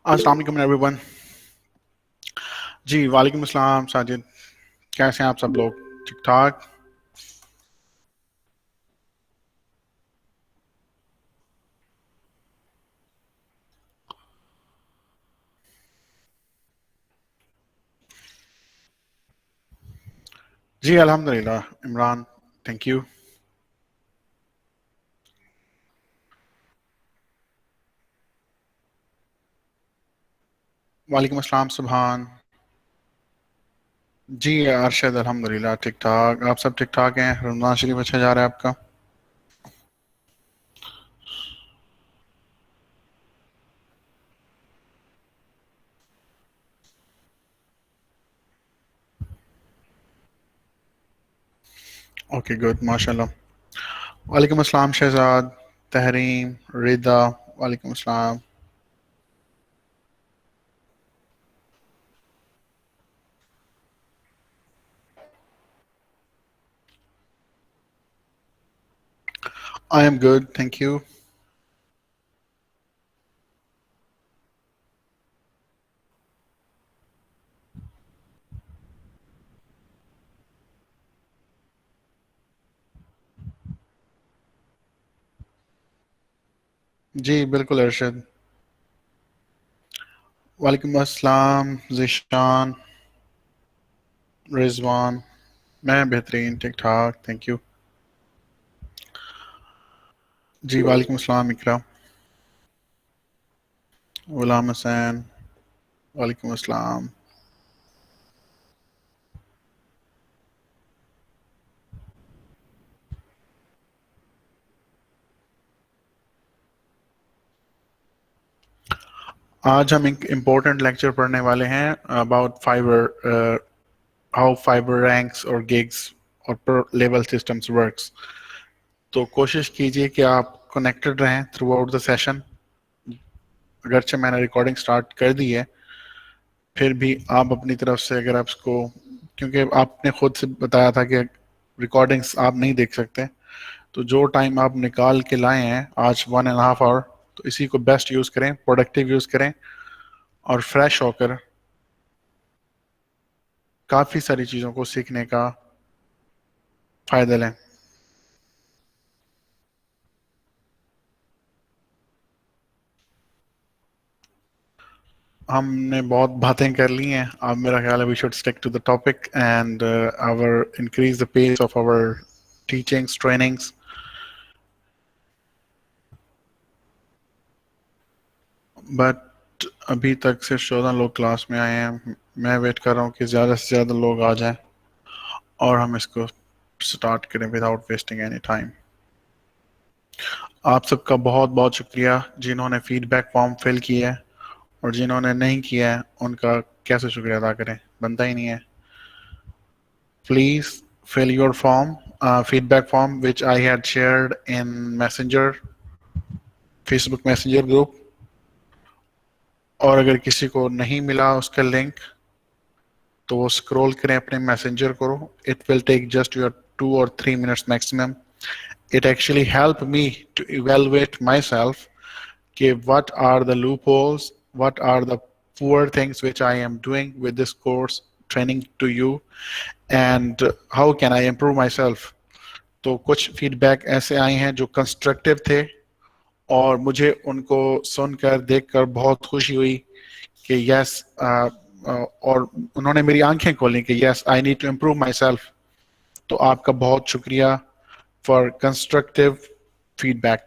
अस्सलाम वालेकुम एवरीवन। जी वालेकुम अस्सलाम साजिद, कैसे हैं आप सब लोग? ठीक ठाक। जी अल्हम्दुलिल्लाह इमरान, थैंक यू। वालेकुम अस्सलाम सुभान। जी अरशद अल्हम्दुलिल्लाह ठीक ठाक, आप सब ठीक ठाक हैं? रमज़ान शरीफ अच्छा जा रहा है आपका? ओके गुड माशाल्लाह। वालेकुम अस्सलाम शहजाद, तहरीम, रिदा, वालेकुम अस्सलाम। I am good thank you. जी बिल्कुल अरशद। वालेकुम अस्सलाम ज़ीशान, रिजवान। मैं बेहतरीन ठीक ठाक थैंक यू। जी वालेकुम अस्सलाम इकरा। गुलाम हुसैन, वालेकुम अस्सलाम। आज हम एक इम्पोर्टेंट लेक्चर पढ़ने वाले हैं about fibre, how fibre ranks और गिग्स और पर लेवल सिस्टम्स वर्क्स। तो कोशिश कीजिए कि आप कनेक्टेड रहें थ्रू आउट द सेशन। अगरचे मैंने रिकॉर्डिंग स्टार्ट कर दी है, फिर भी आप अपनी तरफ से अगर आप इसको, क्योंकि आपने खुद से बताया था कि रिकॉर्डिंग्स आप नहीं देख सकते, तो जो टाइम आप निकाल के लाए हैं आज 1.5 आवर, तो इसी को बेस्ट यूज़ करें, प्रोडक्टिव यूज़ करें और फ्रेश होकर काफ़ी सारी चीज़ों को सीखने का फ़ायदा लें। हमने बहुत बातें कर ली हैं, अब मेरा ख्याल है we should stick to the topic and our increase the pace of our teachings trainings. But अभी तक सिर्फ 14 लोग क्लास में आए हैं। मैं वेट कर रहा हूँ कि ज़्यादा से ज़्यादा लोग आ जाएं और हम इसको स्टार्ट करें विदाउट वेस्टिंग एनी टाइम। आप सबका बहुत बहुत शुक्रिया जिन्होंने फीडबैक फॉर्म फिल किया है, और जिन्होंने नहीं किया है उनका कैसे शुक्रिया अदा करें, बनता ही नहीं है। Please fill your form, feedback form, which I had shared in Messenger, Facebook Messenger group. और अगर किसी को नहीं मिला उसका लिंक, तो वो स्क्रॉल करें अपने मैसेंजर को। It will take just your 2 or 3 minutes maximum. It actually helped me to evaluate myself कि what are the loopholes, what are the poor things which I am doing with this course training to you, and how can I improve myself. तो कुछ feedback ऐसे आए हैं जो constructive थे, और मुझे उनको सुनकर देखकर बहुत खुशी हुई कि यस, और उन्होंने मेरी आंखें खोली कि yes I need to improve my self. तो आपका बहुत शुक्रिया फॉर कंस्ट्रक्टिव फीडबैक।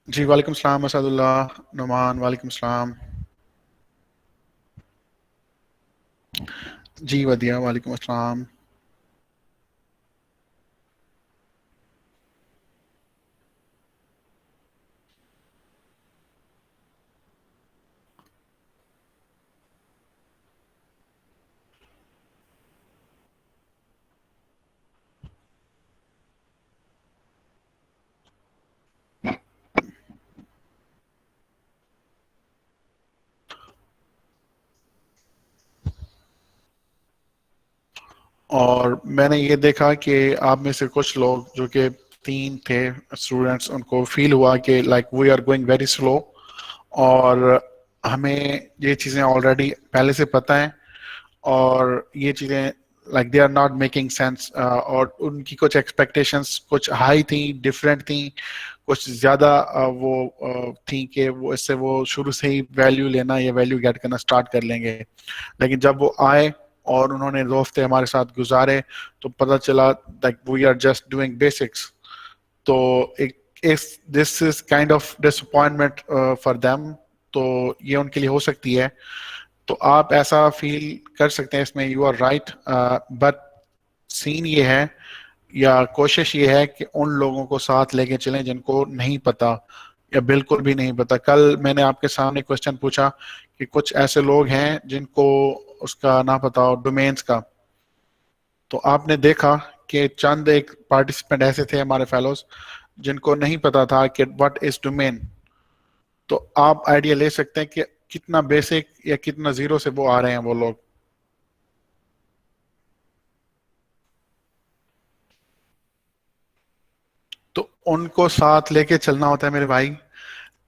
जी वालेकुम सलाम असदुल्लाह, नुमान वालेकुम सलाम। जी वदिया वालेकुम अस्सलाम। और मैंने ये देखा कि आप में से कुछ लोग जो कि 3 थे स्टूडेंट्स, उनको फील हुआ कि like we are going very slow और हमें ये चीज़ें ऑलरेडी पहले से पता है और ये चीज़ें like they are not making sense, और उनकी कुछ एक्सपेक्टेशंस कुछ हाई थी, डिफरेंट थी, कुछ ज़्यादा थी कि वो इससे वो शुरू से ही वैल्यू लेना या वैल्यू गेट करना स्टार्ट कर लेंगे। लेकिन जब वो आए और उन्होंने 2 हफ्ते हमारे साथ गुजारे तो पता चला that we are just doing basics. तो एक इस this is kind of disappointment for them, तो ये उनके लिए हो सकती है। तो आप ऐसा फील कर सकते हैं इसमें, you are right, but scene ये है या कोशिश ये है कि उन लोगों को साथ लेके चलें जिनको नहीं पता या बिल्कुल भी नहीं पता। कल मैंने आपके सामने क्वेश्चन पूछा कि कुछ ऐसे लोग हैं जिनको उसका ना पता हो डोमेन्स का, तो आपने देखा कि चंद एक पार्टिसिपेंट ऐसे थे हमारे फेलोज जिनको नहीं पता था कि व्हाट इज डोमेन। तो आप आइडिया ले सकते हैं कि कितना बेसिक या कितना जीरो से वो आ रहे हैं वो लोग। तो उनको साथ लेके चलना होता है मेरे भाई।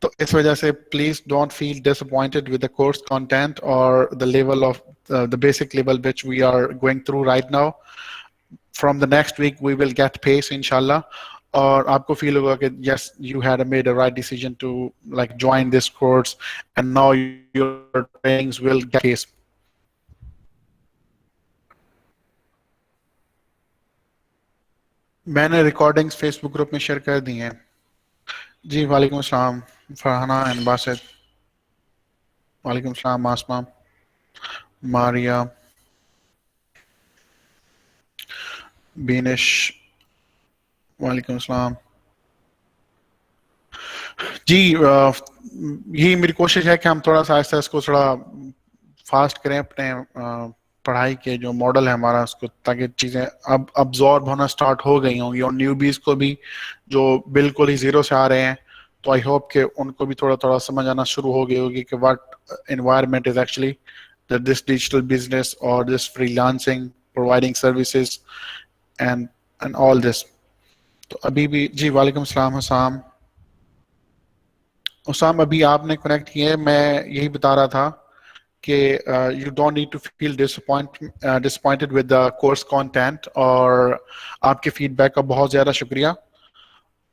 तो इस वजह से please don't feel disappointed with the course content और the level of the basic level which we are going through right now. From the next week we will get pace इंशाल्लाह, और आपको फील होगा कि yes you had made a right decision to like join this course and now your trainings will get pace. मैंने recordings Facebook group में share कर दी हैं। जी वालेकुम अस्सलाम फरहाना एंड बासित। वालेकुम अस्सलाम आसमा, मारिया, बीनिश, वालेकुम अस्सलाम। जी यही मेरी कोशिश है कि हम थोड़ा सा आहिस्ता इसको थोड़ा फास्ट करें अपने पढ़ाई के जो मॉडल है हमारा उसको, ताकि चीज़ें अब अब्जॉर्ब होना स्टार्ट हो गई होंगी और न्यूबीज को भी जो बिल्कुल ही जीरो से आ रहे हैं, तो आई होप कि उनको भी थोड़ा थोड़ा समझ आना शुरू हो गई होगी कि what environment is actually this digital business और this freelancing providing services and and all this. तो अभी भी जी वालेकुम सलाम हुसाम। हुसाम अभी आपने कनेक्ट किए, मैं यही बता रहा था कि you don't need to feel disappointed with the course content, और आपके फीडबैक का बहुत ज़्यादा शुक्रिया।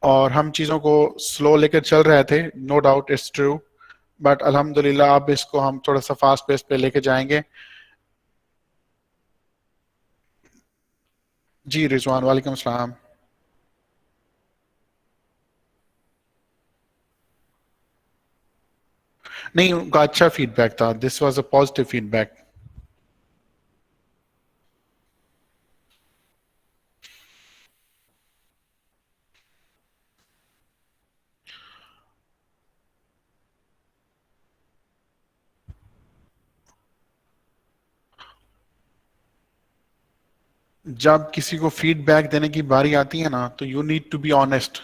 और हम चीज़ों को स्लो लेकर चल रहे थे, no doubt it's true, but अल्हम्दुलिल्लाह अब इसको हम थोड़ा सा फास्ट पेस पे लेके जाएंगे। जी रिजवान वालेकुम सलाम। नहीं उनका अच्छा फीडबैक था, this was a positive feedback. जब किसी को फीडबैक देने की बारी आती है ना, तो you need to be honest.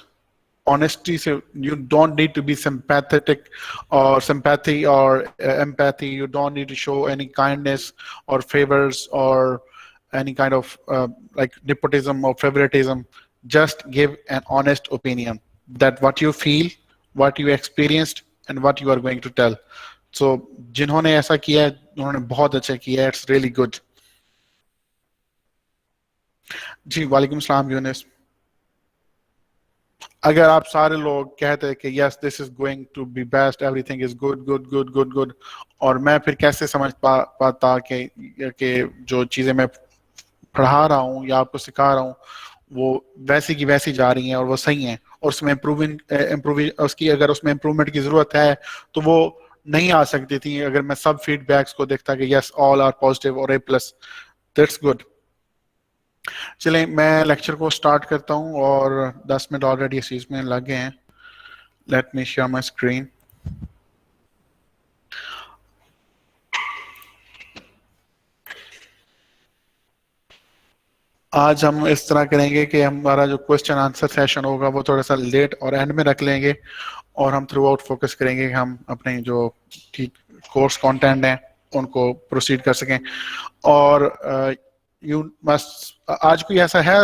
honesty, so you don't need to be sympathetic or sympathy or empathy. You don't need to show any kindness or favors or any kind of like nepotism or favoritism. Just give an honest opinion that what you feel, what you experienced and what you are going to tell. So जिन्होंने ऐसा किया है उन्होंने बहुत अच्छा किया है, it's really good. जी वालेकुम सलाम यूनिस। अगर आप सारे लोग कहते हैं कि yes this is going to be best, everything is good good good good good, और मैं फिर कैसे समझ पाता कि जो चीज़ें मैं पढ़ा रहा हूँ या आपको सिखा रहा हूँ वो वैसी की वैसी जा रही हैं और वो सही हैं, और उसमें इम्प्रूविंग उसकी अगर उसमें इम्प्रूवमेंट की ज़रूरत है तो वो नहीं आ सकती थी अगर मैं सब फीडबैक्स को देखता कि यस ऑल आर पॉजिटिव और A+। That's good. चलें मैं लेक्चर को स्टार्ट करता हूँ और 10 मिनट ऑलरेडी इस चीज़ में लग गए हैं। Let me share my screen. आज हम इस तरह करेंगे कि हमारा जो क्वेश्चन आंसर सेशन होगा वो थोड़ा सा लेट और एंड में रख लेंगे, और हम थ्रू आउट फोकस करेंगे कि हम अपने जो कोर्स कंटेंट हैं उनको प्रोसीड कर सकें। और यू मस्ट आज कोई ऐसा है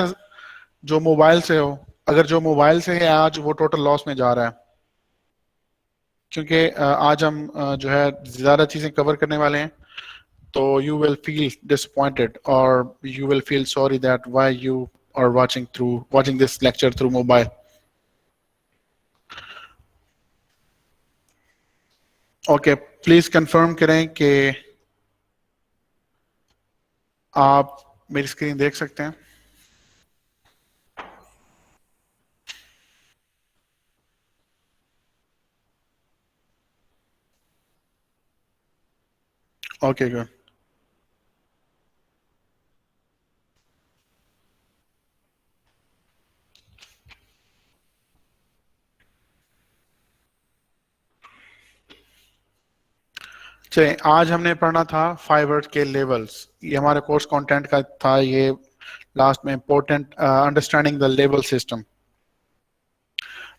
जो मोबाइल से हो अगर जो मोबाइल से है आज वो टोटल लॉस में जा रहा है, क्योंकि आज हम जो है ज़्यादा चीज़ें कवर करने वाले हैं, तो you will feel disappointed or you will feel sorry that why you are watching this lecture through mobile. Okay, please confirm करें कि आप मेरी स्क्रीन देख सकते हैं। Okay, good. चलिए, आज हमने पढ़ना था फाइवर के लेवल्स। ये हमारे कोर्स कंटेंट का था, ये लास्ट में important understanding the level system.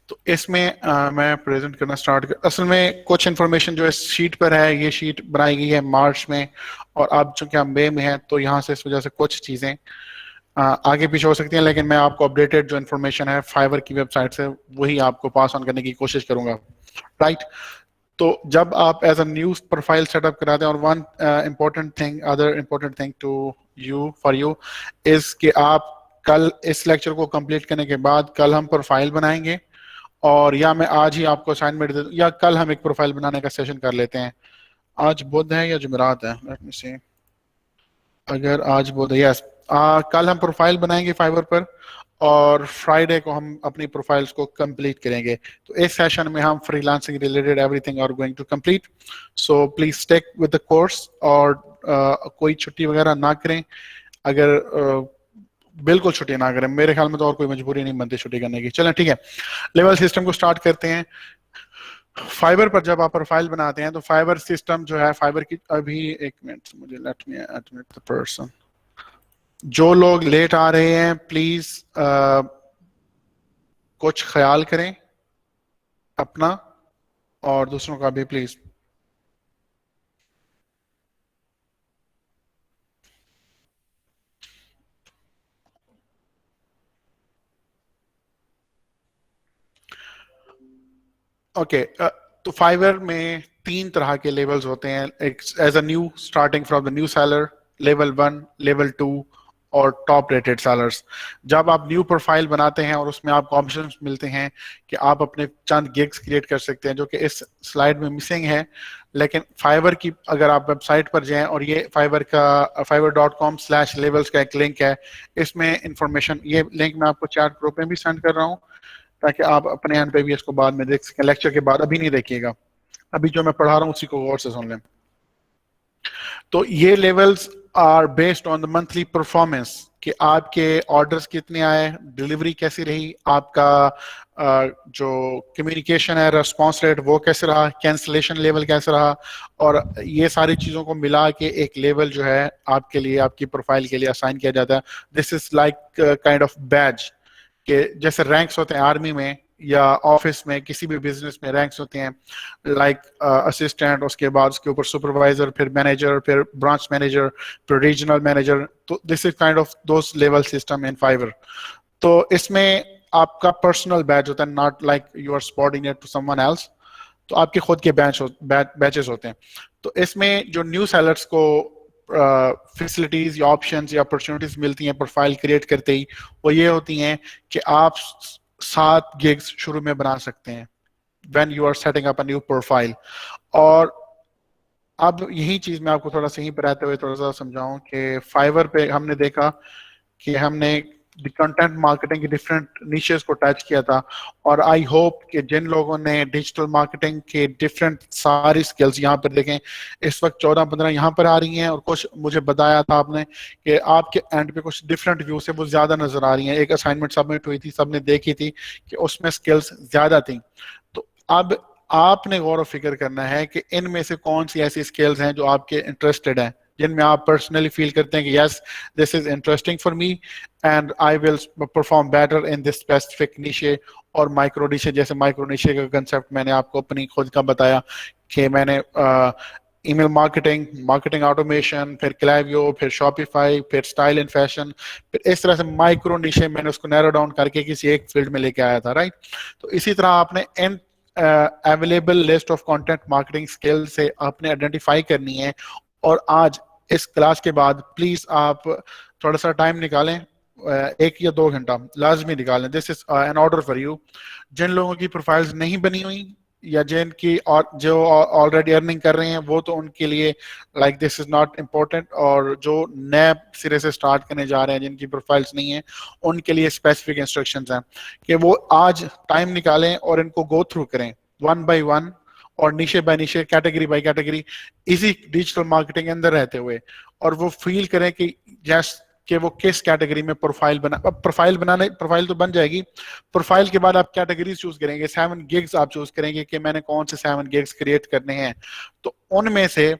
तो इसमें मैं प्रेजेंट करना स्टार्ट कर, असल में कुछ इन्फॉर्मेशन जो इस शीट पर है, ये शीट बनाई गई है मार्च में और अब चूंकि हम मई में हैं तो यहाँ से इस वजह से कुछ चीज़ें आगे पीछे हो सकती हैं, लेकिन मैं आपको अपडेटेड जो इन्फॉर्मेशन है फाइवर की वेबसाइट से वही आपको पास ऑन करने की कोशिश करूंगा, राइट। तो जब आप as a news profile setup कराते हैं, और one other important thing to you for you is कि आप कल इस लेक्चर को कंप्लीट करने के बाद कल हम प्रोफाइल बनाएंगे, और या मैं आज ही आपको असाइनमेंट दे दूं या कल हम एक प्रोफाइल बनाने का सेशन कर लेते हैं। आज बुध है या जुमेरात है, लेट मी सी। अगर आज बुध है, यस, कल हम प्रोफाइल बनाएंगे फाइवर पर और फ्राइडे को हम अपनी प्रोफाइल्स को कंप्लीट करेंगे। तो इस सेशन में हम freelancing related everything are going to complete, so please stick with the course और कोई छुट्टी वगैरह ना करें। अगर बिल्कुल छुट्टी ना करें, मेरे ख्याल में तो और कोई मजबूरी नहीं बनती छुट्टी करने की। चलें ठीक है, लेवल सिस्टम को स्टार्ट करते हैं। फाइबर पर जब आप प्रोफाइल बनाते हैं तो फाइबर सिस्टम जो है, फाइबर की, अभी एक मिनट मुझे, let me admit the person. जो लोग लेट आ रहे हैं प्लीज कुछ ख्याल करें अपना और दूसरों का भी प्लीज। ओके, तो फाइवर में तीन तरह के लेवल्स होते हैं, as a new, starting from the new seller, level 1, level 2 और टॉप रेटेड सेलर्स। जब आप न्यू प्रोफाइल बनाते हैं और उसमें आपको ऑप्शंस मिलते हैं कि आप अपने चंद गिग्स क्रिएट कर सकते हैं, जो कि इस स्लाइड में मिसिंग है, लेकिन फाइवर की अगर आप वेबसाइट पर जाएं, और ये फाइवर का fiverr.com/levels का एक लिंक है, इसमें इंफॉर्मेशन, ये लिंक मैं आपको चैट ग्रुप में भी सेंड कर रहा हूँ ताकि आप अपने एंड पे भी इसको बाद में देख सकें, लेक्चर के बाद, अभी नहीं देखिएगा, अभी जो मैं पढ़ा रहा हूँ उसी को गौर से सुन लें। तो ये levels are based on the monthly performance, कि आपके ऑर्डर्स कितने आए, डिलीवरी कैसी रही, आपका जो कम्युनिकेशन है, रिस्पांस रेट वो कैसे रहा, कैंसलेशन लेवल कैसे रहा, और ये सारी चीज़ों को मिला के एक लेवल जो है आपके लिए, आपकी प्रोफाइल के लिए असाइन किया जाता है। This is like kind of badge, कि जैसे रैंक्स होते हैं आर्मी में या ऑफिस में, किसी भी बिजनेस में रैंक्स होते हैं, लाइक असिस्टेंट, उसके बाद उसके ऊपर सुपरवाइजर, फिर मैनेजर, फिर ब्रांच मैनेजर, फिर रीजनल मैनेजर। तो this is kind of those level system in Fiverr. तो इसमें आपका पर्सनल बैच होता है, not like you are spotting it to someone else. तो आपके खुद के बैचेस होते हैं। तो इसमें जो न्यू सेलर्स को फैसिलिटीज या ऑप्शंस या अपॉर्चुनिटीज मिलती हैं प्रोफाइल क्रिएट करते ही, वो ये होती हैं कि आप 7 गिग्स शुरू में बना सकते हैं when you are setting up a new profile. और अब यही चीज मैं आपको थोड़ा सा यहीं पर रहते हुए थोड़ा सा समझाऊं कि फाइवर पे हमने देखा कि हमने कंटेंट मार्केटिंग की डिफरेंट नीशेस को टच किया था, और आई होप कि जिन लोगों ने डिजिटल मार्केटिंग के डिफरेंट सारी स्किल्स यहाँ पर देखें, इस वक्त 14-15 यहाँ पर आ रही हैं, और कुछ मुझे बताया था आपने कि आपके एंड पे कुछ डिफरेंट व्यू से वो ज्यादा नजर आ रही हैं। एक असाइनमेंट सबमिट हुई थी, सबने देखी थी कि उसमें स्किल्स ज्यादा थी। तो अब आपने गौर व फिक्र करना है कि इनमें से कौन सी ऐसी स्किल्स हैं जो आपके इंटरेस्टेड हैं, जिनमें आप पर्सनली फील करते हैं कि yes this is interesting for me and I will perform better in this specific niche और माइक्रो नीशे। जैसे माइक्रो नीशे का कंसेप्ट मैंने आपको अपनी खुद का बताया कि मैंने ईमेल मार्केटिंग, मार्केटिंग ऑटोमेशन, फिर क्लावियो, फिर शॉपिफाई, फिर स्टाइल एंड फैशन, फिर इस तरह से माइक्रो निशे मैंने उसको नैरो डाउन करके किसी एक फील्ड में लेके आया था, राइट। तो इसी तरह आपने इन available list of content marketing skill से आपने आइडेंटिफाई करनी है। और आज इस क्लास के बाद प्लीज आप थोड़ा सा टाइम निकालें, 1 या 2 घंटा लाजमी निकालें। This is an order for you. जिन लोगों की प्रोफाइल्स नहीं बनी हुई या जिनकी और जो ऑलरेडी अर्निंग कर रहे हैं वो तो उनके लिए like this is not important, और जो नए सिरे से स्टार्ट करने जा रहे हैं जिनकी प्रोफाइल्स नहीं है उनके लिए स्पेसिफिक इंस्ट्रक्शंस हैं कि वो आज टाइम निकालें और इनको गो थ्रू करें वन बाय वन और निशे बाय निशे, कैटेगरी बाय कैटेगरी, इसी डिजिटल मार्केटिंग के अंदर रहते हुए, और वो फील करें कि जस्ट कि वो किस कैटेगरी में प्रोफाइल बना। अब प्रोफाइल तो बन जाएगी, प्रोफाइल के बाद आप कैटेगरीज चूज करेंगे, 7 गिग्स आप चूज करेंगे कि मैंने कौन से 7 गिग्स क्रिएट करने हैं। तो उनमें से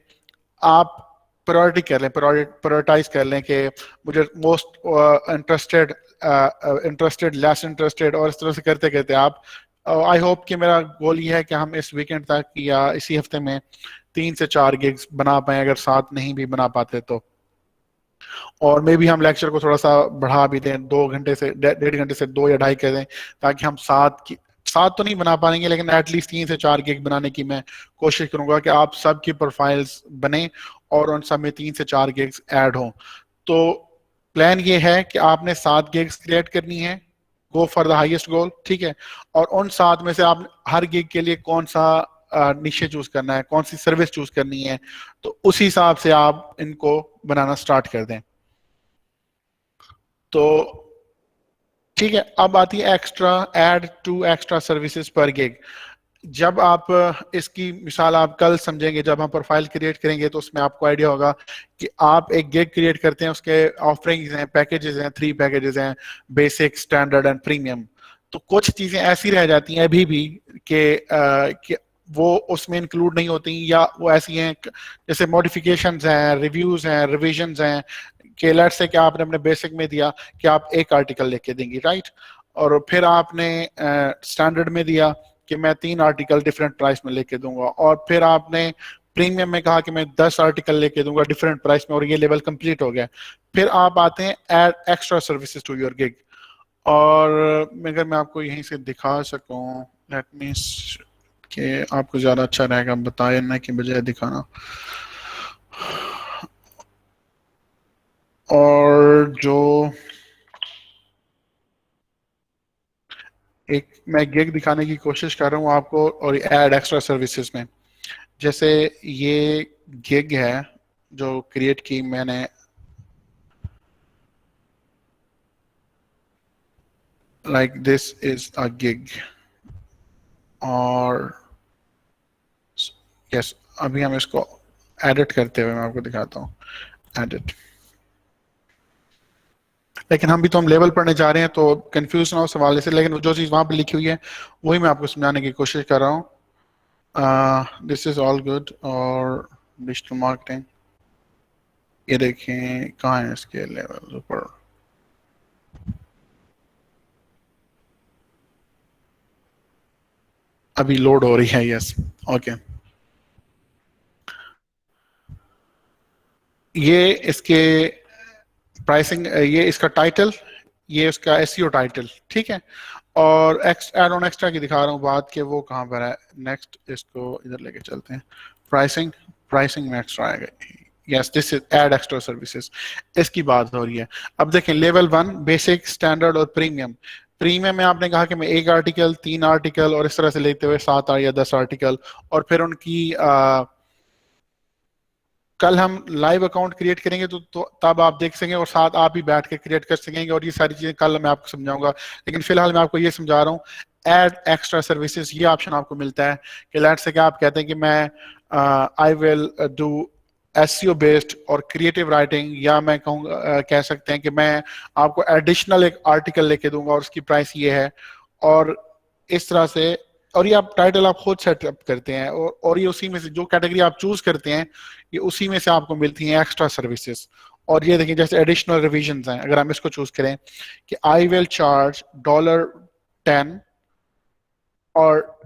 आप प्रायोरिटी कर लें, प्रायोरिटाइज कर लें कि मुझे मोस्ट इंटरेस्टेड, लेस इंटरेस्टेड, और इस तरह से करते करते आप आई होप कि मेरा गोल ये है कि हम इस वीकेंड तक या इसी हफ्ते में 3 से 4 गिग्स बना पाए, अगर 7 नहीं भी बना पाते तो। और मे भी हम लेक्चर को थोड़ा सा बढ़ा भी दें, 2 घंटे से 1.5 घंटे से 2 या 2.5 कर दें, ताकि हम 7 तो नहीं बना पाएंगे लेकिन एटलीस्ट 3 से 4 गिग बनाने की मैं कोशिश करूंगा कि आप सबकी प्रोफाइल्स बने और उन सब में 3 से 4 गिग्स ऐड हों। तो प्लान ये है कि आपने 7 गिग्स क्रिएट करनी है, go for the highest goal, ठीक है। और उन 7 में से आप हर गिग के लिए कौन सा निशे चूज करना है, कौन सी सर्विस चूज करनी है, तो उस हिसाब से आप इनको बनाना स्टार्ट कर दें। तो ठीक है, अब आती है एक्स्ट्रा, ऐड 2 एक्स्ट्रा सर्विसेज पर गिग। जब आप इसकी मिसाल आप कल समझेंगे, जब हम प्रोफाइल क्रिएट करेंगे तो उसमें आपको आइडिया होगा कि आप एक गिग क्रिएट करते हैं, उसके ऑफरिंग्स हैं, पैकेजेस हैं, 3 पैकेजेस हैं, बेसिक, स्टैंडर्ड एंड प्रीमियम। तो कुछ चीजें ऐसी रह जाती हैं अभी भी कि वो उसमें इंक्लूड नहीं होती, या वो ऐसी हैं जैसे मॉडिफिकेशंस हैं, रिव्यूज हैं, रिविजन्स हैं, कि लेट्स से कि आपने अपने बेसिक में दिया कि आप एक आर्टिकल लेके देंगे, राइट। और फिर आपने स्टैंडर्ड में दिया कि मैं 3 आर्टिकल डिफरेंट प्राइस में लेके दूंगा, और फिर आपने प्रीमियम में कहा कि मैं 10 आर्टिकल लेके दूंगा डिफरेंट प्राइस में, और ये लेवल कंप्लीट हो गया। फिर आप आते हैं add extra services to your gig. और अगर मैं आपको यहीं से दिखा सकूं, लेट मी, कि आपको ज्यादा अच्छा रहेगा बताने की बजाय दिखाना। और जो एक मैं गिग दिखाने की कोशिश कर रहा हूँ आपको, और ऐड एक्स्ट्रा सर्विसेज में, जैसे ये गिग है जो क्रिएट की मैंने, like this is a gig. और यस, अभी हम इसको एडिट करते हुए मैं आपको दिखाता हूँ, एडिट। लेकिन हम लेवल पढ़ने जा रहे हैं तो कंफ्यूज ना हो सवाल से, लेकिन जो चीज़ वहां पे लिखी हुई है वही मैं आपको समझाने की कोशिश कर रहा हूँ। This is all good. और डिजिटल मार्केटिंग, ये देखें कहाँ है इसके लेवल ऊपर, अभी लोड हो रही है, यस, ओके। ये इसके प्राइसिंग, ये इसका टाइटल, ये उसका एसईओ टाइटल, ठीक है। और एड ऑन एक्स्ट्रा की दिखा रहा हूँ बात कि वो कहाँ पर है। नेक्स्ट इसको इधर लेके चलते हैं, प्राइसिंग, प्राइसिंग में एक्स्ट्रा आएगा, yes, this is add extra services, इसकी बात हो रही है। अब देखें, लेवल 1 बेसिक, स्टैंडर्ड और प्रीमियम। प्रीमियम में आपने कहा कि मैं 1 आर्टिकल, 3 आर्टिकल और इस तरह से लेते हुए 7 या 10 आर्टिकल, और फिर उनकी कल हम लाइव अकाउंट क्रिएट करेंगे तो तब आप देख सकेंगे और साथ आप ही बैठ के क्रिएट कर सकेंगे, और ये सारी चीजें कल मैं आपको समझाऊंगा। लेकिन फिलहाल मैं आपको ये समझा रहा हूँ, ऐड एक्स्ट्रा सर्विसेज, ये ऑप्शन आपको मिलता है कि लेट्स से आप कहते हैं कि मैं I will do SEO based और क्रिएटिव राइटिंग, या मैं कहूँगा कह सकते हैं कि मैं आपको एडिशनल एक आर्टिकल लेके दूंगा और उसकी प्राइस ये है, और इस तरह से। और ये आप टाइटल आप खुद सेटअप करते हैं, और ये उसी में से जो कैटेगरी आप चूज करते हैं ये उसी में से आपको मिलती हैं एक्स्ट्रा सर्विसेज। और ये देखिए, जैसे एडिशनल रिविजन हैं, अगर हम इसको चूज करें कि आई विल चार्ज $10 और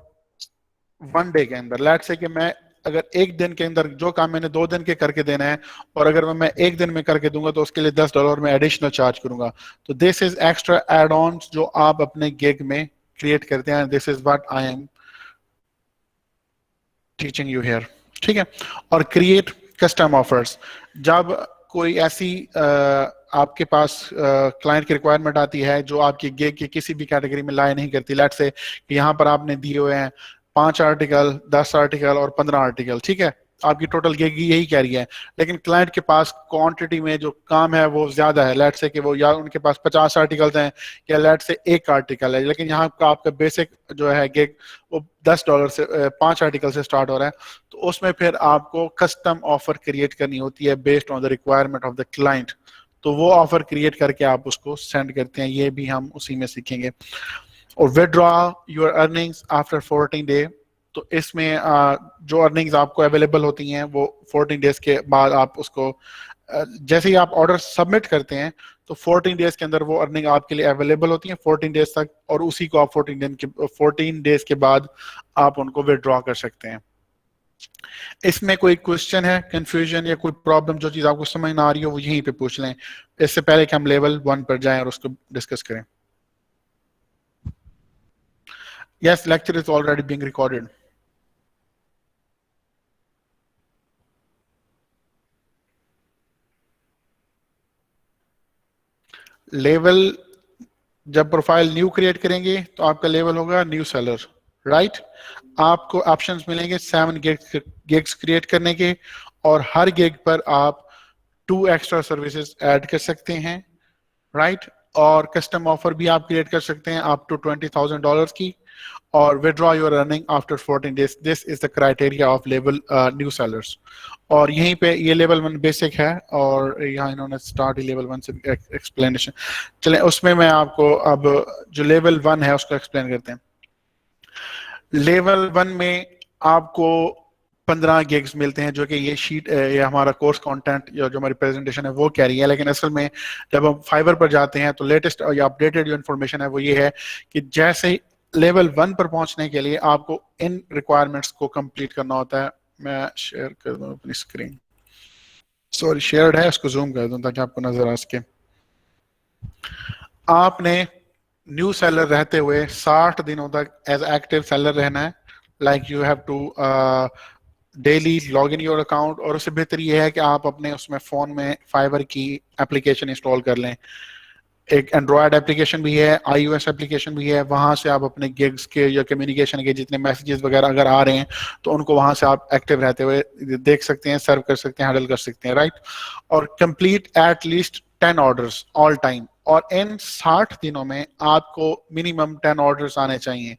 1 डे के अंदर, लेट्स से कि मैं अगर एक दिन के अंदर जो काम मैंने 2 दिन के करके देना है, और अगर मैं एक दिन में करके दूंगा तो उसके लिए $10 में एडिशनल चार्ज करूंगा। तो this is extra add on जो आप अपने गिग में क्रिएट करते हैं। This is what I am teaching you here, ठीक है। और क्रिएट कस्टम ऑफर्स, जब कोई ऐसी आपके पास क्लाइंट की रिक्वायरमेंट आती है जो आपकी गिग की किसी भी कैटेगरी में लाए नहीं करती, लेट्स से कि यहाँ पर आपने दिए हुए हैं 5 आर्टिकल, 10 आर्टिकल और 15 आर्टिकल, ठीक है, आपकी टोटल गिग यही कह रही है, लेकिन क्लाइंट के पास क्वांटिटी में जो काम है वो ज्यादा है, लेट्स से कि वो या उनके पास 50 आर्टिकल्स हैं या लेट्स से 1 आर्टिकल है, लेकिन यहाँ का आपका बेसिक जो है गिग वो $10 से 5 आर्टिकल से स्टार्ट हो रहा है। तो उसमें फिर आपको कस्टम ऑफर क्रिएट करनी होती है based on the requirement of the client. तो वो ऑफर क्रिएट करके आप उसको सेंड करते हैं, ये भी हम उसी में सीखेंगे। और withdraw your earnings after 14 day, तो इसमें जो अर्निंग्स आपको अवेलेबल होती हैं वो 14 डेज के बाद आप उसको जैसे ही आप ऑर्डर सबमिट करते हैं तो 14 डेज के अंदर वो अर्निंग आपके लिए अवेलेबल होती है 14 डेज तक, और उसी को आप 14 डेज के बाद आप उनको विड्रॉ कर सकते हैं। इसमें कोई क्वेश्चन है, कंफ्यूजन या कोई प्रॉब्लम, जो चीज आपको समझ ना आ रही हो वो यहीं पे पूछ लें, इससे पहले कि हम लेवल 1 पर जाएं और उसको डिस्कस करें। Yes, lecture is already being recorded. Level जब प्रोफाइल न्यू क्रिएट करेंगे तो आपका लेवल होगा न्यू सेलर, राइट। आपको ऑप्शंस मिलेंगे 7 गिग्स क्रिएट करने के, और हर गिग पर आप 2 एक्स्ट्रा सर्विसेज ऐड कर सकते हैं, राइट। और कस्टम ऑफर भी आप क्रिएट कर सकते हैं अप टू $20,000 की, और withdraw your earning after 14 days. This is the criteria of level new sellers. और यहीं पे ये लेवल 1 बेसिक है, और यहाँ इन्होंने स्टार्ट ही लेवल 1 से एक्सप्लेनेशन। चलें उसमें मैं आपको अब जो लेवल 1 है उसको एक्सप्लेन करते हैं। लेवल 1 में आपको 15 गिग्स मिलते हैं, जो कि ये शीट ये हमारा कोर्स कंटेंट या जो हमारी प्रेजेंटेशन है वो कह रही है, लेकिन असल में जब हम फाइवर पर जाते हैं तो लेटेस्ट या अपडेटेड जो इन्फॉर्मेशन है वो ये है कि जैसे लेवल 1 पर पहुंचने के लिए आपको इन रिक्वायरमेंट्स को कंप्लीट करना होता है। मैं शेयर कर दूं अपनी स्क्रीन, सॉरी शेयर्ड है, इसको जूम कर दूं ताकि आपको नजर आ सके। आपने न्यू सेलर रहते हुए 60 दिनों तक एज एक्टिव सेलर रहना है। Like you have to daily log in your account, और उससे बेहतर ये है कि आप अपने उसमें फोन में फाइवर की एप्लीकेशन इंस्टॉल कर लें। एक एंड्रॉयड एप्लीकेशन भी है, iOS एप्लीकेशन भी है, वहां से आप अपने गिग्स के या कम्युनिकेशन के जितने मैसेजेस वगैरह अगर आ रहे हैं तो उनको वहां से आप एक्टिव रहते हुए देख सकते हैं, सर्व कर सकते हैं, हैंडल कर सकते हैं, राइट। और complete at least 10 orders all time, और इन 60 दिनों में आपको मिनिमम 10 ऑर्डर्स आने चाहिए,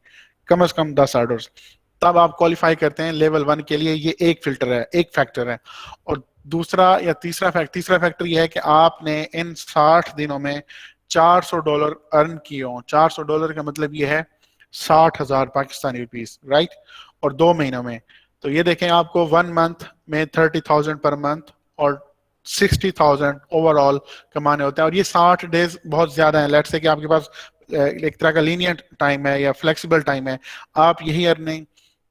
कम से कम 10 ऑर्डर्स, तब आप क्वालिफाई करते हैं लेवल 1 के लिए। ये एक फिल्टर है, एक फैक्टर है। और दूसरा या तीसरा फैक्टर ये है कि आपने इन 60 दिनों में $400 अर्न किए हों। $400 का मतलब ये है 60,000 पाकिस्तानी रुपीस, राइट। और 2 महीनों में तो ये देखें आपको 1 मंथ में 30,000 पर मंथ और 60,000 ओवरऑल कमाने होते हैं। और ये 60 डेज बहुत ज्यादा है। लेट्स से कि आपके पास एक तरह का लीनियंट टाइम है या फ्लेक्सिबल टाइम है, आप यही अर्निंग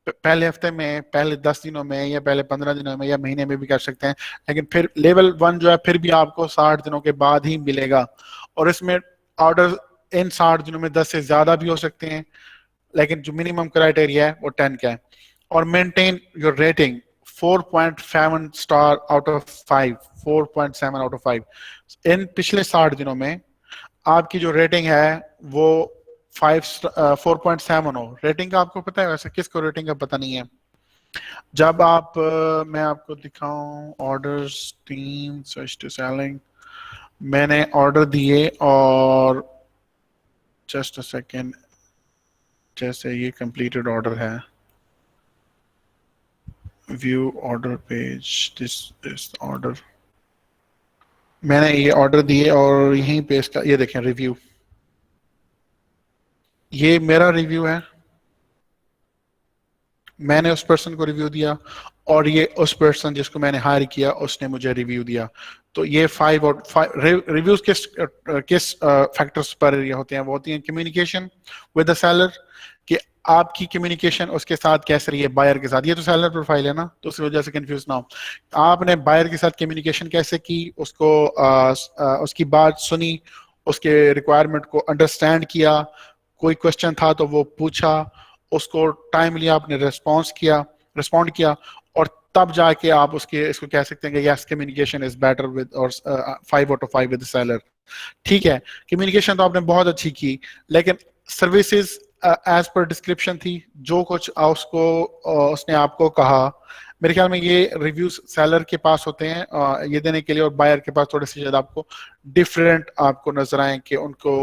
पहले हफ्ते में, पहले 10 दिनों में, या पहले 15 दिनों में, या महीने में भी कर सकते हैं। लेकिन फिर लेवल 1 जो है फिर भी आपको 60 दिनों के बाद ही मिलेगा। और इसमें ऑर्डर इन 60 दिनों में 10 से ज्यादा भी हो सकते हैं, लेकिन जो मिनिमम क्राइटेरिया है वो 10 का है। और maintain your rating 4.7 star out of 5, 4.7 out of 5। इन पिछले 60 दिनों में आपकी जो रेटिंग है वो 4.7 हो। रेटिंग का आपको पता है? वैसे किसको रेटिंग का पता नहीं है? जब आप मैं आपको दिखाऊं orders, team, search to selling, मैंने ऑर्डर दिए और जस्ट अ सेकेंड, जैसे ये कंप्लीटेड ऑर्डर है, view order page, this is order, मैंने ये ऑर्डर दिए और यहीं पे इसका ये देखें रिव्यू, ये मेरा रिव्यू है, मैंने उस पर्सन को रिव्यू दिया, और ये उस पर्सन जिसको मैंने हायर किया उसने मुझे रिव्यू दिया। तो ये 5 और 5 रिव्यूज किस फैक्टर्स पर ये होते हैं? वो होती हैं कम्युनिकेशन विद द सेलर, कि आपकी कम्युनिकेशन उसके साथ कैसे रही है, बायर के साथ? ये तो सेलर प्रोफाइल है ना, तो उस वजह से कंफ्यूज ना हो। आपने बायर के साथ कम्युनिकेशन कैसे की, उसको उसकी बात सुनी, उसके रिक्वायरमेंट को अंडरस्टैंड किया, कोई क्वेश्चन था तो वो पूछा, उसको टाइमली आपने रिस्पॉन्ड किया, और तब जाके आप उसके इसको कह सकते हैं कि yes communication is better with, और 5 आउट ऑफ 5 विद सेलर। ठीक है, कम्युनिकेशन तो आपने बहुत अच्छी की, लेकिन सर्विसेज एज पर डिस्क्रिप्शन थी, जो कुछ उसको उसने आपको कहा, मेरे ख्याल में ये रिव्यूज सेलर के पास होते हैं ये देने के लिए, और बायर के पास थोड़े से शायद आपको डिफरेंट आपको नजर आए कि उनको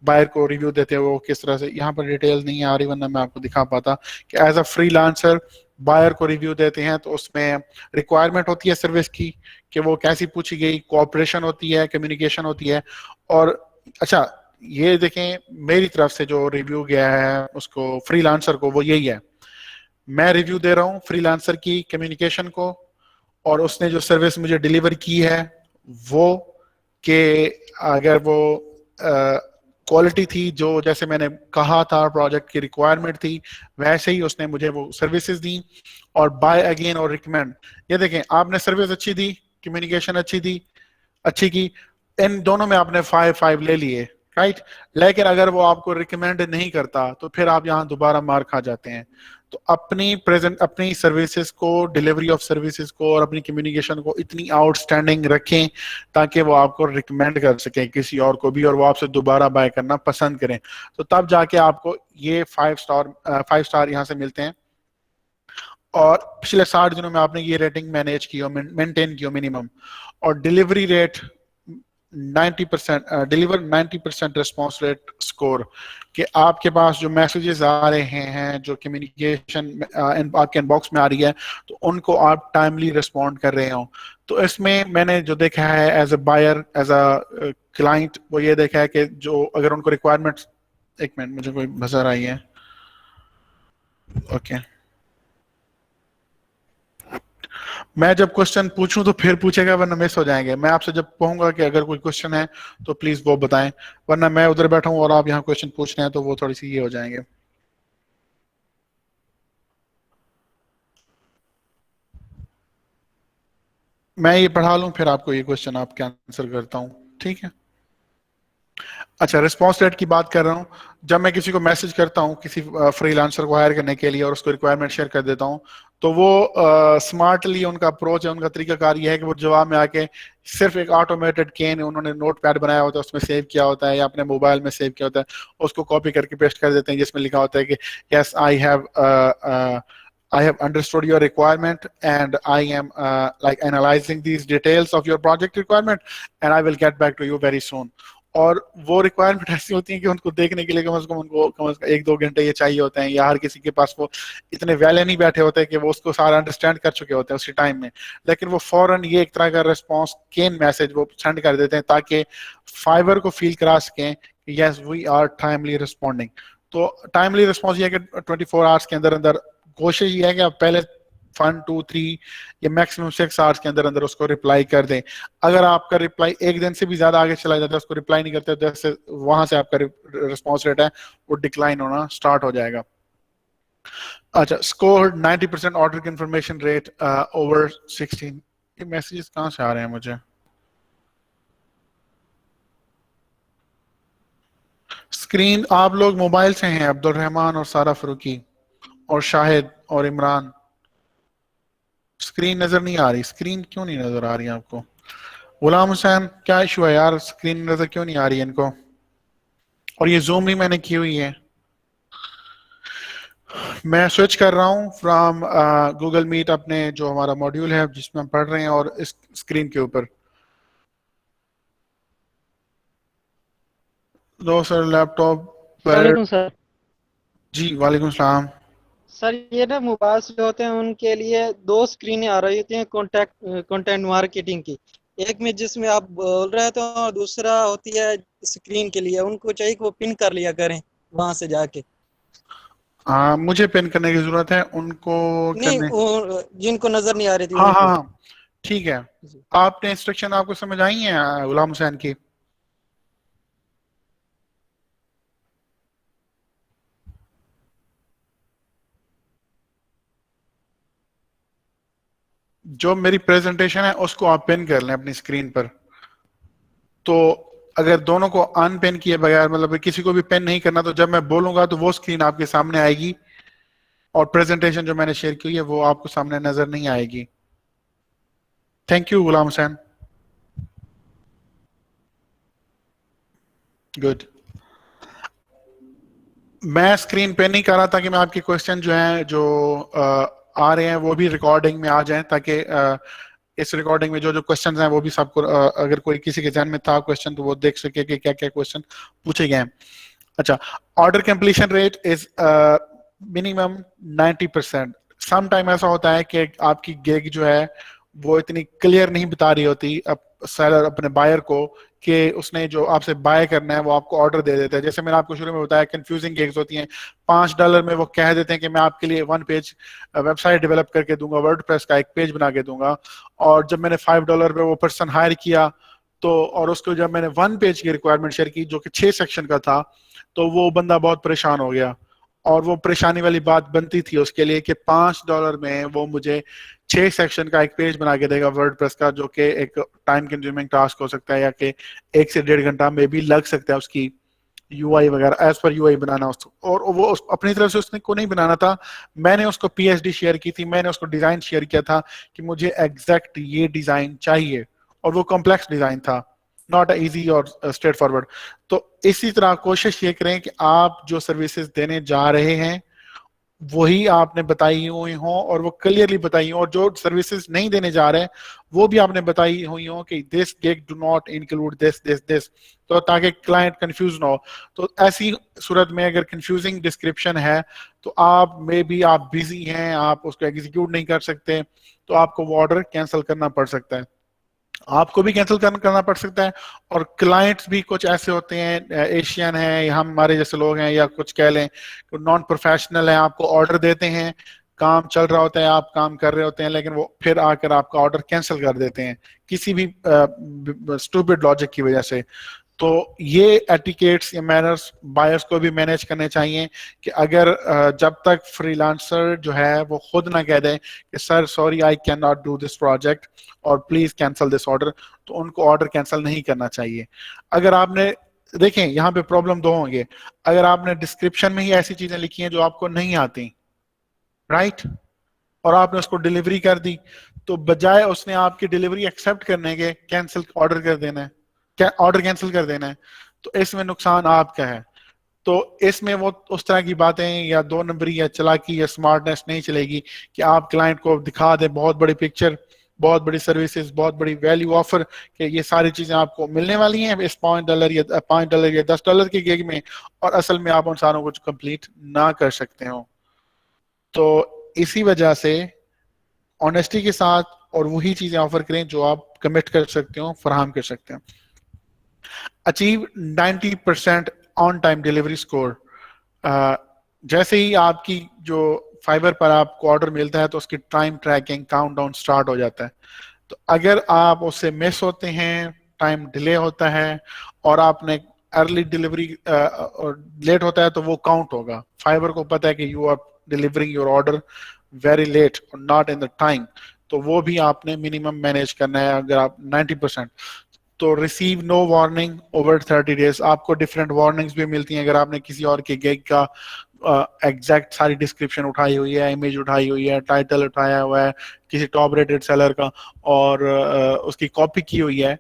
बायर को रिव्यू देते हुए वो किस तरह से। यहाँ पर डिटेल नहीं आ रही, वरना मैं आपको दिखा पाता कि एज अ फ्रीलांसर बायर को रिव्यू देते हैं, तो उसमें रिक्वायरमेंट होती है सर्विस की कि वो कैसी पूछी गई, कोऑपरेशन होती है, कम्युनिकेशन होती है। और अच्छा, ये देखें मेरी तरफ से जो रिव्यू गया है उसको फ्रीलांसर को, वो यही है, मैं रिव्यू दे रहा हूँ फ्रीलांसर की कम्युनिकेशन को, और उसने जो सर्विस मुझे डिलीवर की है वो, कि अगर वो क्वालिटी थी जो जैसे मैंने कहा था प्रोजेक्ट की रिक्वायरमेंट थी, वैसे ही उसने मुझे वो सर्विसेज दी। और बाय अगेन और रिकमेंड, ये देखें आपने सर्विस अच्छी दी, कम्युनिकेशन अच्छी की, इन दोनों में आपने 5/5 ले लिए, राइट। लेकिन अगर वो आपको रिकमेंड नहीं करता तो फिर आप यहाँ दोबारा मार खा जाते हैं। तो अपनी सर्विसेज को, डिलीवरी ऑफ सर्विसेज को और अपनी कम्युनिकेशन को इतनी आउटस्टैंडिंग रखें ताकि वो आपको रिकमेंड कर सकें किसी और को भी, और वो आपसे दोबारा बाय करना पसंद करें। तो तब जाके आपको ये 5 स्टार यहाँ से मिलते हैं। और पिछले 60 दिनों में आपने ये रेटिंग मैनेज की हो, मेंटेन की हो मिनिमम, और delivery rate 90%, deliver 90% response rate score, कि आपके पास जो मैसेजेस आ रहे हैं, जो कम्युनिकेशन आपके इनबॉक्स में आ रही है, तो उनको आप टाइमली रिस्पॉन्ड कर रहे हो। तो इसमें मैंने जो देखा है as a buyer, as a client, वो ये देखा है कि जो अगर उनको रिक्वायरमेंट्स, एक मिनट मुझे कोई नजर आई है, ओके। मैं जब क्वेश्चन पूछूं तो फिर पूछेगा, वरना मिस हो जाएंगे। मैं आपसे जब कहूंगा कि अगर कोई क्वेश्चन है तो प्लीज वो बताएं, वरना मैं उधर बैठा हूं और आप यहाँ क्वेश्चन पूछ रहे हैं तो वो थोड़ी सी ये हो जाएंगे। मैं ये पढ़ा लूं फिर आपको ये क्वेश्चन आपके आंसर करता हूँ, ठीक है। अच्छा, रिस्पॉन्स रेट की बात कर रहा हूँ। जब मैं किसी को मैसेज करता हूँ किसी फ्रीलांसर को हायर करने के लिए और उसको रिक्वायरमेंट शेयर कर देता हूँ, तो वो स्मार्टली उनका अप्रोच है, उनका तरीकाकार ये है कि वो जवाब में आके सिर्फ एक ऑटोमेटेड केन उन्होंने नोट पैड बनाया होता है, उसमें सेव किया होता है या अपने मोबाइल में सेव किया होता है, उसको कॉपी करके पेस्ट कर देते हैं, जिसमें लिखा होता है कि yes I have understood your requirement and I am like analyzing these details of your project requirement and I will get back to you very soon. और वो रिक्वायरमेंट ऐसी होती है कि उनको देखने के लिए कम से कम उनको कम से कम 1-2 घंटे ये चाहिए होते हैं, या हर किसी के पास वो इतने वैले नहीं बैठे होते कि वो उसको सारा अंडरस्टैंड कर चुके होते हैं उसी टाइम में। लेकिन वो फौरन ये एक तरह का रिस्पॉन्स केन मैसेज वो सेंड कर देते हैं ताकि फाइवर को फील करा सकें कि yes we are timely responding. तो टाइमली रिस्पॉन्स ये है कि 24 आवर्स के अंदर अंदर, कोशिश ये है कि आप पहले 1-2-3 या मैक्सिमम 6 आवर्स के अंदर अंदर उसको रिप्लाई कर दें। अगर आपका रिप्लाई एक दिन से भी ज्यादा आगे चला जाता है, उसको रिप्लाई नहीं करते, तो जैसे वहां से आपका रिस्पॉन्स रेट है वो डिक्लाइन होना स्टार्ट हो जाएगा। अच्छा, score 90% order confirmation rate over 16। ये मैसेजेस कहाँ से आ रहे हैं मुझे? स्क्रीन आप लोग मोबाइल से हैं, अब्दुल रहमान और सारा फरूकी और शाहिद और इमरान, स्क्रीन नजर नहीं आ रही। स्क्रीन क्यों नहीं नजर आ रही है आपको? गुलाम हुसैन, क्या इशू है यार, स्क्रीन नजर क्यों नहीं आ रही है इनको? और ये जूम भी मैंने की हुई है। मैं स्विच कर रहा हूँ फ्रॉम गूगल मीट, अपने जो हमारा मॉड्यूल है जिसमें हम पढ़ रहे हैं, और इस स्क्रीन के ऊपर दो सर लैपटॉप पर। वालेकुम सर। जी वालेकुम सलाम। सर ये ना मोबाइल जो होते हैं उनके लिए दो स्क्रीनें आ रही होती हैं कंटेंट मार्केटिंग की। एक में जिसमें आप बोल रहे थे और दूसरा होती है स्क्रीन के लिए। उनको चाहिए कि वो पिन कर लिया करें वहां से जाके। हाँ, मुझे पिन करने की जरूरत है उनको नहीं, करने। वो जिनको नजर नहीं आ रही थी हाँ उन्हीं हाँ को। हाँ, ठीक है। जी। आपने इंस्ट्रक्शन आपको समझ आई है गुलाम हुसैन की? जो मेरी प्रेजेंटेशन है उसको आप पिन कर लें अपनी स्क्रीन पर। तो अगर दोनों को अनपिन किए बगैर, मतलब किसी को भी पिन नहीं करना, तो जब मैं बोलूंगा तो वो स्क्रीन आपके सामने आएगी और प्रेजेंटेशन जो मैंने शेयर की हुई है वो आपको सामने नजर नहीं आएगी। Thank you Ghulam Hussain. Good. मैं स्क्रीन पे नहीं कर रहा था कि मैं आपके क्वेश्चन जो हैं जो आ रहे हैं वो भी रिकॉर्डिंग में आ जाएं, ताकि इस रिकॉर्डिंग में जो जो क्वेश्चंस हैं वो भी सबको अगर कोई किसी के ध्यान में था क्वेश्चन तो वो देख सके कि क्या क्या क्वेश्चन पूछे गए हैं। अच्छा, order completion rate is minimum 90%। Some time ऐसा होता है कि आपकी गिग जो है वो इतनी क्लियर नहीं बता रही होती अब सेलर अपने बायर को कि उसने जो आपसे बाय करना है वो आपको ऑर्डर दे देता है। जैसे मैंने आपको शुरू में बताया, कंफ्यूजिंग गिग्स होती हैं। $5 में वो कह देते हैं कि मैं आपके लिए 1 पेज वेबसाइट डेवलप करके दूंगा, वर्डप्रेस का एक पेज बना के दूंगा, और जब मैंने $5 पे वो पर्सन हायर किया तो, और उसको जब मैंने 1 पेज की रिक्वायरमेंट शेयर की जो कि 6 सेक्शन का था, तो वो बंदा बहुत परेशान हो गया। और वो परेशानी वाली बात बनती थी उसके लिए कि $5 में वो मुझे 6 सेक्शन का एक पेज बना के देगा वर्डप्रेस का, जो कि एक टाइम कंज्यूमिंग टास्क हो सकता है, या कि 1 से 1.5 घंटा में भी लग सकता है उसकी यूआई वगैरह एज पर यूआई बनाना उसको। और वो अपनी तरफ से उसने को नहीं बनाना था, मैंने उसको पीएचडी शेयर की थी, मैंने उसको डिजाइन शेयर किया था कि मुझे एग्जैक्ट ये डिजाइन चाहिए, और वो कॉम्प्लेक्स डिजाइन था, नॉट इजी और स्ट्रेट फॉरवर्ड। तो इसी तरह कोशिश ये करें कि आप जो सर्विसेज देने जा रहे हैं वही आपने बताई हुई हो, और वो क्लियरली बताई हो, और जो सर्विसेज नहीं देने जा रहे हैं वो भी आपने बताई हुई हो कि this gig do not include this this this, तो ताकि क्लाइंट कंफ्यूज ना हो। तो ऐसी सूरत में अगर कंफ्यूजिंग डिस्क्रिप्शन है तो आप मे बी आप बिजी हैं, आप उसको एग्जीक्यूट नहीं कर सकते, तो आपको वो ऑर्डर कैंसिल करना पड़ सकता है, आपको भी कैंसिल करना पड़ सकता है। और क्लाइंट्स भी कुछ ऐसे होते हैं, एशियन है या हम हमारे जैसे लोग हैं, या कुछ कह लें नॉन प्रोफेशनल है, आपको ऑर्डर देते हैं, काम चल रहा होता है, आप काम कर रहे होते हैं, लेकिन वो फिर आकर आपका ऑर्डर कैंसिल कर देते हैं किसी भी स्टूपिड लॉजिक की वजह से। तो ये एटिकेट्स या मैनर्स बायर्स को भी मैनेज करने चाहिए कि अगर जब तक फ्रीलांसर जो है वो खुद ना कह दे कि sir sorry I can not do this project और प्लीज कैंसिल दिस ऑर्डर, तो उनको ऑर्डर कैंसिल नहीं करना चाहिए। अगर आपने, देखें यहाँ पे प्रॉब्लम दो होंगे, अगर आपने डिस्क्रिप्शन में ही ऐसी चीजें लिखी हैं जो आपको नहीं आती, राइट, और आपने उसको डिलीवरी कर दी, तो बजाय उसने आपकी डिलीवरी एक्सेप्ट करने के कैंसिल ऑर्डर कर देना है, क्या ऑर्डर कैंसिल कर देना है, तो इसमें नुकसान आपका है। तो इसमें वो उस तरह की बातें या 2 नंबरी या चालाकी या स्मार्टनेस नहीं चलेगी कि आप क्लाइंट को दिखा दें बहुत बड़ी पिक्चर, बहुत बड़ी सर्विसेज, बहुत बड़ी वैल्यू ऑफर कि ये सारी चीजें आपको मिलने वाली हैं इस $5 या $10 के गिग में, और असल में आप उन सारों को कंप्लीट ना कर सकते हो। तो इसी वजह से ऑनेस्टी के साथ और वही चीजें ऑफर करें जो आप कमिट कर सकते हो, फराहम कर सकते हो। Achieve 90% on time delivery score. जैसे ही आपकी जो फाइबर पर आपको ऑर्डर मिलता है तो उसकी टाइम ट्रैकिंग काउंटडाउन स्टार्ट हो जाता है। तो अगर आप उससे मिस होते हैं, टाइम डिले होता है और आपने अर्ली डिलीवरी और लेट होता है, तो वो काउंट होगा। फाइबर को पता है कि you are delivering your order very late और नॉट इन द टाइम, तो वो भी आपने मिनिमम मैनेज करना है। अगर आप 90%, तो receive no warning over 30 days, आपको डिफरेंट वार्निंग्स भी मिलती हैं अगर आपने किसी और के गिग का एग्जैक्ट सारी डिस्क्रिप्शन उठाई हुई है, इमेज उठाई हुई है, टाइटल उठाया हुआ है किसी टॉप रेटेड सेलर का, और उसकी कॉपी की हुई है,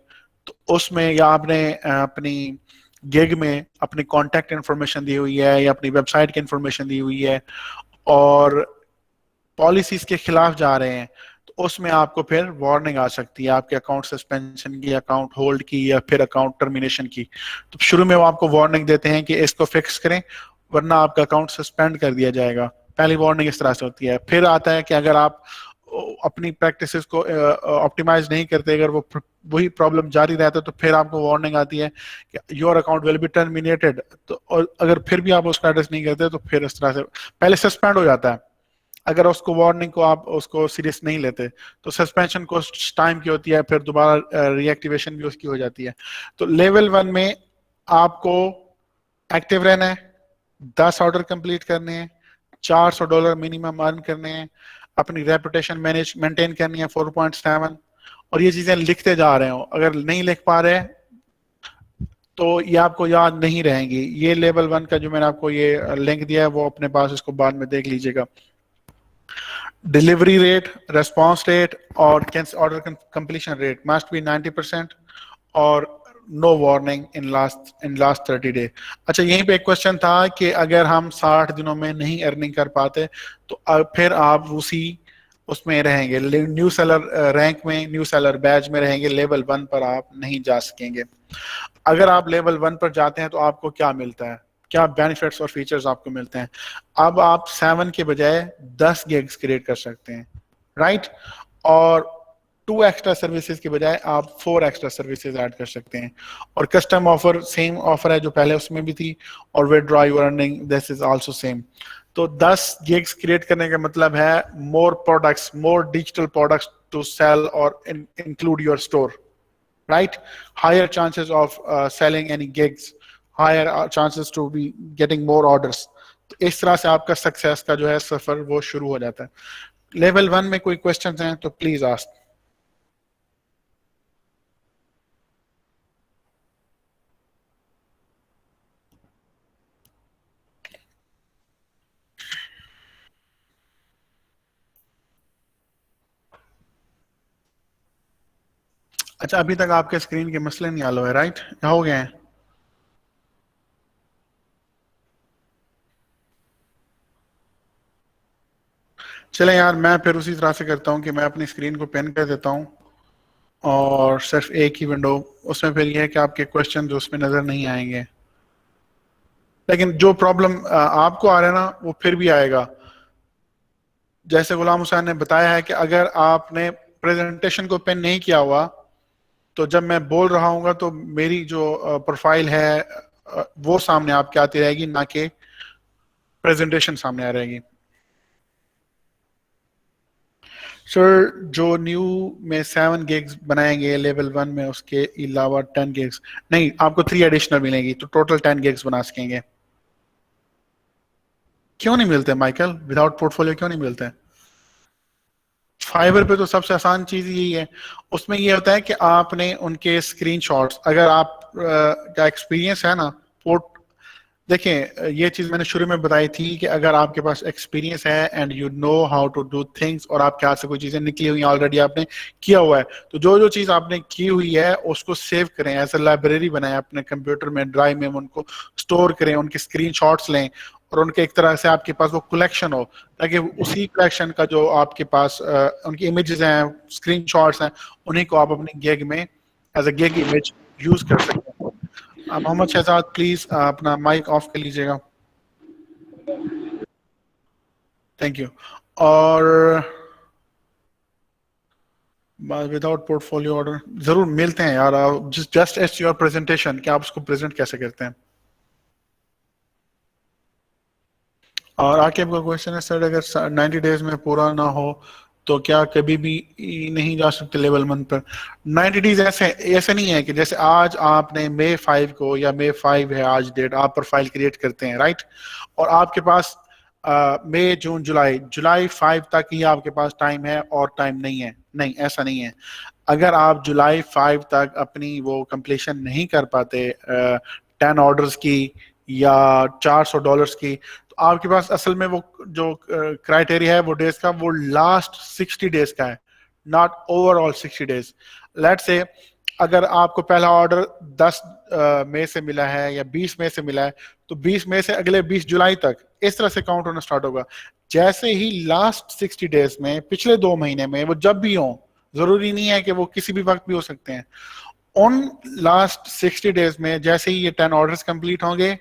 तो उसमें या आपने अपनी गिग में अपनी कॉन्टैक्ट इन्फॉर्मेशन दी हुई है या अपनी वेबसाइट की इन्फॉर्मेशन दी हुई है, और पॉलिसीज के खिलाफ जा रहे हैं, तो उसमें आपको फिर वार्निंग आ सकती है, आपके अकाउंट सस्पेंशन की, अकाउंट होल्ड की, या फिर अकाउंट टर्मिनेशन की। तो शुरू में वो आपको वार्निंग देते हैं कि इसको फिक्स करें वरना आपका अकाउंट सस्पेंड कर दिया जाएगा। पहली वार्निंग इस तरह से होती है। फिर आता है कि अगर आप अपनी प्रैक्टिसेस को ऑप्टिमाइज नहीं करते, अगर वो वही प्रॉब्लम जारी रहता है, तो फिर आपको वार्निंग आती है कि your account will be terminated. तो और अगर फिर भी आप उसका एड्रेस नहीं करते तो फिर इस तरह से पहले सस्पेंड हो जाता है। अगर उसको वार्निंग को आप उसको सीरियस नहीं लेते तो सस्पेंशन कोस्ट टाइम की होती है, फिर दोबारा रीएक्टिवेशन भी उसकी हो जाती है। तो लेवल 1 में आपको एक्टिव रहना है, 10 ऑर्डर कंप्लीट करने हैं, $400 मिनिमम अर्न करने हैं। अपनी रेपुटेशन मेंटेन करनी है 4.7, और ये चीजें लिखते जा रहे हो। अगर नहीं लिख पा रहे तो ये आपको याद नहीं रहेंगी। ये लेवल 1 का जो मैंने आपको ये लिंक दिया है वो अपने पास इसको बाद में देख लीजिएगा। डिलीवरी रेट, रेस्पॉन्स रेट और order completion rate must be 90% और no warning in last 30 day. अच्छा, यहीं पे एक क्वेश्चन था कि अगर हम 60 दिनों में नहीं अर्निंग कर पाते तो फिर आप उसमें रहेंगे, न्यू सेलर रैंक में, न्यू सेलर बैच में रहेंगे, लेवल 1 पर आप नहीं जा सकेंगे। अगर आप लेवल 1 पर जाते हैं तो आपको क्या मिलता है, क्या बेनिफिट्स और फीचर्स आपको मिलते हैं? अब आप 7 के बजाय 10 गिग्स क्रिएट कर सकते हैं, राइट? और 2 एक्स्ट्रा सर्विसेज के बजाय आप 4 एक्स्ट्रा सर्विसेज ऐड कर सकते हैं। और कस्टम ऑफर सेम ऑफर है जो पहले उसमें भी थी, और withdraw your earning this is also same. तो 10 गिग्स क्रिएट करने का मतलब है more products, more digital products to sell और include your store, right? Higher chances of selling any gigs, higher chances to be getting more orders. तो इस तरह से आपका सक्सेस का जो है सफर वो शुरू हो जाता है। लेवल 1 में कोई क्वेश्चंस हैं तो प्लीज आस्क। अच्छा, अभी तक आपके स्क्रीन के मसले नहीं हल हुए, राइट? या हो गए हैं? चले यार, मैं फिर उसी तरह से करता हूं कि मैं अपनी स्क्रीन को पिन कर देता हूं और सिर्फ एक ही विंडो, उसमें फिर यह है कि आपके क्वेश्चन जो उसमें नजर नहीं आएंगे, लेकिन जो प्रॉब्लम आपको आ रहा है ना वो फिर भी आएगा। जैसे गुलाम हुसैन ने बताया है कि अगर आपने प्रेजेंटेशन को पिन नहीं किया हुआ तो जब मैं बोल रहा हूँ तो मेरी जो प्रोफाइल है वो सामने आपके आती रहेगी, ना कि प्रेजेंटेशन सामने आ रहेगी। सर, जो न्यू में 7 गिग्स बनाएंगे लेवल 1 में, उसके अलावा 10 गिग्स नहीं, आपको 3 एडिशनल मिलेंगी तो टोटल 10 गिग्स बना सकेंगे। क्यों नहीं मिलते माइकल? विदाउट पोर्टफोलियो क्यों नहीं मिलते? फाइबर पे तो सबसे आसान चीज यही है। उसमें ये होता है कि आपने उनके स्क्रीनशॉट्स, अगर आप का एक्सपीरियंस है ना पोर्ट, देखें ये चीज मैंने शुरू में बताई थी कि अगर आपके पास एक्सपीरियंस है and you know how to do things, और आपके हाथ से कोई चीजें निकली हुई ऑलरेडी आपने किया हुआ है, तो जो जो चीज आपने की हुई है उसको सेव करें, ऐसा लाइब्रेरी बनाएं अपने कंप्यूटर में, ड्राइव में उनको स्टोर करें, उनके स्क्रीनशॉट्स लें और उनके एक तरह से आपके पास वो कलेक्शन हो, ताकि उसी कलेक्शन का जो आपके पास उनकी इमेजेस हैं, स्क्रीनशॉट्स हैं, उन्हीं को आप अपनी गिग में as a gig image use कर सकते हैं। मोहम्मद शहजाद प्लीज अपना माइक ऑफ कर लीजिएगा, थैंक यू। और विदाउट पोर्टफोलियो ऑर्डर जरूर मिलते हैं यार, जस्ट एज योर प्रेजेंटेशन कि आप उसको प्रेजेंट कैसे करते हैं। और आके आपका क्वेश्चन है सर, अगर 90 डेज में पूरा ना हो तो क्या कभी भी नहीं जा सकते लेवल 1 पर? 90 डेज ऐसे नहीं है कि जैसे आज आपने मई 5 को, या मई 5 है आज डेट, आप प्रोफाइल क्रिएट करते हैं, राइट? और आपके पास मई जून जुलाई 5 तक ही आपके पास टाइम है और टाइम नहीं है। नहीं, ऐसा नहीं है। अगर आप जुलाई 5 तक अपनी वो कंप्लीशन नहीं कर पाते 10 ऑर्डर्स की या $400 की, तो आपके पास असल में वो जो क्राइटेरिया है वो डेज का, वो लास्ट 60 डेज का है, not overall 60 days. Let's say अगर आपको पहला ऑर्डर 10 मई से मिला है या 20 मई से मिला है, तो 20 मई से अगले 20 जुलाई तक इस तरह से काउंट होना स्टार्ट होगा। जैसे ही लास्ट 60 डेज में, पिछले 2 महीने में, वो जब भी हो, जरूरी नहीं है कि वो किसी भी वक्त भी हो सकते हैं, उन लास्ट 60 डेज में जैसे ही ये 10 ऑर्डर्स कंप्लीट होंगे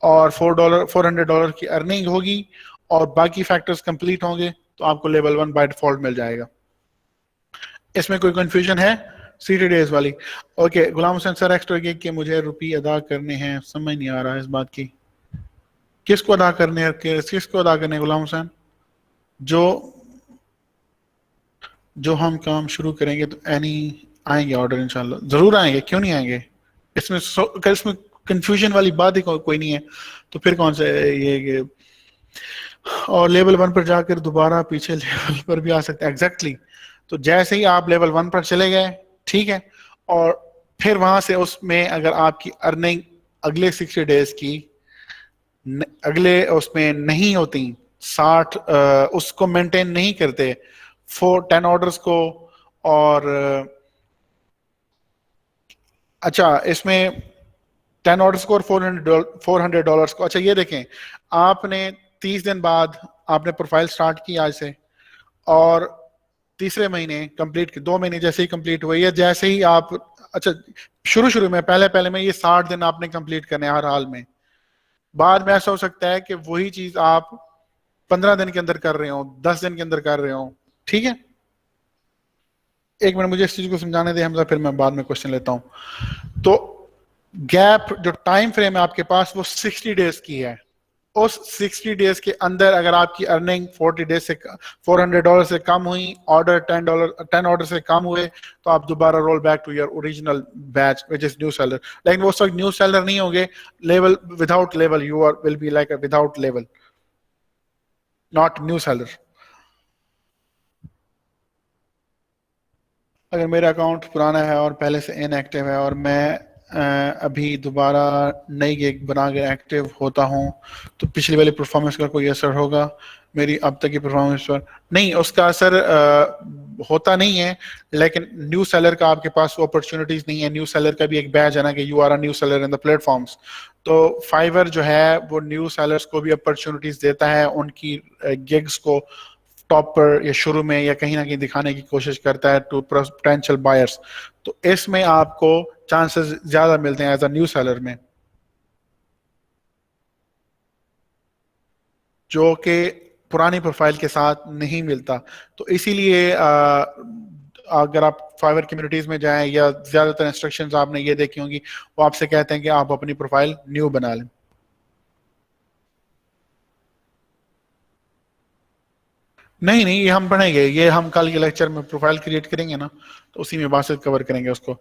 और $400 की अर्निंग होगी और बाकी फैक्टर्स कंप्लीट होंगे, तो आपको लेवल 1 बाय डिफॉल्ट मिल जाएगा। इसमें कोई कंफ्यूजन है 60 डेज वाली? Okay, Ghulam Hussain sir, extra gig के मुझे रुपये अदा करने हैं, समझ नहीं आ रहा है इस बात की, किसको अदा करने हैं, किसको अदा करने हैं गुलाम हुसैन? जो हम काम शुरू करेंगे तो एनी आएंगे ऑर्डर, इंशाल्लाह जरूर आएंगे, क्यों नहीं आएंगे? इसमें कंफ्यूजन वाली बात ही कोई नहीं है, तो फिर कौन सा ये और लेवल 1 पर जाकर दोबारा पीछे लेवल पर भी आ सकते हैं। एग्जैक्टली तो जैसे ही आप लेवल 1 पर चले गए, ठीक है, और फिर वहां से उसमें अगर आपकी अर्निंग अगले 60 डेज की अगले उसमें नहीं होती, 60 उसको मेंटेन नहीं करते 10 ऑर्डर्स को, और अच्छा इसमें 10 ऑर्डर्स को और $400 को। अच्छा ये देखें, आपने 30 दिन बाद आपने प्रोफाइल स्टार्ट की आज से, और तीसरे महीने कंप्लीट की, 2 महीने जैसे ही कंप्लीट हुए, या जैसे ही आप, अच्छा शुरू शुरू में पहले पहले में ये 60 दिन आपने कंप्लीट करने हर हाल में, बाद में ऐसा हो सकता है कि वही चीज आप 15 दिन के अंदर कर रहे हो, 10 दिन के अंदर कर रहे हो, ठीक है। एक मिनट मुझे इस चीज को समझाने दे हमजा, फिर मैं बाद में क्वेश्चन लेता हूं। तो गैप जो टाइम फ्रेम है आपके पास वो 60 डेज की है। उस 60 डेज के अंदर अगर आपकी अर्निंग 40 डेज से $400 से कम हुई, ऑर्डर $10 ऑर्डर से कम हुए, तो आप दोबारा roll back to your original batch which is new seller. लेकिन वो सब न्यू सेलर नहीं होंगे, level without level, you are will be like without level, not new seller. अगर मेरा अकाउंट पुराना है और पहले से इनएक्टिव है और मैं अभी दोबारा नई गिग बनाकर एक्टिव होता हूं, तो पिछली वाली परफॉर्मेंस का कोई असर होगा मेरी अब तक की परफॉर्मेंस पर? नहीं, उसका असर होता नहीं है, लेकिन न्यू सेलर का आपके पास वो अपॉर्चुनिटीज नहीं है। न्यू सेलर का भी एक बैज है ना कि you are a new seller in the platforms. तो फाइवर जो है वो न्यू सेलर्स को भी अपॉर्चुनिटीज देता है, उनकी गिग्स को टॉप पर या शुरू में या कहीं ना कहीं दिखाने की कोशिश करता है टू पोटेंशियल बायर्स। तो इसमें आपको चांसेस ज्यादा मिलते हैं एज अ न्यू सेलर में, जो कि पुरानी प्रोफाइल के साथ नहीं मिलता। तो इसीलिए अगर आप फाइवर कम्युनिटीज में जाएं या ज्यादातर इंस्ट्रक्शंस आपने ये देखी होंगी, वो आपसे कहते हैं कि आप अपनी प्रोफाइल न्यू बना लें। नहीं नहीं, ये हम पढ़ेंगे, ये हम कल के लेक्चर में प्रोफाइल क्रिएट करेंगे ना, तो उसी में बात कवर करेंगे उसको।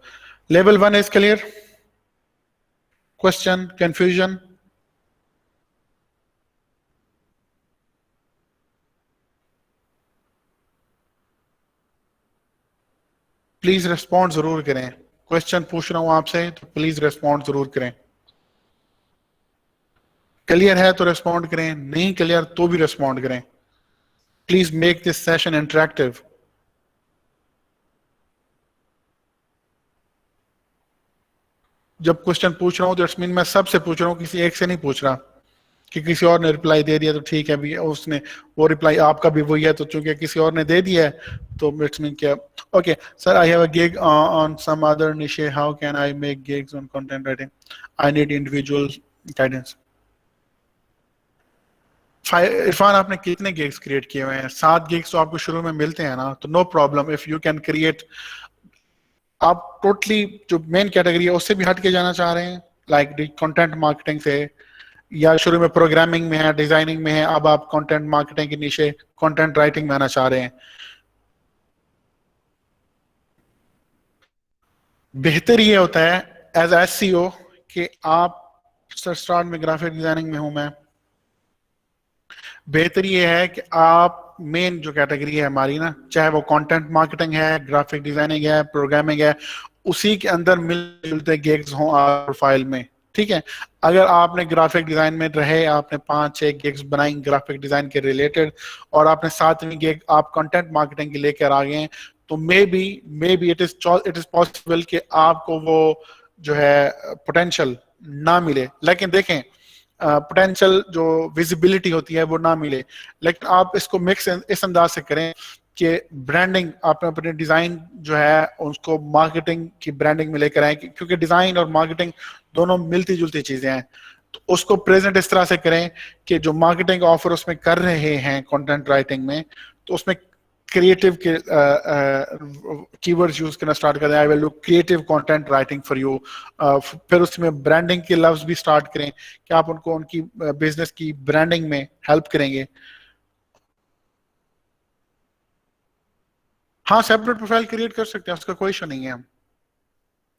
Level 1 is clear? Question, confusion? Please respond जरूर करें। क्वेश्चन पूछ रहा हूं आपसे तो प्लीज रिस्पॉन्ड जरूर करें। क्लियर है तो रिस्पॉन्ड करें, नहीं क्लियर तो भी रिस्पॉन्ड करें। Please make this session interactive. जब क्वेश्चन पूछ रहा हूं तो इट्स मीन मैं सबसे पूछ रहा हूं, किसी एक से नहीं पूछ रहा कि किसी और ने रिप्लाई दे दिया तो ठीक है भी उसने वो रिप्लाई आपका भी वही है, तो चूंकि किसी और ने दे दिया है तो इट्स मीन क्या। Okay sir, I have a gig on some other niche, how can I make gigs on content writing? I need individual guidance. Irfan आपने कितने गिग्स क्रिएट किए हुए हैं? 7 गिग्स तो आपको शुरू में मिलते हैं ना, तो no problem if you can create. आप टोटली जो मेन कैटेगरी है उससे भी हट के जाना चाह रहे हैं, लाइक कंटेंट मार्केटिंग से, या शुरू में प्रोग्रामिंग में है, डिजाइनिंग में है, अब आप कंटेंट मार्केटिंग के नीचे कंटेंट राइटिंग में आना चाह रहे हैं? बेहतर ये होता है एज एसईओ कि आप, स्टार्ट में ग्राफिक डिजाइनिंग में हूं मैं, बेहतर ये है कि आप मेन जो कैटेगरी है हमारी ना, चाहे वो कंटेंट मार्केटिंग है, ग्राफिक डिजाइनिंग है, प्रोग्रामिंग है, उसी के अंदर मिलते जुलते गिग्स हों प्रोफाइल में, ठीक है। अगर आपने ग्राफिक डिजाइन में रहे, आपने 5-6 गिग्स बनाई ग्राफिक डिजाइन के रिलेटेड, और आपने 7वीं गिग आप कंटेंट मार्केटिंग के लेकर आ गए हैं, तो may be it is possible कि आपको वो जो है पोटेंशियल ना मिले। लेकिन देखें, पोटेंशियल जो विजिबिलिटी होती है वो ना मिले, लेकिन आप इसको मिक्स इस अंदाज से करें कि ब्रांडिंग, आप अपने डिजाइन जो है उसको मार्केटिंग की ब्रांडिंग में लेकर आए, क्योंकि डिजाइन और मार्केटिंग दोनों मिलती जुलती चीजें हैं। तो उसको प्रेजेंट इस तरह से करें कि जो मार्केटिंग ऑफर उसमें कर रहे हैं कंटेंट राइटिंग में, तो उसमें क्रिएटिव के कीवर्ड्स यूज करना स्टार्ट करें। I will do creative content writing for you. फिर उसमें ब्रांडिंग के लफ्ज भी स्टार्ट करें कि आप उनको उनकी बिजनेस की ब्रांडिंग में हेल्प करेंगे। हाँ, सेपरेट प्रोफाइल क्रिएट कर सकते हैं, उसका कोई इशू नहीं है।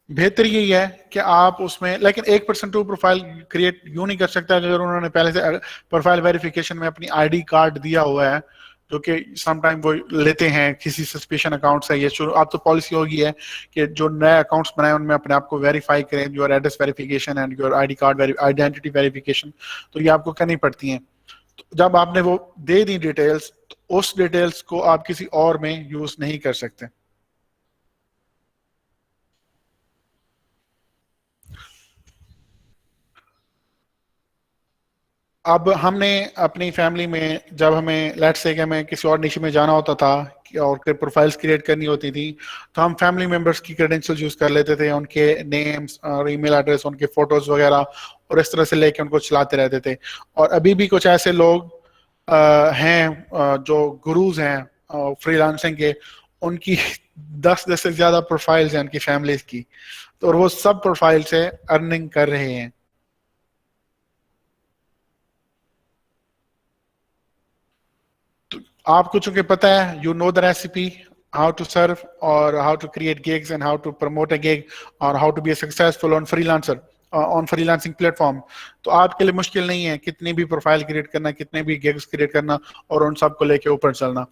बेहतर यही है कि आप उसमें, लेकिन 1% टू प्रोफाइल क्रिएट यूं नहीं कर सकता अगर उन्होंने पहले से प्रोफाइल वेरिफिकेशन में अपनी आईडी कार्ड दिया हुआ है, जो कि समटाइम वो लेते हैं किसी सस्पिशन अकाउंट से। ये शुरू आप तो पॉलिसी होगी है कि जो नए अकाउंट्स बनाए उनमें अपने आप को वेरीफाई करें, your address verification and your ID card identity verification, तो ये आपको करनी पड़ती हैं। तो जब आपने वो दे दी डिटेल्स, तो उस डिटेल्स को आप किसी और में यूज नहीं कर सकते। अब हमने अपनी फैमिली में, जब हमें लेट्स से कि हमें किसी और निश में जाना होता था और प्रोफाइल्स क्रिएट करनी होती थी, तो हम फैमिली मेंबर्स की क्रेडेंशियल यूज कर लेते थे, उनके नेम्स और ईमेल एड्रेस, उनके फोटोज वगैरह, और इस तरह से लेके उनको चलाते रहते थे। और अभी भी कुछ ऐसे लोग हैं जो गुरुज हैं फ्रीलांसिंग के, उनकी 10 से ज्यादा प्रोफाइल्स हैं उनकी फैमिलीज की, तो और वो सब प्रोफाइल से अर्निंग कर रहे हैं। आपको चूंकि पता है, you know the recipe, how to serve और how to create gigs and how to promote a gig और how to be successful on freelancer, on freelancing platform, तो आपके लिए मुश्किल नहीं है कितनी भी प्रोफाइल क्रिएट करना, कितने भी गिग्स क्रिएट करना और उन सबको लेके ऊपर चलना।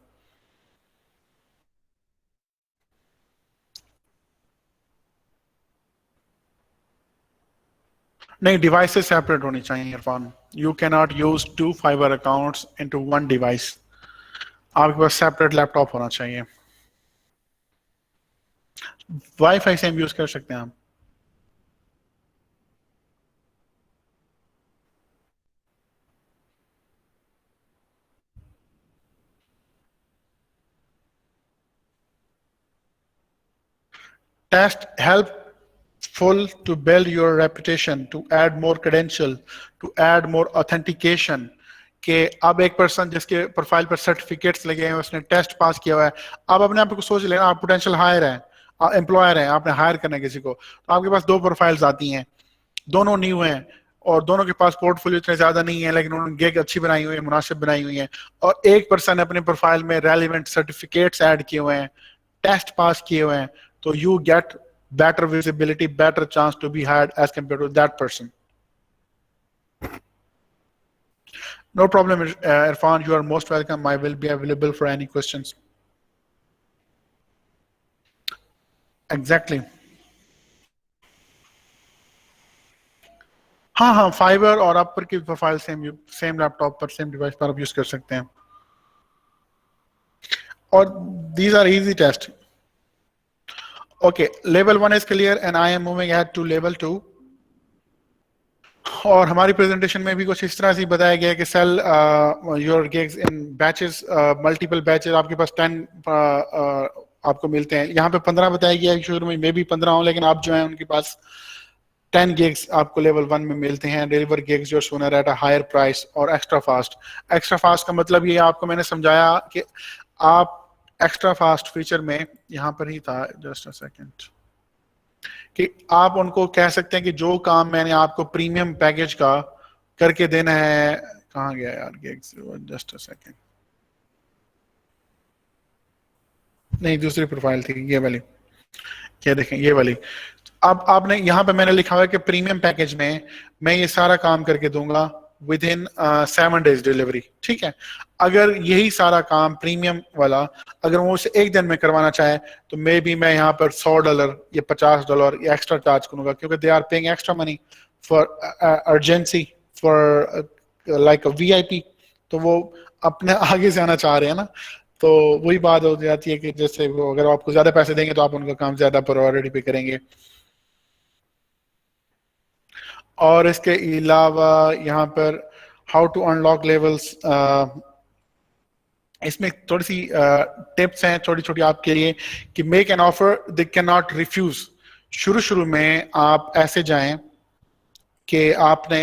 नहीं, डिवाइसेस सेपरेट होनी चाहिए Irfan. You can not use two Fiverr accounts into one device. आपके पास सेपरेट लैपटॉप होना चाहिए। वाईफाई से हम यूज कर सकते हैं हम। Test helpful to build your reputation, to add more credential, to add more authentication। कि अब एक पर्सन जिसके प्रोफाइल पर सर्टिफिकेट्स लगे हैं, उसने टेस्ट पास किया हुआ है, अब अपने आप को सोच लेना आप पोटेंशियल हायर हैं, एम्प्लॉयर हैं, आपने हायर करना है किसी को, तो आपके पास दो प्रोफाइल्स आती हैं, दोनों न्यू हैं और दोनों के पास पोर्टफोलियो इतने ज्यादा नहीं है, लेकिन उन्होंने गिग अच्छी बनाई हुई है, मुनासिब बनाई हुई है, और एक पर्सन ने अपने प्रोफाइल में रेलिवेंट सर्टिफिकेट्स ऐड किए हुए हैं, टेस्ट पास किए हुए हैं, तो you get better visibility, better chance to be hired as compared to that person. No problem, Irfan. You are most welcome. I will be available for any questions. Exactly. हाँ हाँ, fibre और अपर की profile same laptop पर, same device पर आप use कर सकते हैं। और these are easy tests. Okay, level 1 is clear and I am moving ahead to level 2. और हमारी प्रेजेंटेशन में भी कुछ इस तरह से बताया गया है कि sell your gigs in batches, multiple batches, आपके पास 10 आपको मिलते हैं। यहाँ पे 15 बताया गया है, शुरू में भी 15 हो, लेकिन आप जो है उनके पास 10 गिग्स आपको लेवल 1 में मिलते हैं। Deliver gigs your sooner at a higher price और एक्स्ट्रा फास्ट। एक्स्ट्रा फास्ट का मतलब ये आपको मैंने समझाया कि आप एक्स्ट्रा फास्ट फीचर में, यहाँ पर ही था, जस्ट अ सेकेंड, कि आप उनको कह सकते हैं कि जो काम मैंने आपको प्रीमियम पैकेज का करके देना है, कहाँ गया यार गिग्स, जस्ट अ सेकेंड, नहीं दूसरी प्रोफाइल थी ये वाली, ये देखें ये वाली। अब आपने यहाँ पे मैंने लिखा हुआ है कि प्रीमियम पैकेज में मैं ये सारा काम करके दूंगा विद इन 7 days डिलीवरी, ठीक है। अगर यही सारा काम प्रीमियम वाला अगर वो उसे एक दिन में करवाना चाहे, तो मे बी मैं यहाँ पर $100 या $50 या एक्स्ट्रा चार्ज करूंगा, क्योंकि they are paying extra money for urgency, for like a VIP, तो वो अपने आगे से आना चाह रहे हैं ना। तो वही बात हो जाती है कि जैसे वो अगर आपको ज्यादा पैसे देंगे तो आप उनका काम ज्यादा प्रायोरिटी पे करेंगे। और इसके अलावा यहाँ पर हाउ टू अनलॉक लेवल्स, इसमें थोड़ी सी टिप्स हैं छोटी छोटी आपके लिए कि make an offer they can not refuse. शुरू शुरू में आप ऐसे जाएं कि आपने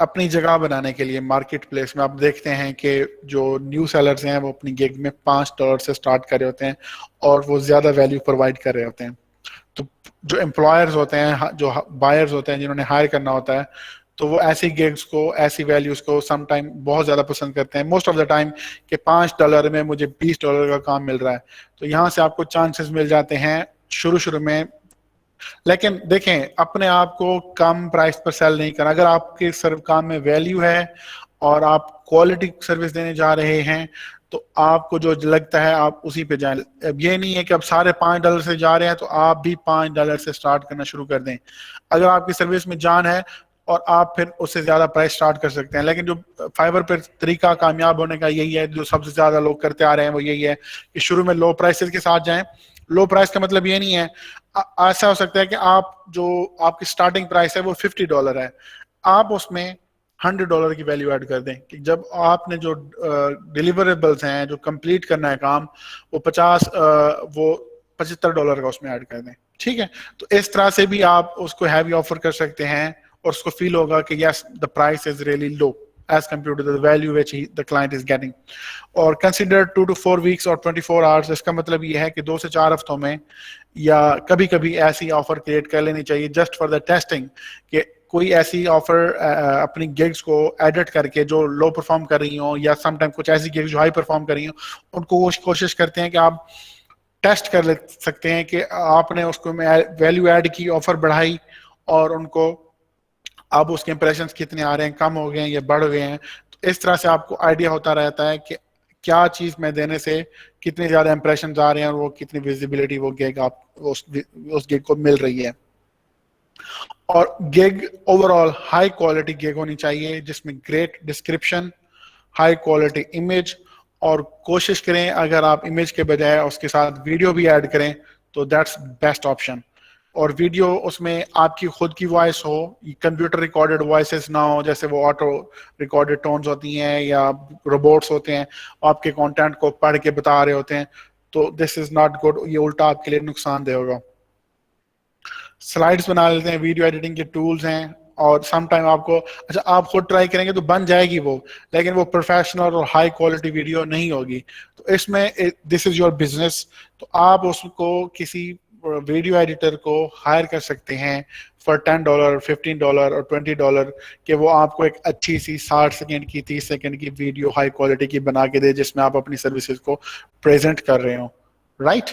अपनी जगह बनाने के लिए मार्केट प्लेस में आप देखते हैं कि जो न्यू सेलर्स हैं वो अपनी गिग में $5 से स्टार्ट कर रहे होते हैं और वो ज्यादा वैल्यू प्रोवाइड कर रहे होते हैं। तो जो एम्प्लॉयर्स होते हैं, जो बायर्स होते हैं, जिन्होंने हायर करना होता है, तो वो ऐसी गिग्स को, ऐसी वैल्यूज को सम टाइम बहुत ज्यादा पसंद करते हैं, मोस्ट ऑफ द टाइम, कि $5 में मुझे $20 का काम मिल रहा है। तो यहाँ से आपको चांसेस मिल जाते हैं शुरू शुरू में लेकिन देखें, अपने आप को कम प्राइस पर सेल नहीं करना। अगर आपके काम में वैल्यू है और आप क्वालिटी सर्विस देने जा रहे हैं तो आपको जो लगता है आप उसी पे जाएं। अब ये नहीं है कि अब सारे $5 से जा रहे हैं तो आप भी $5 से स्टार्ट करना शुरू कर दें। अगर आपकी सर्विस में जान है और आप फिर उससे ज्यादा प्राइस स्टार्ट कर सकते हैं। लेकिन जो फाइबर पर तरीका कामयाब होने का यही है, जो सबसे ज्यादा लोग करते आ रहे हैं वो यही है कि शुरू में लो प्राइसेस के साथ जाएं। लो प्राइस का मतलब ये नहीं है, ऐसा हो सकता है कि आप जो आपकी स्टार्टिंग प्राइस है वो $50 है, आप उसमें $100 की वैल्यू ऐड कर दें कि जब आपने जो डिलीवरेबल्स हैं, जो कंप्लीट करना है काम, वो वो $75 का उसमें ऐड कर दें। ठीक है, तो इस तरह से भी आप उसको हैवी ऑफर कर सकते हैं और उसको फील होगा कि yes the price is really low as compared to the value which the client is getting. और consider 2 to 4 weeks और 24 hours, इसका मतलब ये है कि 2 से 4 हफ्तों में या कभी कभी ऐसी ऑफर क्रिएट कर लेनी चाहिए जस्ट फॉर द टेस्टिंग, कि कोई ऐसी ऑफर अपनी गिग्स को एडिट करके जो लो परफॉर्म कर रही हो या समटाइम कुछ ऐसी गिग्स जो हाई परफॉर्म कर रही हो, उनको कोशिश करते हैं कि आप टेस्ट कर ले सकते हैं कि आपने उसको वैल्यू ऐड की, ऑफर बढ़ाई और उनको अब उसके इंप्रेशंस कितने आ रहे हैं, कम हो गए हैं या बढ़ गए हैं। तो इस तरह से आपको आइडिया होता रहता है कि क्या चीज में देने से कितने ज्यादा इंप्रेशन आ रहे हैं और वो कितनी विजिबिलिटी वो गिग आप उस गिग को मिल रही है। और gig overall high quality gig होनी चाहिए जिसमें great description, high quality image, और कोशिश करें अगर आप इमेज के बजाय उसके साथ वीडियो भी ऐड करें तो दैट्स बेस्ट ऑप्शन। और वीडियो उसमें आपकी खुद की वॉइस हो, कंप्यूटर रिकॉर्डेड वॉइसेस ना हो, जैसे वो ऑटो रिकॉर्डेड टोन्स होती हैं या रोबोट्स होते हैं आपके कंटेंट को पढ़ के बता रहे होते हैं, तो दिस इज नॉट गुड, ये उल्टा आपके लिए नुकसानदेह होगा। स्लाइड्स बना लेते हैं, वीडियो एडिटिंग के टूल्स हैं, और सम टाइम आपको, अच्छा आप खुद ट्राई करेंगे तो बन जाएगी वो, लेकिन वो प्रोफेशनल और हाई क्वालिटी वीडियो नहीं होगी। तो इसमें दिस इज योर बिजनेस, तो आप उसको किसी वीडियो एडिटर को हायर कर सकते हैं फॉर $10, $15 और $20 कि वो आपको एक अच्छी सी 60 सेकंड की, 30 सेकंड की वीडियो हाई क्वालिटी की बना के दे जिसमें आप अपनी सर्विसेज को प्रेजेंट कर रहे हो, राइट।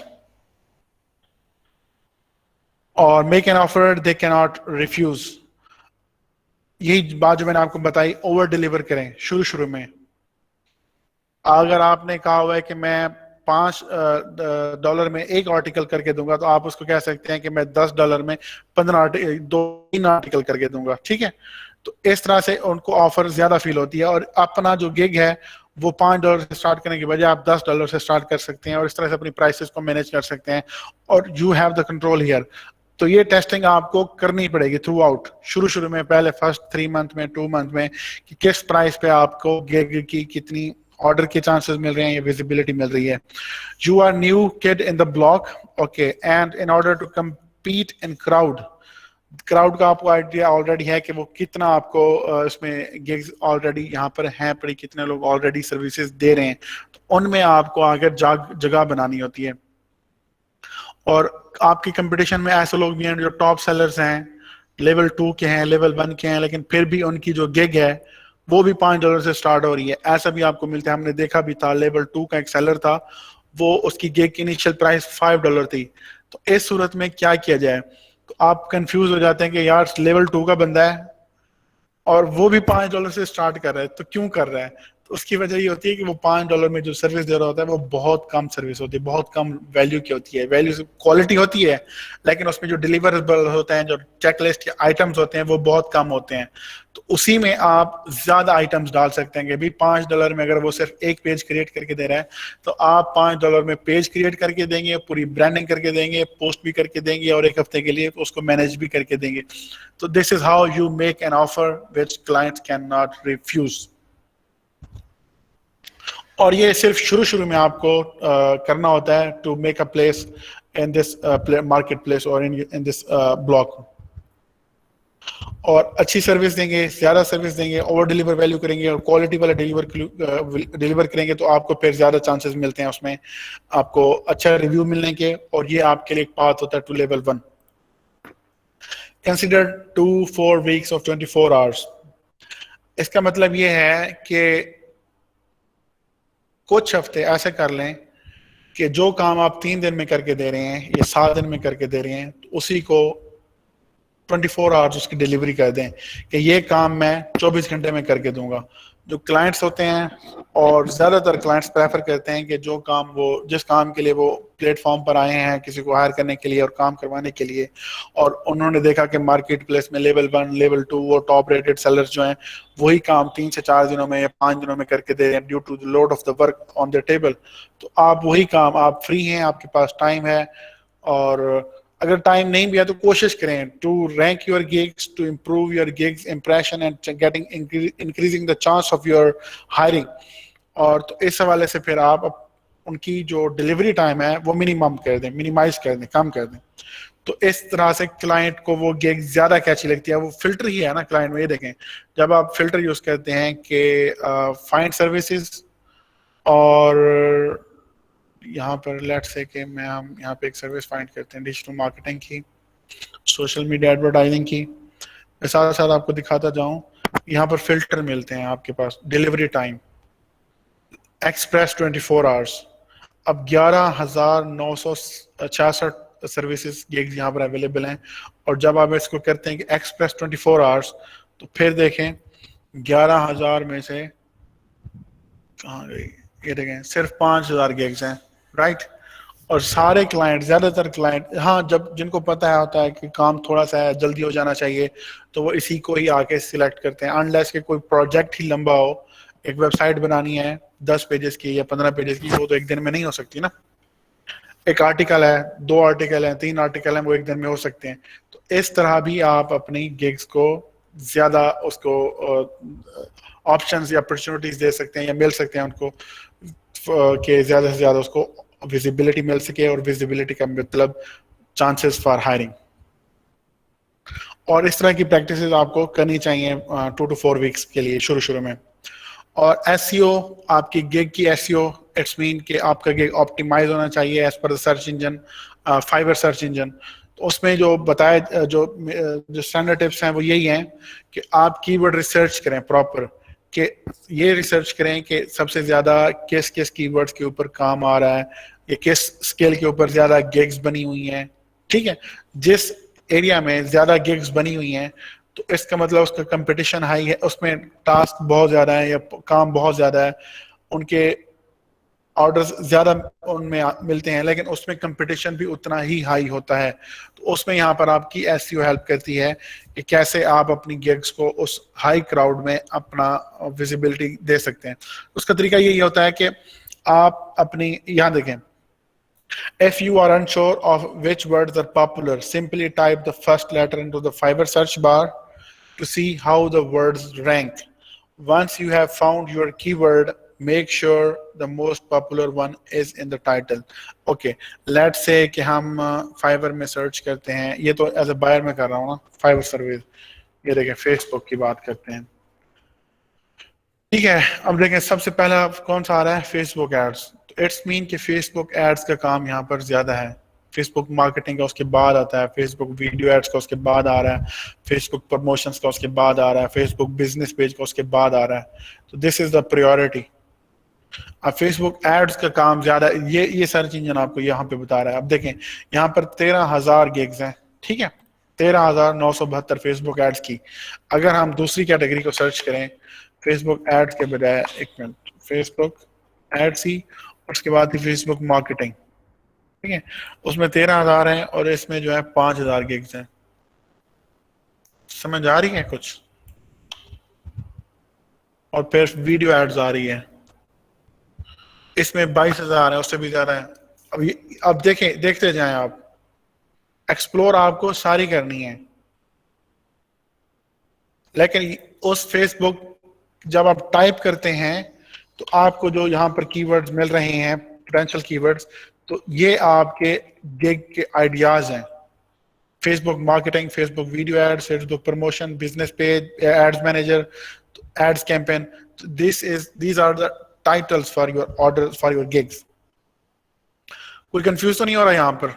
और make an offer they can not refuse, यही बात जो मैंने आपको बताई, ओवर डिलीवर करें शुरू शुरू में। अगर आपने कहा हुआ है कि मैं $5 में एक आर्टिकल करके दूंगा तो आप उसको कह सकते हैं कि मैं $10 में 3 आर्टिकल करके दूंगा, ठीक है। तो इस तरह से उनको ऑफर ज्यादा फील होती है, और अपना जो गिग है वो $5 से स्टार्ट करने के बजाय आप $10 से स्टार्ट कर सकते हैं और इस तरह से अपनी प्राइसेस को मैनेज कर सकते हैं, और you have the control here. तो ये टेस्टिंग आपको करनी पड़ेगी थ्रू आउट, शुरू शुरू में, पहले फर्स्ट 3 मंथ में, 2 मंथ में, कि किस प्राइस पे आपको गिग की कितनी ऑर्डर के चांसेस मिल रहे हैं या विजिबिलिटी मिल रही है। You are new kid in the block, okay, and in order to compete in crowd का आपको आइडिया ऑलरेडी है कि वो कितना आपको इसमें गिग्स ऑलरेडी यहाँ पर हैं पड़ी, कितने लोग ऑलरेडी सर्विसेज दे रहे हैं, तो उनमें आपको आगे जगह बनानी होती है। और आपकी कंपटीशन में ऐसे लोग भी हैं जो टॉप सेलर्स हैं, लेवल 2 के हैं, लेवल 1 के हैं, लेकिन फिर भी उनकी जो गिग है वो भी $5 से स्टार्ट हो रही है। ऐसा भी आपको मिलता है, हमने देखा भी था, लेवल 2 का एक सेलर था, वो उसकी गिग की इनिशियल प्राइस $5 थी। तो इस सूरत में क्या किया जाए, तो आप कंफ्यूज हो जाते हैं कि यार लेवल 2 का बंदा है और वो भी $5 से स्टार्ट कर रहा है, तो क्यों कर रहा है। तो उसकी वजह ये होती है कि वो $5 में जो सर्विस दे रहा होता है वो बहुत कम सर्विस होती है, बहुत कम वैल्यू की होती है। वैल्यू क्वालिटी होती है लेकिन उसमें जो डिलीवरेबल होते हैं, जो चेकलिस्ट के आइटम्स होते हैं वो बहुत कम होते हैं। तो उसी में आप ज्यादा आइटम्स डाल सकते हैं कि भाई $5 में अगर वो सिर्फ एक पेज क्रिएट करके दे रहा है तो आप $5 में पेज क्रिएट करके देंगे, पूरी ब्रांडिंग करके देंगे, पोस्ट भी करके देंगे और एक हफ्ते के लिए उसको मैनेज भी करके देंगे। तो this is how you make an offer which clients can not refuse. और ये सिर्फ शुरू शुरू में आपको करना होता है to make a place in this market place और इन दिस ब्लॉक। और अच्छी सर्विस देंगे, ज्यादा सर्विस देंगे, ओवर डिलीवर वैल्यू करेंगे और क्वालिटी वाला डिलीवर करेंगे तो आपको फिर ज्यादा चांसेस मिलते हैं उसमें आपको अच्छा रिव्यू मिलने के, और ये आपके लिए एक पाथ होता है to level 1। Consider 2-4 weeks of 24 hours. इसका मतलब ये है कि कुछ हफ्ते ऐसे कर लें कि जो काम आप 3 दिन में करके दे रहे हैं या 7 दिन में करके दे रहे हैं, तो उसी को 24 आवर्स उसकी डिलीवरी कर दें कि ये काम मैं 24 घंटे में करके दूंगा। जो क्लाइंट्स होते हैं, और ज़्यादातर क्लाइंट्स प्रेफर करते हैं कि जो काम वो जिस काम के लिए वो प्लेटफॉर्म पर आए हैं किसी को हायर करने के लिए और काम करवाने के लिए, और उन्होंने देखा कि मार्केट प्लेस में लेवल 1 लेवल 2 वो टॉप रेटेड सेलर्स जो हैं वही काम 3 से 4 दिनों में या 5 दिनों में करके दे रहे हैं due to the load of the work on the table, तो आप वही काम, आप फ्री हैं, आपके पास टाइम है, और अगर टाइम नहीं भी है तो कोशिश करें to rank your gigs, to improve your gigs impression and getting increasing the chance of your hiring. और तो इस हवाले से फिर आप उनकी जो डिलीवरी टाइम है वो मिनिमम कर दें, मिनिमाइज कर दें, कम कर दें। तो इस तरह से क्लाइंट को वो गिग ज्यादा कैची लगती है। वो फिल्टर ही है ना क्लाइंट में। ये देखें, जब आप फिल्टर यूज करते हैं कि फाइंड सर्विसेज, और यहाँ पर लेट्स से कि हम यहाँ पे एक सर्विस फाइंड करते हैं डिजिटल मार्केटिंग की, सोशल मीडिया एडवर्टाइजिंग की, साथ साथ आपको दिखाता जाऊं, यहाँ पर फिल्टर मिलते हैं आपके पास। डिलीवरी टाइम एक्सप्रेस 24 आवर्स, अब 11,966 सर्विसेज गिग्स यहाँ पर अवेलेबल हैं। और जब आप इसको करते हैं कि एक्सप्रेस 24 आवर्स, तो फिर देखें 11,000 में से कहाँ गई, ये देखें सिर्फ 5,000 गिग्स हैं, राइट। और सारे क्लाइंट, ज्यादातर क्लाइंट, हाँ, जब जिनको पता है होता है कि काम थोड़ा सा है, जल्दी हो जाना चाहिए, तो वो इसी को ही आके सिलेक्ट करते हैं। अनलेस के कोई प्रोजेक्ट ही लंबा हो, एक वेबसाइट बनानी है 10 पेजेस की या 15 पेजेस की, वो तो एक दिन में नहीं हो सकती ना। एक आर्टिकल है, 2 आर्टिकल हैं, 3 आर्टिकल हैं, वो एक दिन में हो सकते हैं। तो इस तरह भी आप अपनी गिग्स को ज्यादा उसको ऑप्शंस या अपॉर्चुनिटीज दे सकते हैं या मिल सकते हैं उनको, कि ज्यादा से ज्यादा उसको विजिबिलिटी मिल सके। और विजिबिलिटी का मतलब चांसेस फॉर हायरिंग। और इस तरह की प्रैक्टिसेस आपको करनी चाहिए 2 to 4 वीक्स के लिए शुरू में। और एसईओ, आपकी गिग की एसईओ, इट्स मीन कि आपका गिग ऑप्टिमाइज होना चाहिए as per the search engine, Fiverr search engine. तो उसमें जो बताया, जो स्टैंडर्ड टिप्स हैं वो यही हैं कि आप कीवर्ड रिसर्च करें प्रॉपर, कि ये रिसर्च करें कि सबसे ज्यादा किस किस कीवर्ड्स के ऊपर काम आ रहा है, या किस स्केल के ऊपर ज्यादा गिग्स बनी हुई हैं, ठीक है। जिस एरिया में ज्यादा गिग्स बनी हुई हैं, तो इसका मतलब उसका कंपटीशन हाई है, उसमें टास्क बहुत ज्यादा है या काम बहुत ज्यादा है, उनके ऑर्डर्स ज्यादा उनमें मिलते हैं, लेकिन उसमें कंपटीशन भी उतना ही हाई होता है। तो उसमें यहाँ पर आपकी एसईओ हेल्प करती है कि कैसे आप अपनी गिग्स को उस हाई क्राउड में अपना विजिबिलिटी दे सकते हैं। उसका तरीका यही होता है कि आप अपनी, यहाँ देखें, if you are unsure of which words are popular, simply type the first letter into the Fiverr search bar to see how the words rank. Once you have found your keyword, make sure the most popular one is in the title. Okay, let's say कि हम Fiverr में search करते हैं, ये तो as a buyer में कर रहा हूँ ना, Fiverr सर्विस। ये देखें, फेसबुक की बात करते हैं, ठीक है। अब देखें सबसे पहला कौन सा आ रहा है, फेसबुक एड्स। तो इट्स मीन कि फेसबुक एड्स का काम यहाँ पर ज्यादा है। फेसबुक मार्केटिंग का उसके बाद आता है, फेसबुक वीडियो एड्स का उसके बाद आ रहा है, फेसबुक प्रमोशंस का उसके बाद आ रहा है, फेसबुक बिजनेस पेज का उसके बाद आ रहा है। तो दिस इज द प्रायोरिटी। अब फेसबुक एड्स का काम ज्यादा, ये सर्च इंजन आपको यहाँ पे बता रहा है। अब देखें यहाँ पर 13,000 गिग्स हैं, ठीक है, 13,972 फेसबुक एड्स की। अगर हम दूसरी कैटेगरी को सर्च करें फेसबुक एड्स के बजाय, एक मिनट, फेसबुक एड्स ही, उसके बाद ही फेसबुक मार्केटिंग, ठीक है, उसमें 13,000 है और इसमें जो है 5,000 गिग्स हैं। समझ आ रही है कुछ? और फिर वीडियो एड्स आ रही है, इसमें 22,000 है, उससे भी ज्यादा है। अब देखें, देखते जाएं आप, एक्सप्लोर आपको सारी करनी है, लेकिन उस फेसबुक जब आप टाइप करते हैं तो आपको जो यहाँ पर कीवर्ड्स मिल रहे हैं, पोटेंशियल कीवर्ड्स, तो ये आपके गिग के आइडियाज हैं। Facebook marketing, Facebook video ads, Facebook promotion, business page, ads manager, ads campaign, these are the titles for your orders, for your gigs. कोई कंफ्यूज तो नहीं हो रहा यहाँ पर?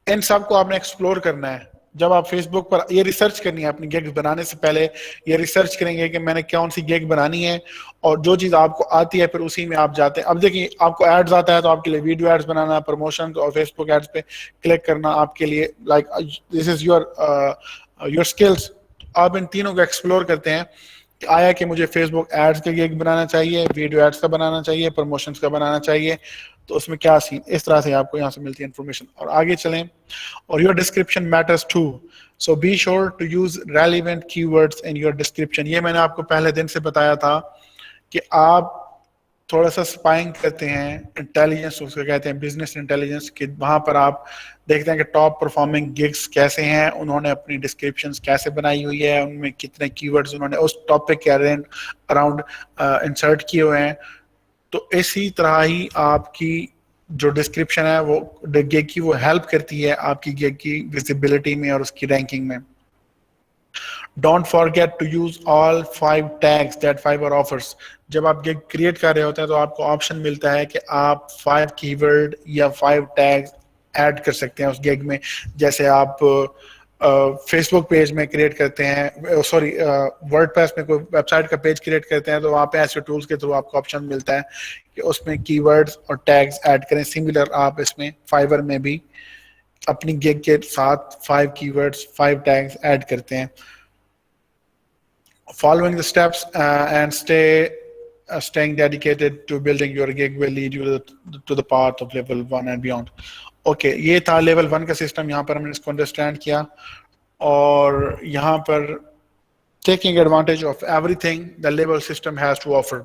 इन सब को आपने एक्सप्लोर करना है। जब आप फेसबुक पर ये रिसर्च करनी है अपनी गिग बनाने से पहले, ये रिसर्च करेंगे कि मैंने कौन सी गिग बनानी है, और जो चीज आपको आती है फिर उसी में आप जाते हैं। अब देखिए आपको एड्स आता है तो आपके लिए वीडियो एड्स बनाना, प्रमोशन और फेसबुक एड्स पे क्लिक करना आपके लिए like this is your skills. आप इन तीनों को एक्सप्लोर करते हैं कि आया कि मुझे फेसबुक एड्स का गिग बनाना चाहिए, वीडियो एड्स का बनाना चाहिए, प्रमोशंस का बनाना चाहिए, तो उसमें क्या सीन, इस तरह से आपको यहाँ से मिलती है इन्फॉर्मेशन। और आगे चलें, और your description matters too, so be sure to use relevant keywords in your description. ये मैंने आपको पहले दिन से बताया था कि आप थोड़ा सा स्पाइंग करते हैं, इंटेलिजेंस उसको कहते हैं, बिजनेस इंटेलिजेंस, कि वहां पर आप देखते हैं कि टॉप परफॉर्मिंग गिग्स कैसे हैं, उन्होंने अपनी डिस्क्रिप्शंस कैसे बनाई हुई है, उनमें कितने कीवर्ड्स उन्होंने उस टॉपिक के अराउंड इंसर्ट किए हुए हैं। तो इसी तरह ही आपकी जो डिस्क्रिप्शन है वो गिग की, वो हेल्प करती है आपकी गिग की विजिबिलिटी में और उसकी रैंकिंग में। Don't forget to use all 5 tags that Fiverr offers. जब आप गिग क्रिएट कर रहे होते हैं तो आपको ऑप्शन मिलता है कि आप 5 कीवर्ड या 5 टैग्स ऐड कर सकते हैं उस गिग में। जैसे आप फेसबुक पेज में क्रिएट करते हैं, सॉरी वर्डप्रेस में कोई वेबसाइट का पेज क्रिएट करते हैं, तो वहाँ पे ऐसे टूल्स के थ्रू आपको ऑप्शन मिलता है कि उसमें कीवर्ड्स और टैग्स ऐड करें। सिमिलर आप इसमें फाइवर में भी अपनी गिग के साथ 5 कीवर्ड्स 5 टैग्स ऐड करते हैं। Following the steps and staying dedicated to building your gig will lead you to the path of level 1 and beyond. Okay, ये था level 1 का सिस्टम, यहाँ पर हमने इसको अंडरस्टैंड किया, और यहाँ पर taking advantage of everything the level system has to offer.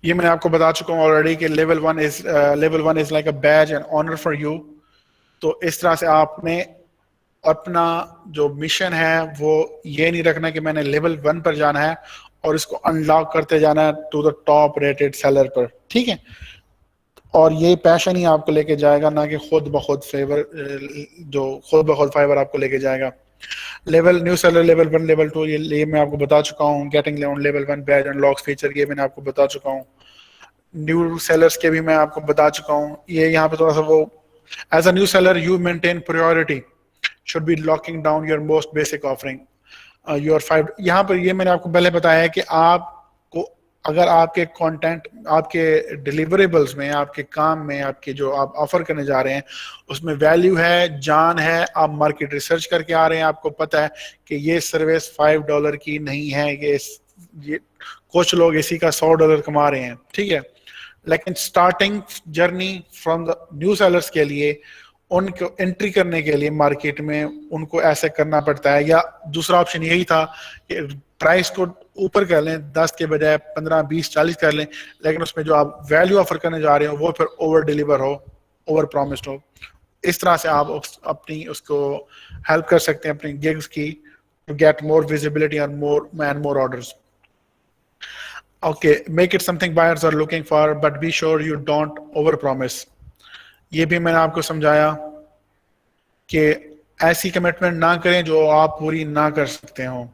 ये मैंने आपको बता चुका हूँ ऑलरेडी कि level 1 is like a badge and honor for you. तो इस तरह से आपने अपना जो मिशन है वो ये नहीं रखना कि मैंने लेवल 1 पर जाना है और इसको अनलॉक करते जाना है to the top rated seller पर, ठीक है। और ये पैशन ही आपको लेके जाएगा, ना कि खुद ब खुद फाइवर आपको लेके जाएगा। Level new seller level 1 level 2 ये मैं आपको बता चुका हूँ। Getting level 1 badge unlocks feature ये मैंने आपको बता चुका हूँ। न्यू सेलर्स के भी मैं आपको बता चुका हूँ। ये यहाँ पे थोड़ा सा वो, as a new seller you maintain priority should be locking down your most basic offering, your 5। यहाँ पर ये मैंने आपको पहले बताया है कि आपको अगर आपके कंटेंट, आपके डिलीवरेबल्स में, आपके काम में, आपके जो आप ऑफर करने जा रहे हैं उसमें वैल्यू है, जान है, आप मार्केट रिसर्च करके आ रहे हैं, आपको पता है कि ये सर्विस $5 की नहीं है, ये कुछ लोग इसी का $100 कमा रहे हैं, ठीक है। लेकिन starting journey from the new sellers के लिए, उनको एंट्री करने के लिए मार्केट में उनको ऐसे करना पड़ता है, या दूसरा ऑप्शन यही था कि प्राइस को ऊपर कर लें, 10 के बजाय 15, 20, 40 कर लें, लेकिन उसमें जो आप वैल्यू ऑफर करने जा रहे हो वो फिर ओवर डिलीवर हो, ओवर प्रॉमिस्ड हो। इस तरह से आप अपनी उसको हेल्प कर सकते हैं अपनी गिग्स की, टू गेट मोर विजिबिलिटी और more orders. Okay, make it something buyers are looking for, but be sure you don't over promise. ये भी मैंने आपको समझाया कि ऐसी कमिटमेंट ना करें जो आप पूरी ना कर सकते हो,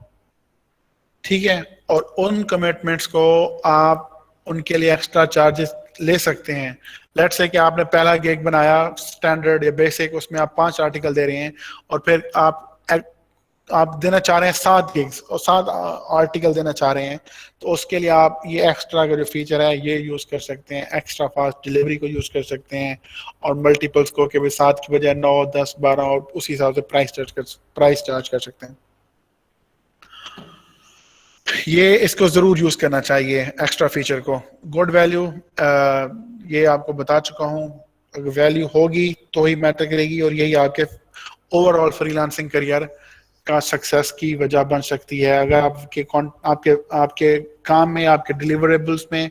ठीक है। और उन कमिटमेंट्स को आप उनके लिए एक्स्ट्रा चार्जेस ले सकते हैं। लेट्स से कि आपने पहला गिग बनाया स्टैंडर्ड या बेसिक, उसमें आप 5 आर्टिकल दे रहे हैं, और फिर आप देना चाह रहे हैं 7 गिग्स और 7 आर्टिकल देना चाह रहे हैं, तो उसके लिए आप ये एक्स्ट्रा का जो फीचर है ये यूज कर सकते हैं, एक्स्ट्रा फास्ट डिलीवरी को यूज कर सकते हैं, और मल्टीपल्स को कि 7 की बजाय 9, 10, 12 और उसी हिसाब से प्राइस चार्ज कर सकते हैं। ये इसको जरूर यूज करना चाहिए एक्स्ट्रा फीचर को। गुड वैल्यू, ये आपको बता चुका हूँ, अगर वैल्यू होगी तो ही मैटर करेगी, और यही आपके ओवरऑल फ्रीलांसिंग करियर का सक्सेस की वजह बन सकती है। अगर आपके काम में, आपके डिलीवरेबल्स में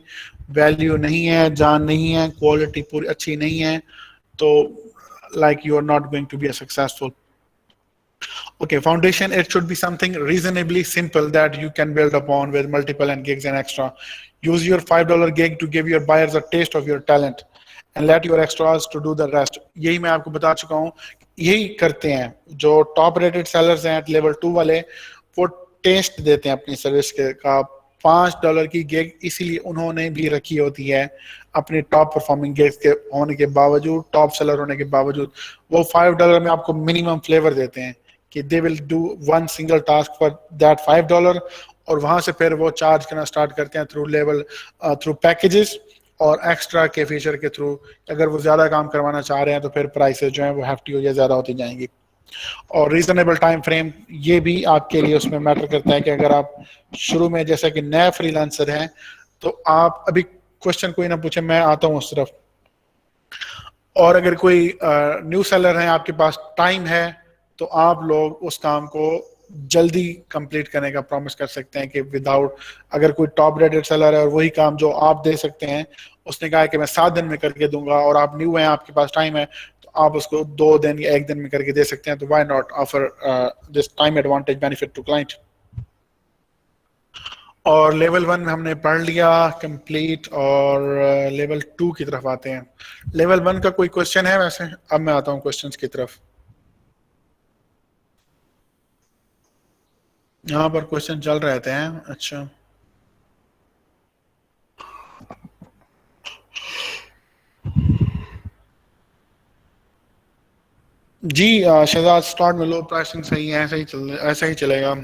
वैल्यू नहीं है, जान नहीं है, क्वालिटी पूरी अच्छी नहीं है, तो like you are not going to be a successful. Okay, foundation, it should be something reasonably simple that you can build upon with multiple and gigs and extra. Use your $5 gig to give your buyers a taste of your talent and let your extras to do the rest. यही मैं आपको बता चुका हूँ, यही करते हैं जो टॉप रेटेड सेलर्स हैं लेवल 2 वाले, वो टेस्ट देते हैं अपनी सर्विस का $5 की गिग इसीलिए उन्होंने भी रखी होती है अपने टॉप परफॉर्मिंग गिग्स के होने के बावजूद, टॉप सेलर होने के बावजूद। वो $5 में आपको मिनिमम फ्लेवर देते हैं कि they will do one single task for that $5, और वहां से फिर वो चार्ज करना स्टार्ट करते हैं थ्रू लेवल, थ्रू पैकेजेस और एक्स्ट्रा के फीचर के थ्रू। अगर वो ज्यादा काम करवाना चाह रहे हैं तो फिर प्राइसेस जो है वो हैफ्टी हो या ज्यादा होती जाएंगी। और रीजनेबल टाइम फ्रेम ये भी आपके लिए उसमें मैटर करता है कि अगर आप शुरू में जैसा कि नया फ्रीलांसर हैं तो आप अभी क्वेश्चन कोई ना पूछे, मैं आता हूँ उस तरफ। और अगर कोई न्यू सेलर है, आपके पास टाइम है, तो आप लोग उस काम को जल्दी कंप्लीट करने का प्रॉमिस कर सकते हैं कि विदाउट, अगर कोई टॉप रेटेड सेलर है और वही काम जो आप दे सकते हैं, उसने कहा है कि मैं 7 दिन में करके दूंगा और आप न्यू हैं, आपके पास टाइम है, तो आप उसको 2 दिन या 1 दिन में करके दे सकते हैं। तो why not offer this time advantage benefit to client. और लेवल 1 में हमने पढ़ लिया कंप्लीट, और लेवल 2 की तरफ आते हैं। लेवल 1 का कोई क्वेश्चन है? वैसे अब मैं आता हूँ क्वेश्चंस की तरफ। यहाँ पर क्वेश्चन चल रहे थे हैं। अच्छा, जी शहजाद, स्टार्ट में लो प्राइसिंग सही है, ऐसा ही चलेगा।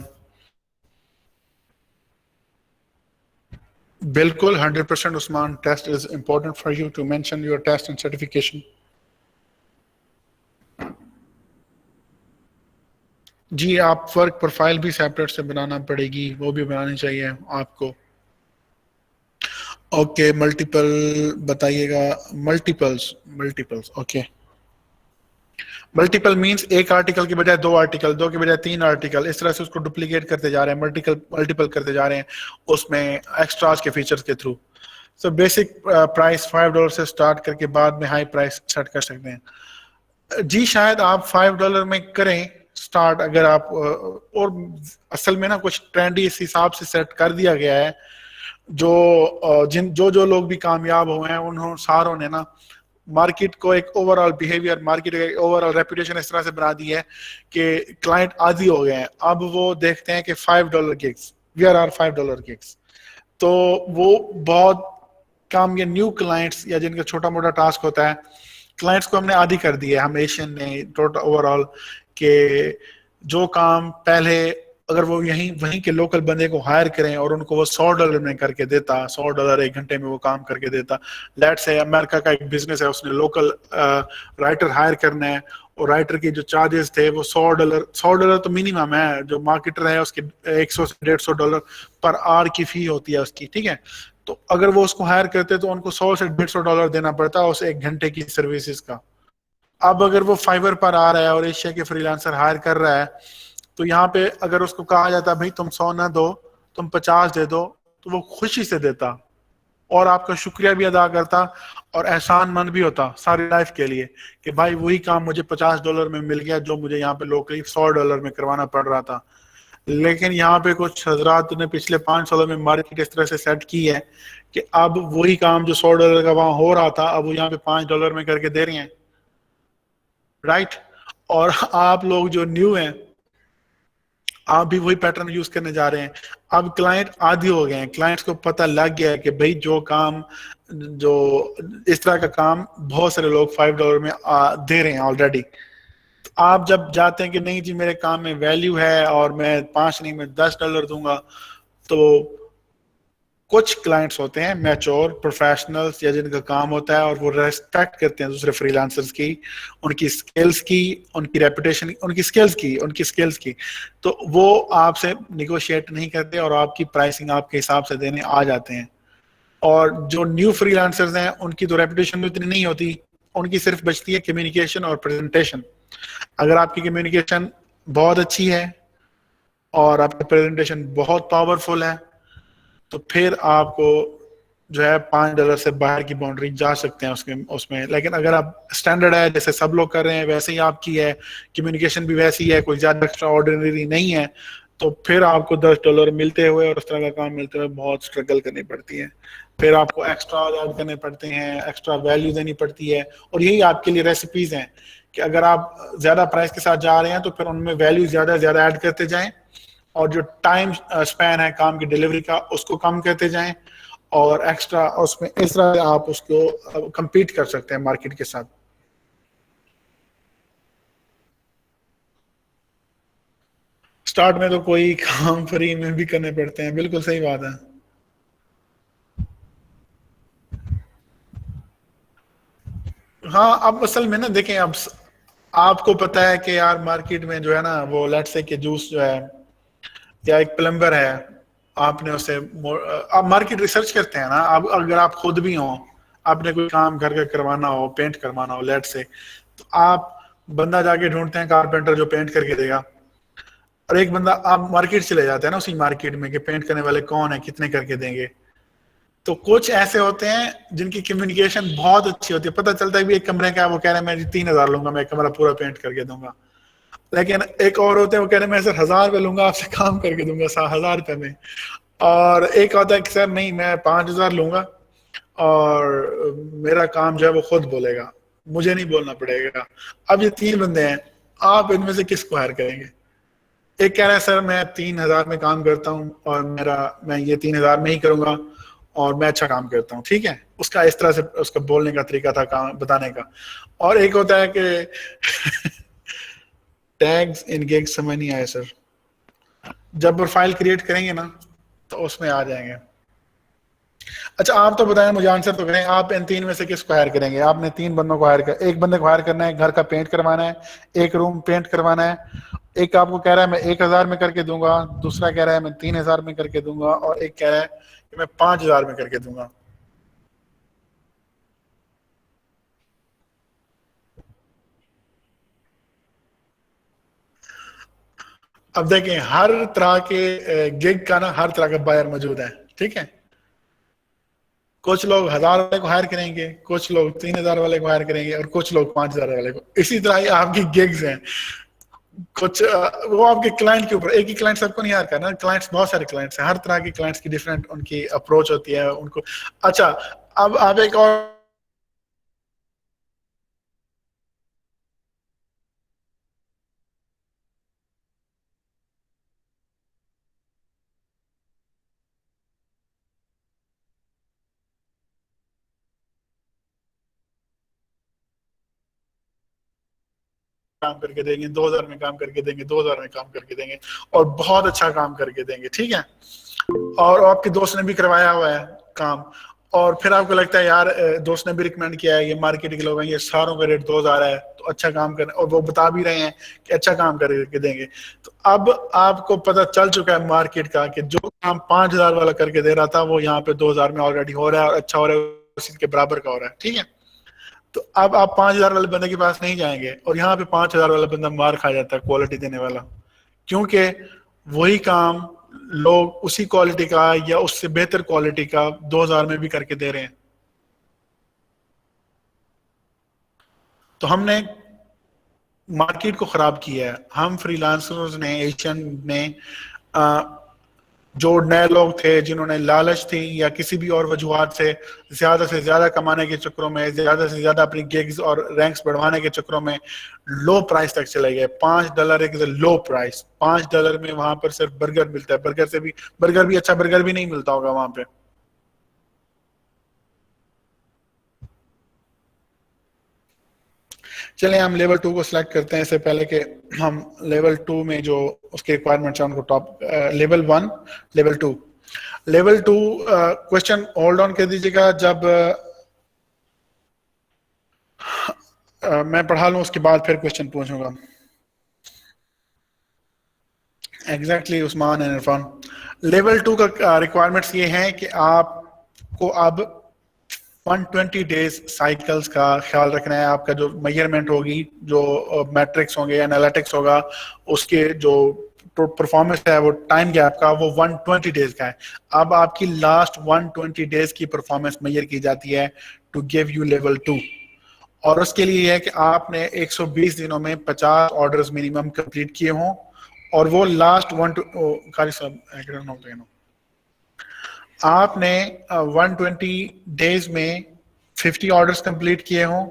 बिल्कुल 100% Usman, test is important for you to mention your test and certification. जी, आप वर्क प्रोफाइल भी सेपरेट से बनाना पड़ेगी, वो भी बनानी चाहिए आपको। ओके, मल्टीपल बताइएगा। Multiples, multiples, okay. Multiple means एक आर्टिकल की बजाय 2 आर्टिकल, 2 की बजाय 3 आर्टिकल, इस तरह से उसको डुप्लीकेट करते जा रहे हैं, मल्टीपल मल्टीपल करते जा रहे हैं उसमें एक्स्ट्रास के फीचर्स के थ्रू। सो बेसिक प्राइस $5 से स्टार्ट करके बाद में हाई प्राइस सेट कर सकते हैं। जी शायद आप $5 में करें स्टार्ट, अगर आप और असल में ना कुछ ट्रेंड इस हिसाब से सेट कर दिया गया है, जो लोग भी कामयाब हुए हैं उन्होंने सारों ने ना मार्केट को एक ओवरऑल बिहेवियर, मार्केट का एक ओवरऑल रेपुटेशन इस तरह से बना दी है कि क्लाइंट आदी हो गए हैं। अब वो देखते हैं कि $5 गिग्स, वेयर आर $5 गिग्स। तो वो बहुत काम, ये न्यू क्लाइंट्स या जिनका छोटा मोटा टास्क होता है, क्लाइंट्स को हमने आदी कर दिया है, हम एशियन ने टोटल ओवरऑल, के जो काम पहले अगर वो वहीं के लोकल बंदे को हायर करें और उनको वो $100 में करके देता, $100 1 घंटे में वो काम करके देता। लेट्स से अमेरिका का एक बिजनेस है, उसने लोकल राइटर हायर करना है और राइटर के जो चार्जेस थे वो $100 तो मिनिमम है, जो मार्केटर है उसके 100 से $150 पर आवर की फी होती है उसकी, ठीक है। तो अगर वो उसको हायर करते तो उनको $100 से $150 देना पड़ता उस 1 घंटे की सर्विसेज का। अब अगर वो फाइवर पर आ रहा है और एशिया के फ्रीलांसर हायर कर रहा है, तो यहाँ पे अगर उसको कहा जाता भाई तुम 100 ना दो, तुम 50 दे दो, तो वो खुशी से देता और आपका शुक्रिया भी अदा करता और एहसान मंद भी होता सारी लाइफ के लिए कि भाई वही काम मुझे $50 में मिल गया जो मुझे यहाँ पे लोकली $100 में करवाना पड़ रहा था। लेकिन यहाँ पे कुछ हजरात ने पिछले 5 सालों में मार्केट इस तरह से सेट की है कि अब वही काम जो $100 का वहां हो रहा था, अब वो यहाँ पे $5 में करके दे रही हैं, राइट। और आप लोग जो न्यू हैं, आप भी वही पैटर्न यूज करने जा रहे हैं। अब क्लाइंट आदी हो गए हैं, क्लाइंट्स को पता लग गया है कि भाई जो इस तरह का काम बहुत सारे लोग $5 में दे रहे हैं ऑलरेडी। तो आप जब जाते हैं कि नहीं जी मेरे काम में वैल्यू है और मैं 5 नहीं मैं $10 दूंगा, तो कुछ क्लाइंट्स होते हैं मैच्योर प्रोफेशनल्स या जिनका काम होता है और वो रेस्पेक्ट करते हैं दूसरे फ्रीलांसर्स की, उनकी स्किल्स की, उनकी रेपुटेशन, उनकी स्किल्स की, तो वो आपसे निगोशिएट नहीं करते और आपकी प्राइसिंग आपके हिसाब से देने आ जाते हैं। और जो न्यू फ्रीलांसर्स हैं उनकी तो रेपुटेशन इतनी नहीं होती, उनकी सिर्फ बचती है कम्युनिकेशन और प्रेजेंटेशन। अगर आपकी कम्युनिकेशन बहुत अच्छी है और आपका प्रेजेंटेशन बहुत पावरफुल है, तो फिर आपको जो है $5 से बाहर की बाउंड्री जा सकते हैं उसमें। लेकिन अगर आप स्टैंडर्ड है जैसे सब लोग कर रहे हैं वैसे ही आपकी है, कम्युनिकेशन भी वैसी है, कोई ज्यादा एक्स्ट्रा ऑर्डिनरी नहीं है, तो फिर आपको $10 मिलते हुए और उस तरह का काम मिलते हुए बहुत स्ट्रगल करनी पड़ती है। फिर आपको एक्स्ट्रा ऐड करने पड़ते हैं, एक्स्ट्रा वैल्यू देनी पड़ती है। और यही आपके लिए रेसिपीज हैं कि अगर आप ज्यादा प्राइस के साथ जा रहे हैं तो फिर उनमें वैल्यू ज्यादा ऐड करते जाएं और जो टाइम स्पैन है काम की डिलीवरी का उसको कम करते जाएं, और एक्स्ट्रा उसमें इस तरह से आप उसको compete कर सकते हैं मार्केट के साथ। स्टार्ट में तो कोई काम फ्री में भी करने पड़ते हैं, बिल्कुल सही बात है। हाँ, अब असल में ना देखें, अब आपको पता है कि यार मार्केट में जो है ना वो लेट से कि जूस जो है, या एक प्लम्बर है, आपने उसे आप मार्केट रिसर्च करते हैं ना, अब अगर आप खुद भी हो, आपने कोई काम घर का करवाना हो, पेंट करवाना हो लेट से, तो आप बंदा जाके ढूंढते हैं कारपेंटर जो पेंट करके देगा, और एक बंदा आप मार्केट चले जाते हैं ना उसी मार्केट में कि पेंट करने वाले कौन है, कितने करके देंगे। तो कुछ ऐसे होते हैं जिनकी कम्युनिकेशन बहुत अच्छी होती है, पता चलता है भी एक कमरे का वो कह रहे हैं मैं 3,000 लूंगा, मैं कमरा पूरा पेंट करके दूंगा। लेकिन एक और होते हैं वो कह रहे हैं मैं सर 1,000 रुपये लूंगा, आपसे काम करके दूंगा 1,000 रुपये में। और एक होता है कि सर नहीं मैं 5,000 लूंगा और मेरा काम जो है वो खुद बोलेगा, मुझे नहीं बोलना पड़ेगा। अब ये 3 बंदे हैं, आप इनमें से किसको हायर करेंगे? एक कह रहा है सर मैं 3,000 में काम करता हूँ और मैं ये 3,000 में ही करूंगा और मैं अच्छा काम करता हूँ, ठीक है, उसका इस तरह से उसका बोलने का तरीका था काम बताने का। और एक होता है कि टैग्स इन गिग्स समझ नहीं आया सर, जब प्रोफाइल क्रिएट करेंगे ना तो उसमें आ जाएंगे। अच्छा आप तो बताएं, मुझे आंसर तो करें, आप इन 3 में से किसको हायर करेंगे? आपने 3 बंदों को हायर कर, एक बंदे को हायर करना है, घर का पेंट करवाना है, एक रूम पेंट करवाना है, एक आपको कह रहा है मैं 1,000 में करके दूंगा, दूसरा कह रहा है मैं 3,000 में करके दूंगा, और एक कह रहा है कि मैं 5,000 में करके दूंगा। अब देखें, हर तरह के गिग का ना हर तरह का बायर मौजूद है, ठीक है। कुछ लोग 1,000 वाले को हायर करेंगे, कुछ लोग 3,000 वाले को हायर करेंगे, और कुछ लोग 5,000 वाले को। इसी तरह ही आपकी गिग्स हैं, कुछ वो आपके क्लाइंट के ऊपर, एक ही क्लाइंट सबको नहीं हायर करना, क्लाइंट्स बहुत सारे क्लाइंट्स हैं, हर तरह के क्लाइंट्स की डिफरेंट उनकी अप्रोच होती है उनको। अच्छा, अब आप एक और काम करके देंगे, 2,000 में काम करके देंगे, 2,000 में काम करके देंगे, और बहुत अच्छा काम करके देंगे, ठीक है। और आपके दोस्त ने भी करवाया हुआ है काम, और फिर आपको लगता है यार दोस्त ने भी रिकमेंड किया है, ये मार्केट के लोग हैं, ये सारों का रेट 2,000 है, तो अच्छा काम कर, और वो बता भी रहे हैं कि अच्छा काम करके देंगे। तो अब आपको पता चल चुका है मार्केट का कि जो काम 5,000 वाला करके दे रहा था वो यहाँ पे 2,000 में ऑलरेडी हो रहा है, और अच्छा हो रहा है, उसी के बराबर का हो रहा है, ठीक है। तो अब आप 5,000 वाले बंदे के पास नहीं जाएंगे, और यहाँ पे 5,000 वाला बंदा मार खा जाता है क्वालिटी देने वाला, क्योंकि वही काम लोग उसी क्वालिटी का या उससे बेहतर क्वालिटी का 2,000 में भी करके दे रहे हैं। तो हमने मार्केट को खराब किया है, हम फ्रीलांसर्स ने, एशियन ने, जो नए लोग थे जिन्होंने लालच थी या किसी भी और वजूहत से ज्यादा कमाने के चक्रों में, ज्यादा से ज्यादा अपनी गिग्स और रैंक्स बढ़वाने के चक्रों में लो प्राइस तक चले गए। $5 एक लो प्राइस, $5 में वहां पर सिर्फ बर्गर मिलता है, बर्गर भी अच्छा बर्गर भी नहीं मिलता होगा वहां पे। चलिए हम लेवल 2 को सिलेक्ट करते हैं, इससे पहले कि हम लेवल 2 में जो उसके रिक्वायरमेंट्स हैं उनको top, level 1, level 2 question hold on कर दीजिएगा, जब मैं पढ़ा लूं उसके बाद फिर क्वेश्चन पूछूंगा। Exactly Usman and Irfan, level 2 का रिक्वायरमेंट्स ये हैं कि आपको अब 120 डेज साइकिल्स का ख्याल रखना है। आपका जो मेजरमेंट होगी, जो मैट्रिक्स होंगे, एनालिटिक्स होगा, उसके जो परफॉर्मेंस है वो टाइम गैप का वो 120 डेज का है। अब आपकी लास्ट 120 डेज की परफॉर्मेंस मेजर की जाती है टू गिव यू लेवल 2, और उसके लिए यह है कि आपने 120 दिनों में 50 ऑर्डर्स मिनिमम कंप्लीट किए हों, और वो लास्ट कारी साहब आपने 120 डेज में 50 ऑर्डर्स कंप्लीट किए हों,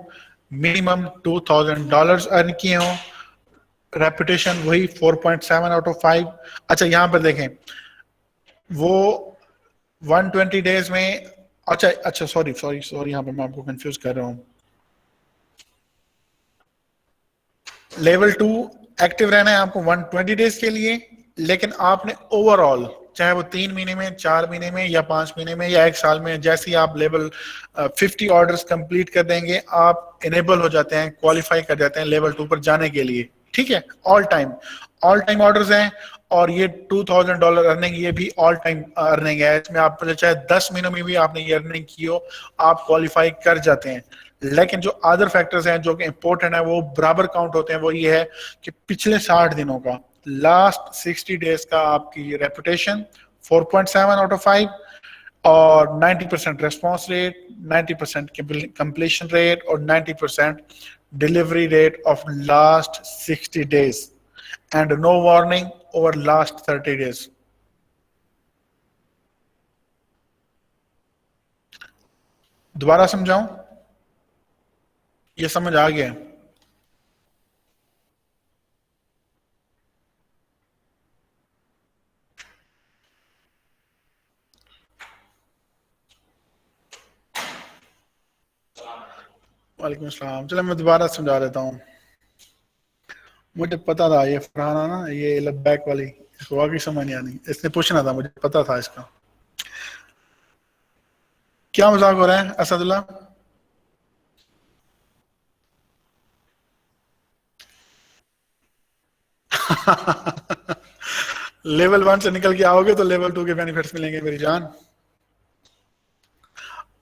मिनिमम $2,000 अर्न किए हों, रेपुटेशन वही 4.7 आउट ऑफ 5। अच्छा यहाँ पर देखें वो 120 डेज में, अच्छा सॉरी सॉरी सॉरी, यहाँ पर मैं आपको कंफ्यूज कर रहा हूँ। लेवल 2 एक्टिव रहना है आपको 120 डेज के लिए, लेकिन आपने ओवरऑल चाहे वो 3 महीने में, 4 महीने में या 5 महीने में या 1 साल में, जैसे ही आप लेवल 50 ऑर्डर्स कंप्लीट कर देंगे आप इनेबल हो जाते हैं, क्वालिफाई कर जाते हैं लेवल 2 पर जाने के लिए। ठीक है, ऑल टाइम ऑर्डर्स हैं, और ये $2000 अर्निंग, ये भी ऑल टाइम अर्निंग है। इसमें आप चाहे 10 महीनों में भी आपने ये अर्निंग की हो, आप क्वालिफाई कर जाते हैं। लेकिन जो अदर फैक्टर्स हैं जो कि इंपॉर्टेंट है वो बराबर काउंट होते हैं। वो ये है कि पिछले 60 दिनों का, लास्ट 60 डेज का आपकी रेपुटेशन 4.7 आउट ऑफ 5, और 90% रेस्पॉन्स रेट, 90% कंप्लीशन रेट, और 90% delivery rate of last 60 days, and no warning over last 30 days. दोबारा समझाऊं, ये समझ आ गया? वालेकुम अस्सलाम। चलो मैं दोबारा समझा देता हूँ। मुझे पता था ये फरहाना ना, ये लब्बैक वाली, इसको वाकई समझ नहीं आनी, इसने पूछना था, मुझे पता था इसका। क्या मजाक हो रहा है असदुल्ला? लेवल 1 से निकल के आओगे तो लेवल 2 के बेनिफिट्स मिलेंगे मेरी जान।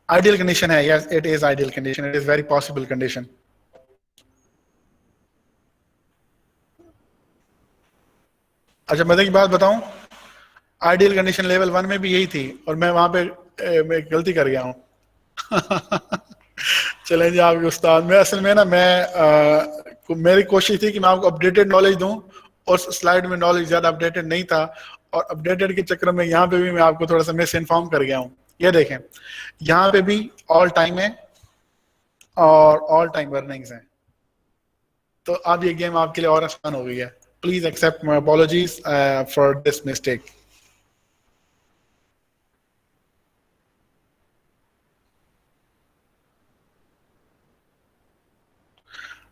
आइडियल कंडीशन है, yes it is ideal condition, it is very possible condition. अच्छा मैं एक बात बताऊं, आइडियल कंडीशन लेवल 1 में भी यही थी, और मैं वहां पे मैं गलती कर गया हूं। चलें जी, आपके उस्ताद। मैं असल में ना, मेरी कोशिश थी कि मैं आपको अपडेटेड नॉलेज दूं, और स्लाइड में नॉलेज ज्यादा अपडेटेड नहीं था, और अपडेटेड के चक्कर में यहाँ पे भी मैं आपको थोड़ा सा मिस इन्फॉर्म कर गया हूँ। ये देखें, यहाँ पे भी ऑल टाइम है और ऑल टाइम अर्निंग्स हैं, तो अब ये गेम आपके लिए और आसान हो गई है। Please accept my apologies for this mistake.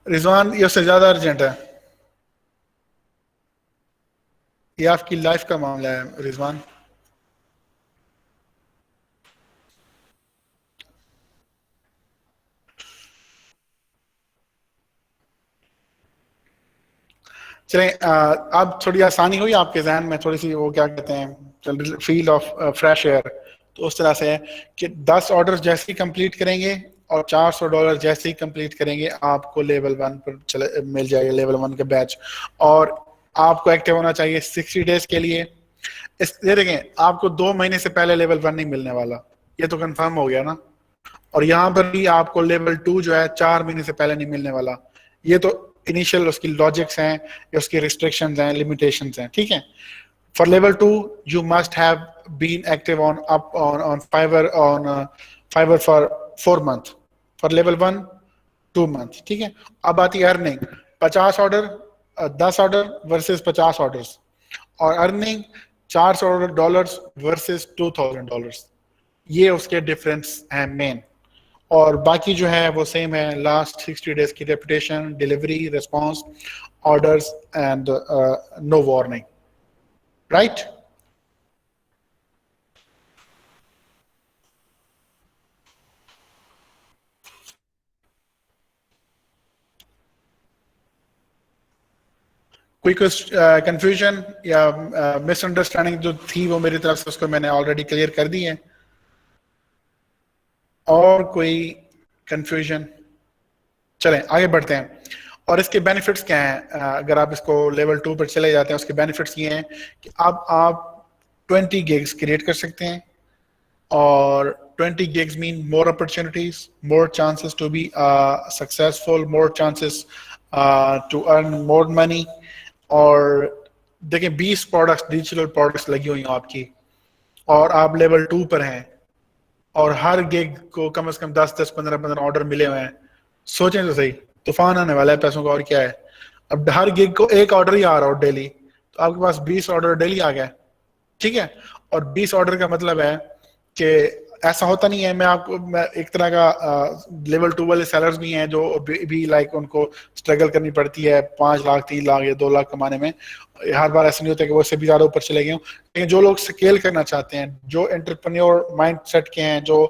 Rizwan, ये उससे ज्यादा अर्जेंट है, ये आपकी लाइफ का मामला है रिजवान। चलें, अब थोड़ी आसानी हुई आपके जहन में, थोड़ी सी वो क्या कहते हैं, फील ऑफ फ्रेश एयर। तो उस तरह से है कि 10 ऑर्डर जैसे ही कंप्लीट करेंगे और $400 जैसे ही कंप्लीट करेंगे, आपको लेवल 1 पर चले मिल जाएगा, लेवल 1 का बैच। और आपको एक्टिव होना चाहिए 60 डेज के लिए। ये देखें, आपको 2 महीने से पहले लेवल 1 नहीं मिलने वाला, ये तो कंफर्म हो गया ना। और यहाँ पर भी आपको लेवल 2 जो है 4 महीने से पहले नहीं मिलने वाला। ये तो इनिशियल उसकी लॉजिक्स हैं, या उसकी रिस्ट्रिक्शंस हैं, लिमिटेशंस हैं, ठीक है। For level 2 you must have been active on Fiverr for 4 month, for level 1 2 month, ठीक है। अब आती है earning, 50 order 10 order versus 50 orders, और अर्निंग $400 वर्सेस $2000, ये उसके डिफरेंस हैं मेन। और बाकी जो है वो सेम है, लास्ट 60 डेज की reputation, delivery, response, orders, and no warning, right. कोई कंफ्यूजन या मिसअंडरस्टैंडिंग जो थी वो मेरी तरफ से उसको मैंने ऑलरेडी क्लियर कर दी है। और कोई कंफ्यूजन? चलें आगे बढ़ते हैं। और इसके बेनिफिट्स क्या हैं? अगर आप इसको लेवल 2 पर चले जाते हैं, उसके बेनिफिट्स ये हैं कि अब आप 20 गिग्स क्रिएट कर सकते हैं, और 20 gigs mean more opportunities, more chances to be successful, more chances to earn more money। और देखें 20 प्रोडक्ट्स, डिजिटल प्रोडक्ट्स लगी हुई हैं आपकी, और आप लेवल 2 पर हैं, और हर गिग को कम से कम 10-10, 15-15 ऑर्डर मिले हुए हैं। सोचें तो सही, तूफान आने वाला है पैसों का, और क्या है। अब हर गिग को एक ऑर्डर ही आ रहा हो डेली, तो आपके पास 20 ऑर्डर डेली आ गया, ठीक है। और 20 ऑर्डर का मतलब है कि ऐसा होता नहीं है, मैं एक तरह का लेवल 2 वाले सेलर्स भी हैं जो भी लाइक उनको स्ट्रगल करनी पड़ती है 5 लाख 3 लाख या 2 लाख कमाने में, हर बार ऐसा नहीं होता कि वो इससे भी ज्यादा ऊपर चले गए हों। लेकिन जो लोग स्केल करना चाहते हैं, जो एंटरप्रेन्योर माइंड सेट के हैं, जो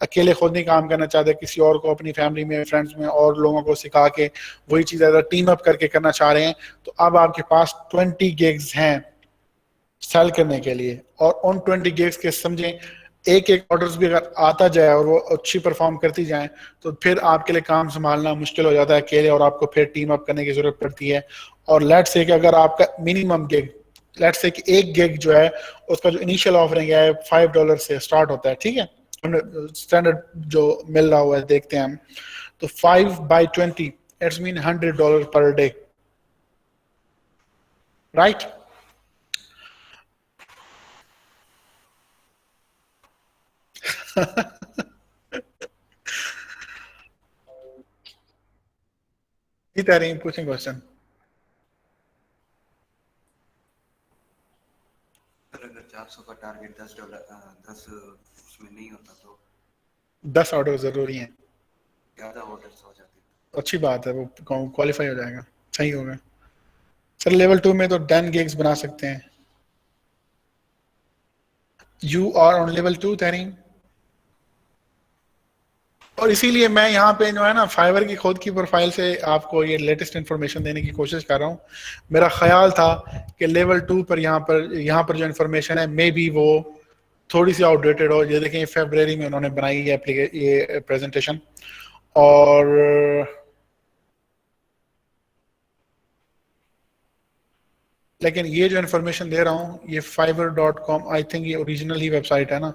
अकेले खुद नहीं काम करना चाहते, किसी और को अपनी फैमिली में फ्रेंड्स में और लोगों को सिखा के वही चीज टीम अप करके करना चाह रहे हैं, तो अब आपके पास 20 गिग्स हैं सेल करने के लिए। और उन 20 गिग्स के समझें एक एक ऑर्डर्स भी अगर आता जाए और वो अच्छी परफॉर्म करती जाए, तो फिर आपके लिए काम संभालना मुश्किल हो जाता है अकेले, और आपको फिर टीम अप करने की जरूरत पड़ती है। और लेट्स से कि अगर आपका मिनिमम गिग, लेट्स से कि एक गिग जो है उसका जो इनिशियल ऑफरिंग है $5 से स्टार्ट होता है, ठीक है, स्टैंडर्ड जो मिल रहा हुआ है देखते हैं हम, तो 5/20 it's mean $100 per day, right. पूछें क्वेश्चन। अगर 400 का टारगेट $10 उसमें नहीं होता तो 10 ऑर्डर जरूरी हैं, ज्यादा ऑर्डर्स हो जाते हैं। अच्छी बात है, वो क्वालिफाई हो जाएगा, सही होगा। सर लेवल 2 में तो 10 गिग्स बना सकते हैं। You are on level 2 Tahreem, और इसीलिए मैं यहाँ पे जो है ना फाइवर की खुद की प्रोफाइल से आपको ये लेटेस्ट इन्फॉर्मेशन देने की कोशिश कर रहा हूँ। मेरा ख्याल था कि लेवल 2 पर यहाँ पर जो इन्फॉर्मेशन है मे बी वो थोड़ी सी आउटडेटेड हो। ये देखें फरवरी में उन्होंने बनाई है ये प्रेजेंटेशन, और लेकिन ये जो इन्फॉर्मेशन दे रहा हूँ ये fiverr.com, आई थिंक ये ओरिजिनल ही वेबसाइट है ना।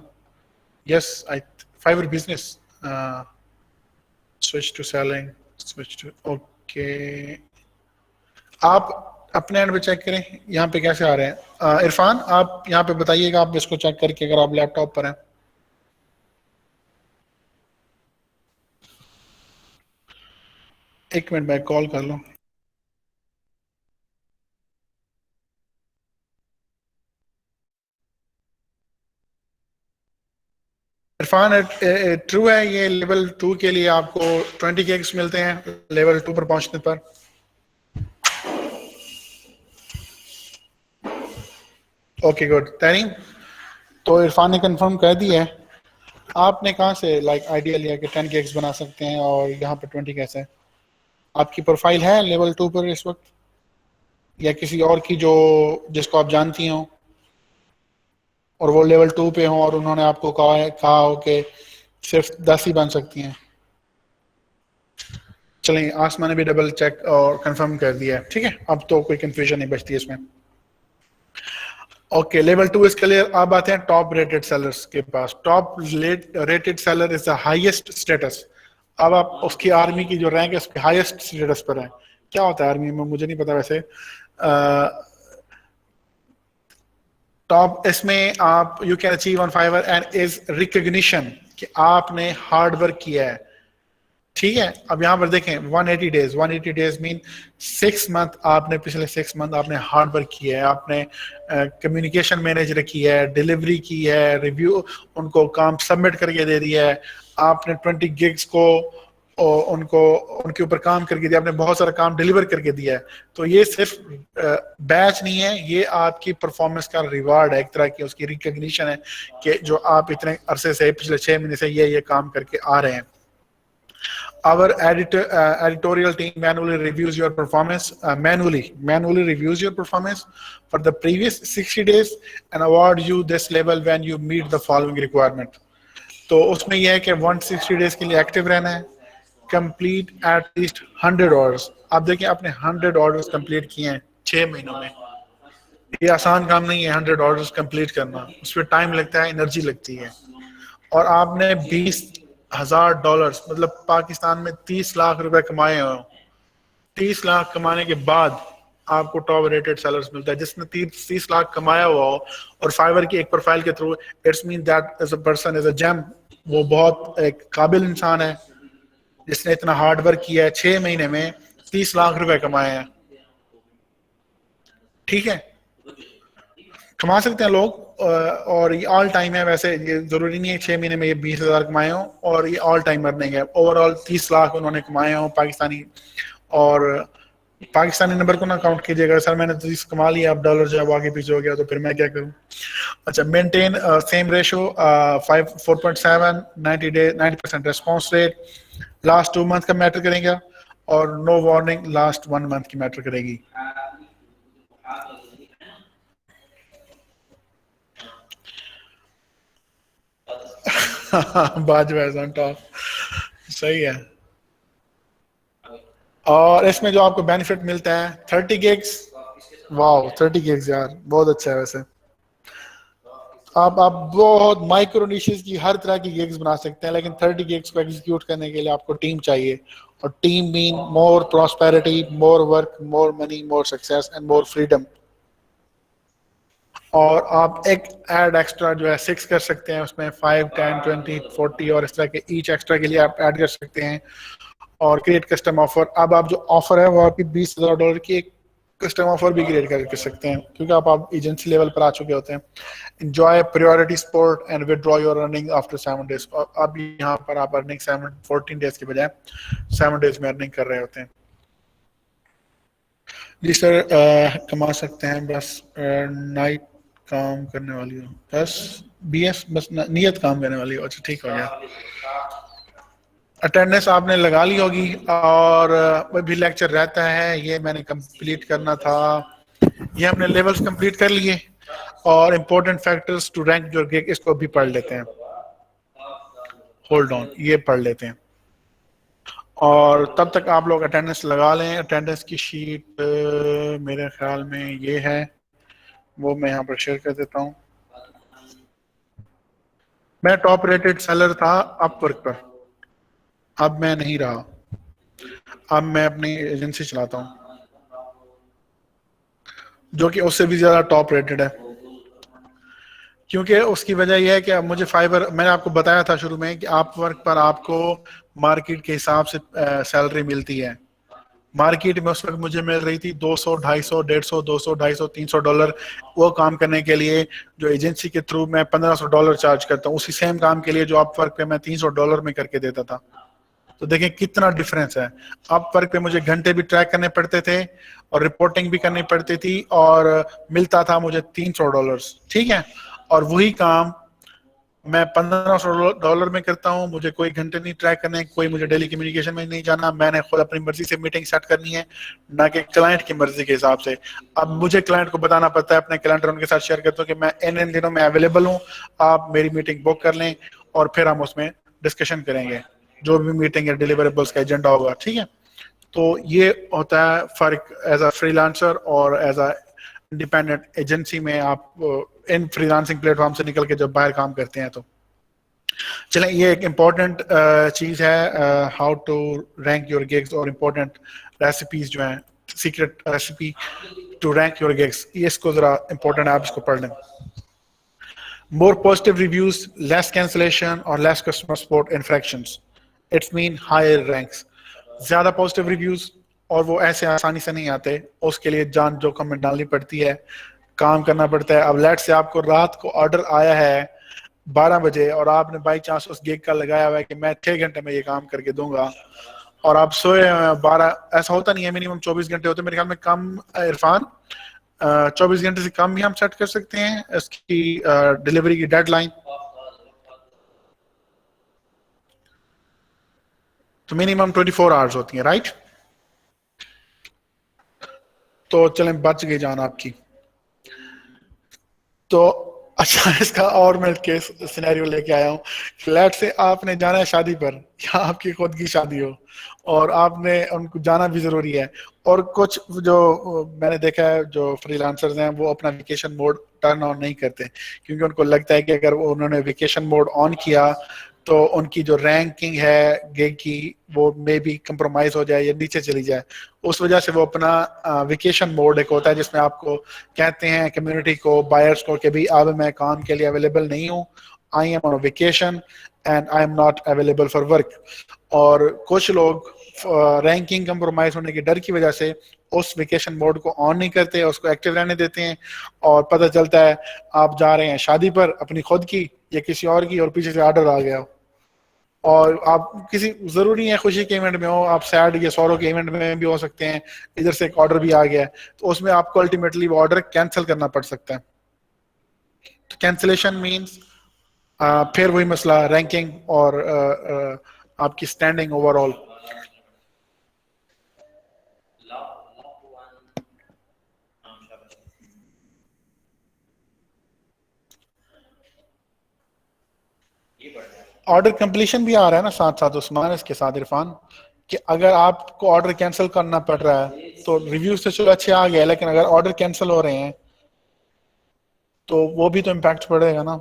Yes, I Fiverr business, switch to selling, switch to, okay. आप अपने एंड पे चेक करें यहाँ पे कैसे आ रहे हैं। इरफान आप यहाँ पे बताइएगा, आप इसको चेक करके, अगर आप लैपटॉप पर हैं। एक मिनट मैं कॉल कर लूँ। इरफान ट्रू है ये लेवल 2 के लिए आपको 20 गिग्स मिलते हैं लेवल 2 पर पहुंचने पर। ओके गुड तरीम, तो इरफान ने कंफर्म कर दिया है। आपने कहाँ से लाइक आइडिया लिया कि 10 गिग्स बना सकते हैं और यहाँ पर 20 कैसे? आपकी प्रोफाइल है लेवल 2 पर इस वक्त, या किसी और की जो जिसको आप जानती हो और वो लेवल 2 पे हो और उन्होंने आपको कहा हो कि सिर्फ 10 ही बन सकती हैं? चलें, आसमा ने भी डबल चेक और कंफर्म कर दिया है, ठीक है, अब तो कोई कंफ्यूजन नहीं बचती इसमें। Okay, level 2 is clear. अब आते हैं टॉप रेटेड सेलर्स के पास। Top rated seller is the highest status. अब आप उसकी आर्मी की जो रैंक है उसके हाईएस्ट स्टेटस पर है। क्या होता है आर्मी में मुझे नहीं पता वैसे। टॉप इसमें आप you can achieve on Fiverr and is recognition कि आपने हार्ड वर्क किया है, ठीक है। अब यहाँ पर देखें 180 डेज मीन 6 मंथ, आपने पिछले 6 मंथ आपने हार्ड वर्क किया है, आपने कम्युनिकेशन मैनेज रखी है, डिलीवरी की है, रिव्यू उनको काम सबमिट करके दे दिया है, आपने 20 गिग्स को उनको उनके ऊपर काम करके दिया, आपने बहुत सारा काम डिलीवर करके दिया है। तो ये सिर्फ बैच नहीं है, ये आपकी परफॉर्मेंस का रिवार्ड है, एक तरह की उसकी रिकग्निशन है कि जो आप इतने अरसे से पिछले 6 महीने से ये काम करके आ रहे हैं। Our editorial team manually reviews your performance, manually reviews your performance for the previous 60 days and award you this level when you meet the following requirement. तो उसमें यह है कि 160 डेज के लिए एक्टिव रहना है, कंप्लीट एट लीस्ट 100 ऑर्डर्स। आप देखिए आपने 100 ऑर्डर्स कंप्लीट किए हैं 6 महीनों में। ये आसान काम नहीं है 100 ऑर्डर्स कंप्लीट करना, उसमें टाइम लगता है, एनर्जी लगती है। और आपने $20,000 मतलब पाकिस्तान में 30 लाख रुपए कमाए हो। 30 लाख कमाने के बाद आपको टॉप रेटेड सेलर्स मिलता है। जिसने 30 लाख कमाया हुआ हो और फाइवर की एक प्रोफाइल के through, it's mean that as a person is a gem, वो बहुत एक काबिल इंसान है जिसने इतना हार्ड वर्क किया है। 6 महीने में 30 लाख रुपए कमाए हैं, ठीक है, कमा सकते हैं लोग, और ये ऑल टाइम है। वैसे ये जरूरी नहीं है 6 महीने में ये 20,000 कमाए हों, और ये ऑल टाइम अर्निंग है। ओवरऑल 30 लाख उन्होंने कमाए हों पाकिस्तानी, और पाकिस्तानी नंबर को ना काउंट कीजिएगा। सर मैंने 30 कमा लिया, अब डॉलर जब आगे पीछे हो गया तो फिर मैं क्या करूं। अच्छा, maintain same ratio 4.7, 90 day 90% response rate, last 2 month का मैटर करेगा, और नो वार्निंग लास्ट 1 मंथ की मैटर करेगी। बाजवा ऑन टॉप, सही है। और इसमें जो आपको बेनिफिट मिलता है 30 गिग्स, वाओ 30 गिग्स यार बहुत अच्छा है। वैसे आप बहुत माइक्रो निशेस की हर तरह की गिग्स बना सकते हैं, लेकिन 30 गिग्स को एग्जीक्यूट करने के लिए आपको टीम चाहिए, और team mean more prosperity, more work, more money, more success and more freedom. और आप एक ऐड एक्स्ट्रा जो है 6 कर सकते हैं, उसमें 5, 10, 20, 40 और इस तरह के ईच एक्स्ट्रा के लिए आप ऐड कर सकते हैं। और क्रिएट कस्टम ऑफर, अब आप जो ऑफर है वो आपकी $20,000 की एक कस्टम ऑफर भी क्रिएट कर सकते हैं, क्योंकि आप एजेंसी लेवल पर आ चुके होते हैं। Enjoy priority support and withdraw your earning after 7 days. और अब यहाँ पर आप अर्निंग 14 डेज के बजाय 7 डेज में अर्निंग कर रहे होते हैं। जी सर, कमा सकते हैं बस नाइट काम करने वाली हो, बस BS बस नियत काम करने वाली हो। अच्छा ठीक हो गया। अटेंडेंस आपने लगा ली होगी, और भी लेक्चर रहता है, ये मैंने कंप्लीट करना था। ये हमने लेवल्स कंप्लीट कर लिए, और important factors to rank your gig इसको भी पढ़ लेते हैं। होल्ड ऑन, ये पढ़ लेते हैं, और तब तक आप लोग अटेंडेंस लगा लें। अटेंडेंस की शीट मेरे ख्याल में ये है, वो मैं यहाँ पर शेयर कर देता हूँ। मैं टॉप रेटेड सेलर था अपवर्क पर, अब मैं नहीं रहा, अब मैं अपनी एजेंसी चलाता हूँ जो कि उससे भी ज्यादा टॉप रेटेड है। क्योंकि उसकी वजह यह है कि अब मुझे फाइबर, मैंने आपको बताया था शुरू में कि अपवर्क पर आपको मार्केट के हिसाब से सैलरी मिलती है। मार्केट में उस वक्त मुझे मिल रही थी $200, $250, $150, $200, $250, $300 वो काम करने के लिए, जो एजेंसी के थ्रू मैं $1,500 चार्ज करता हूँ, उसी सेम काम के लिए जो अपवर्क पे मैं $300 में करके देता था। तो देखें कितना डिफरेंस है। अपवर्क पे मुझे घंटे भी ट्रैक करने पड़ते थे, और रिपोर्टिंग भी करनी पड़ती थी, और मिलता था मुझे $300, ठीक है। और वही काम मैं $1,500 में करता हूँ, मुझे कोई घंटे नहीं ट्रैक करने, कोई मुझे डेली कम्युनिकेशन में नहीं जाना, मैंने खुद अपनी मर्जी से मीटिंग सेट करनी है, ना कि क्लाइंट की मर्जी के हिसाब से। अब मुझे क्लाइंट को बताना पड़ता है, अपने कैलेंडर उनके साथ शेयर करता हूँ कि मैं इन दिनों में अवेलेबल हूँ, आप मेरी मीटिंग बुक कर लें, और फिर हम उसमें डिस्कशन करेंगे, जो भी मीटिंग या डिलीवरेबल्स का एजेंडा होगा, ठीक है। तो ये होता है फर्क एज अ फ्रीलांसर और एज अ इंडिपेंडेंट एजेंसी में। आप इन फ्रीलांसिंग प्लेटफॉर्म से निकल के जब बाहर काम करते हैं तो चलें, ये एक इम्पॉर्टेंट चीज है, how to rank your gigs, और इम्पोर्टेंट रेसिपीज जो हैं, secret recipe to rank your gigs, ये इसको जरा इम्पोर्टेंट है, आप इसको पढ़ लें। More positive reviews, less cancellation और less customer support infractions. It's mean higher ranks. ज्यादा पॉजिटिव रिव्यूज, और वो ऐसे आसानी से नहीं आते, उसके लिए जान जोखिम में डालनी पड़ती है, काम करना पड़ता है। अब लेट से आपको रात को ऑर्डर आया है 12 बजे, और आपने बाई चांस उस गिग का लगाया हुआ है कि मैं 6 घंटे में ये काम करके दूंगा, और आप सोए 12, ऐसा होता नहीं है, मिनिमम 24 घंटे होते हैं मेरे ख्याल में, कम इरफान 24 घंटे से कम भी हम सेट कर सकते हैं इसकी डिलीवरी की डेडलाइन। तो मिनिमम 24 आवर्स होती हैं, राइट। तो चलें, बच गई जान आपकी। तो अच्छा, इसका और मैं केस सिनेरियो लेके आया हूँ। फ्लैट से आपने जाना है शादी पर, या आपकी खुद की शादी हो, और आपने उनको जाना भी जरूरी है, और कुछ जो मैंने देखा है जो फ्रीलांसर्स हैं वो अपना वेकेशन मोड टर्न ऑन नहीं करते, क्योंकि उनको लगता है कि अगर उन्होंने वेकेशन मोड ऑन किया तो उनकी जो रैंकिंग है गिग की वो मे बी कंप्रोमाइज हो जाए या नीचे चली जाए। उस वजह से वो अपना वेकेशन मोड एक होता है जिसमें आपको कहते हैं कम्युनिटी को, बायर्स को, कि भाई अब मैं काम के लिए अवेलेबल नहीं हूँ, I am on vacation and I am not available for work. और कुछ लोग रैंकिंग कंप्रोमाइज होने के डर की वजह से उस वेकेशन मोड को ऑन नहीं करते, उसको एक्टिव रहने देते हैं, और पता चलता है आप जा रहे हैं शादी पर अपनी खुद की या किसी और की, और पीछे से ऑर्डर आ गया हो, और आप किसी जरूरी है खुशी के इवेंट में हो, आप सैड या सौरो के इवेंट में भी हो सकते हैं, इधर से एक ऑर्डर भी आ गया है, तो उसमें आपको अल्टीमेटली वो ऑर्डर कैंसिल करना पड़ सकता है। तो कैंसिलेशन मीन्स फिर वही मसला, रैंकिंग और आपकी स्टैंडिंग ओवरऑल। ऑर्डर कंप्लीशन भी आ रहा है ना साथ साथ उस्मान इसके साथ इरफान, कि अगर आपको ऑर्डर कैंसिल करना पड़ रहा है तो रिव्यूज तो चलो अच्छे आ गए, लेकिन अगर ऑर्डर कैंसिल हो रहे हैं तो वो भी तो इम्पैक्ट पड़ेगा ना।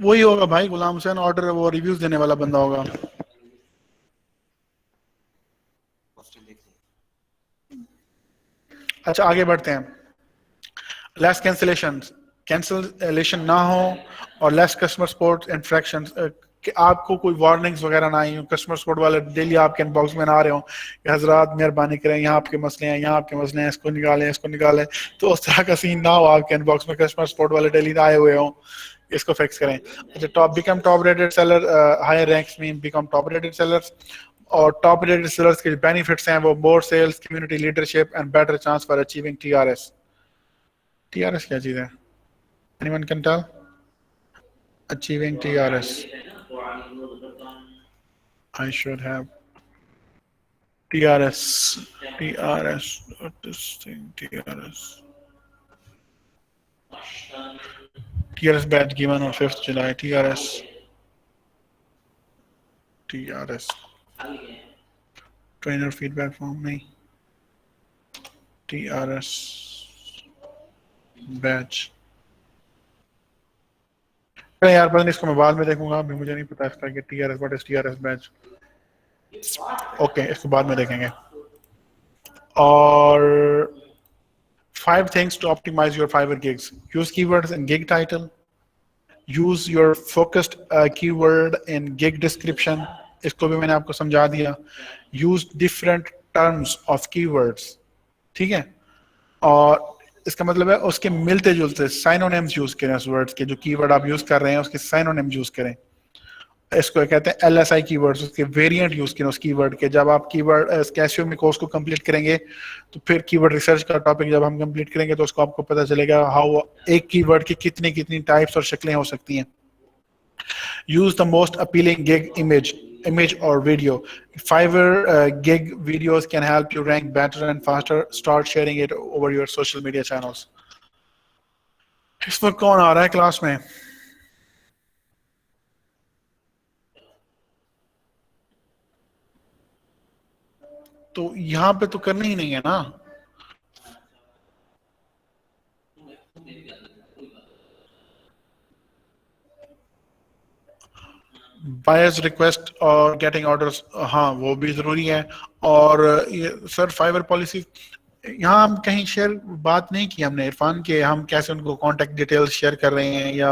वही होगा भाई, गुलाम हुसैन ऑर्डर वो रिव्यूज देने वाला बंदा होगा। अच्छा आगे बढ़ते हैं। लेस कैंसिलेशन ना हो और लेस कस्टमर सपोर्ट इंफ्रैक्शन, कि आपको कोई वार्निंग्स वगैरह ना आई हो, कस्टमर सपोर्ट वाले डेली आपके इनबॉक्स में ना आ रहे हो कि हजरात मेहरबानी करें, यहाँ आपके मसले हैं, यहाँ आपके मसले हैं, इसको निकालें, तो उस तरह का सीन ना हो आपके इनबॉक्स में, कस्टमर सपोर्ट वाले डेली आए हुए हों, इसको फिक्स करें। अच्छा, become top rated seller, higher ranks mean become top rated sellers, और टॉप रेटेड सेलर्स के बेनिफिट्स हैं वो more sales, community leadership and better chance for achieving TRS. TRS क्या चीज है? Anyone can tell? Achieving TRS, I should have TRS. What is thing TRS? TRS badge given on 5th July. TRS. Trainer feedback form नहीं. TRS badge. यार पता नहीं, इसको मैं बाद में देखूंगा, अभी मुझे नहीं पता इसका कि TRS, what is TRS badge. Okay, इसको बाद में देखेंगे। और 5 things to optimize your Fiverr gigs. Use keywords in gig title. Use your focused keyword in gig description. इसको भी मैंने आपको समझा दिया। Use different terms of keywords. ठीक है, और इसका मतलब है उसके मिलते जुलते synonyms यूज करें उस वर्ड्स के, जो कीवर्ड आप यूज कर रहे हैं उसके synonyms यूज करें। इसको कहते हैं LSI कीवर्ड्स, उसके वेरिएंट यूज करें उस कीवर्ड के। जब आप कीवर्ड कैसियो में कोर्स को कंप्लीट करेंगे तो फिर कीवर्ड रिसर्च का टॉपिक जब हम कंप्लीट करेंगे तो उसको आपको पता चलेगा हाउ एक कीवर्ड की कितनी कितनी टाइप्स और शक्लें हो सकती हैं। Use the most appealing gig image or video. Fiverr gig videos can help you rank better and faster. Start sharing it over your social media channels. इस वक्त कौन आ रहा है क्लास में? तो यहाँ पे तो करना ही नहीं है ना। बायर्स रिक्वेस्ट और गेटिंग ऑर्डर्स, हाँ वो भी जरूरी है। और ये सर फाइवर पॉलिसी यहाँ हम कहीं शेयर बात नहीं की हमने इरफान के, हम कैसे उनको कॉन्टेक्ट डिटेल्स शेयर कर रहे हैं या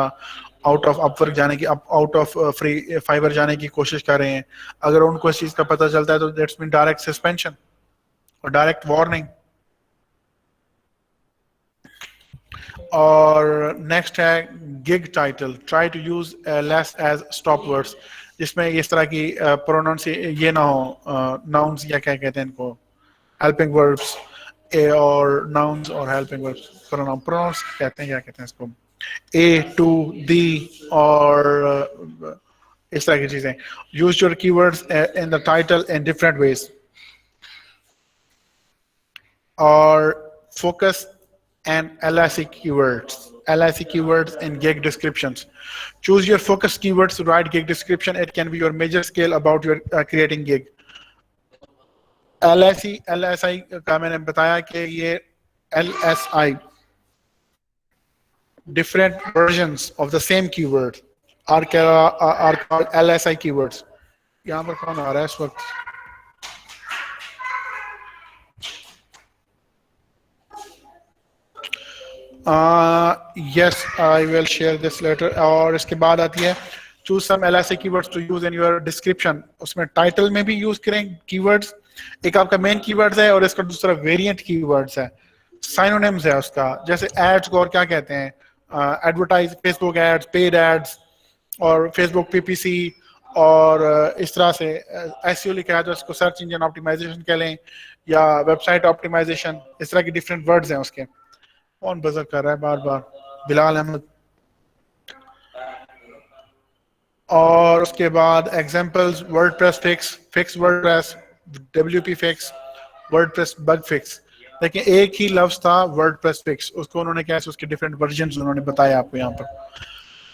आउट ऑफ अपवर्क जाने की, आउट ऑफ फ्री फाइवर जाने की कोशिश कर रहे हैं। अगर उनको इस चीज का पता चलता है तो दैट्स मीन डायरेक्ट सस्पेंशन और डायरेक्ट वार्निंग। और नेक्स्ट है gig title, try to use less as stop words, जिसमें इस तरह की प्रोनाउंस ये ना हो, नाउन्स या क्या कहते हैं इनको, हेल्पिंग वर्ब्स और नाउन्स और हेल्पिंग वर्ब्स, प्रोनाउंस कहते हैं, क्या कहते हैं इसको, ए टू दी और इस तरह की चीजें। Use your keywords in the title in different ways. और focus and LIC keywords in gig descriptions. Choose your focus keywords to write gig description. It can be your major skill about your creating gig. LSI का मैंने बताया कि ये LSI, different versions of the same keyword are called LSI keywords. यहाँ पर कौन आ रहा है इस वक्त? Yes, I will share this later. और इसके बाद आती है choose some LSA keywords to use in your description. उसमें टाइटल में भी यूज करें keywords. एक आपका मेन कीवर्ड्स है और इसका दूसरा वेरिएंट कीवर्ड्स है, साइनोनिम्स है उसका। जैसे एड्स को और क्या कहते हैं, advertise, Facebook ads, paid ads और फेसबुक पीपीसी, और इस तरह से एसईओ लिखा है तो इसको सर्च इंजन ऑप्टिमाइजेशन कह लें या वेबसाइट ऑप्टिमाइजेशन, इस तरह की डिफरेंट वर्ड्स हैं उसके। कौन बजर कर रहा है बार बार? बिलाल अहमद। और उसके बाद examples, WordPress fix, fix WordPress, WP fix, WordPress bug fix. देखिए एक ही लफ्ज था वर्डप्रेस फिक्स, उसको उन्होंने कैसे उसके डिफरेंट वर्जन्स उन्होंने बताया आपको यहाँ पर।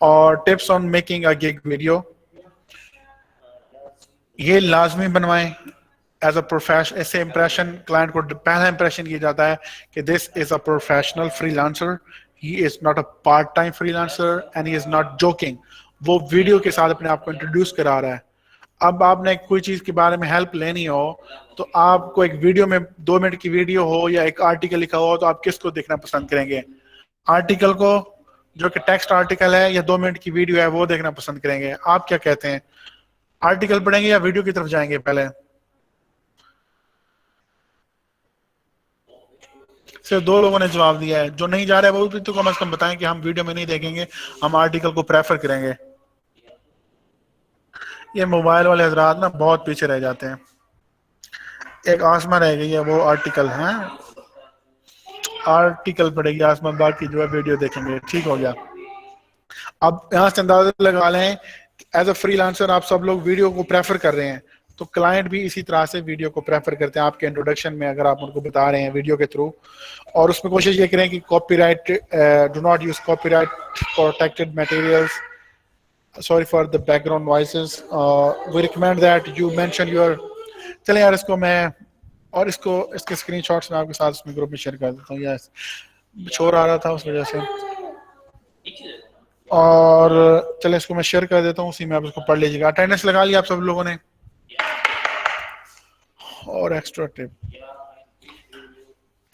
और tips on making a gig video, ये लाजमी बनवाएं एज अ प्रोफेशन। ऐसे इंप्रेशन क्लाइंट को पहला इंप्रेशन किया जाता है कि this is a professional freelancer, he is not a part time freelancer and he is not joking. वो वीडियो के साथ अपने आप को इंट्रोड्यूस करा रहा है। अब आपने कोई चीज के बारे में हेल्प लेनी हो तो आपको एक वीडियो में 2 मिनट की वीडियो हो या एक आर्टिकल लिखा हो तो आप किसको देखना पसंद करेंगे? आर्टिकल को, जो कि टेक्स्ट आर्टिकल है, या 2 मिनट की वीडियो है वो देखना पसंद करेंगे? आप क्या कहते हैं, आर्टिकल पढ़ेंगे या वीडियो की तरफ जाएंगे? पहले सिर्फ 2 लोगों ने जवाब दिया है, जो नहीं जा रहे वो भी तो कम से कम बताएं कि हम वीडियो में नहीं देखेंगे, हम आर्टिकल को प्रेफर करेंगे। ये मोबाइल वाले हजरात ना बहुत पीछे रह जाते हैं। एक आसमा रह गई है, वो आर्टिकल है, आर्टिकल पड़ेगी आसमा, बाकी जो है वीडियो देखेंगे। ठीक हो गया। अब यहाँ से अंदाजा लगा लें एज अ फ्रीलांसर आप सब लोग वीडियो को प्रेफर कर रहे हैं, तो क्लाइंट भी इसी तरह से वीडियो को प्रेफर करते हैं। आपके इंट्रोडक्शन में अगर आप उनको बता रहे हैं वीडियो के थ्रू, और उसमें कोशिश ये करें कि copyright, do not use copyright protected materials, sorry for the background voices, we recommend that you mention your. चलें यार इसको मैं, और इसको इसके स्क्रीनशॉट्स में आपके साथ इसमें ग्रुप में शेयर कर देता हूँ। यस, शोर आ रहा था उस वजह से, और चले इसको मैं शेयर कर देता हूँ, उसी में आप इसको पढ़ लीजिएगा। अटेंडेंस लगा लिया आप सब लोगों ने? और extra tip,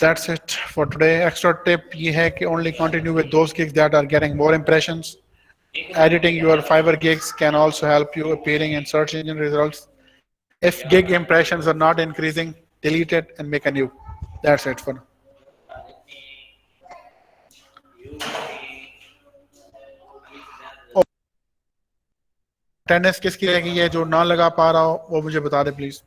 that's it for today. Extra tip ये है कि only continue with those gigs that are getting more impressions. Editing your Fiverr gigs can also help you appearing in search engine results. If gig impressions are not increasing, delete it and make a new. That's it for now. Attendance किसकी रह गई है, जो ना लगा पा रहा हो वो मुझे बता दे प्लीज।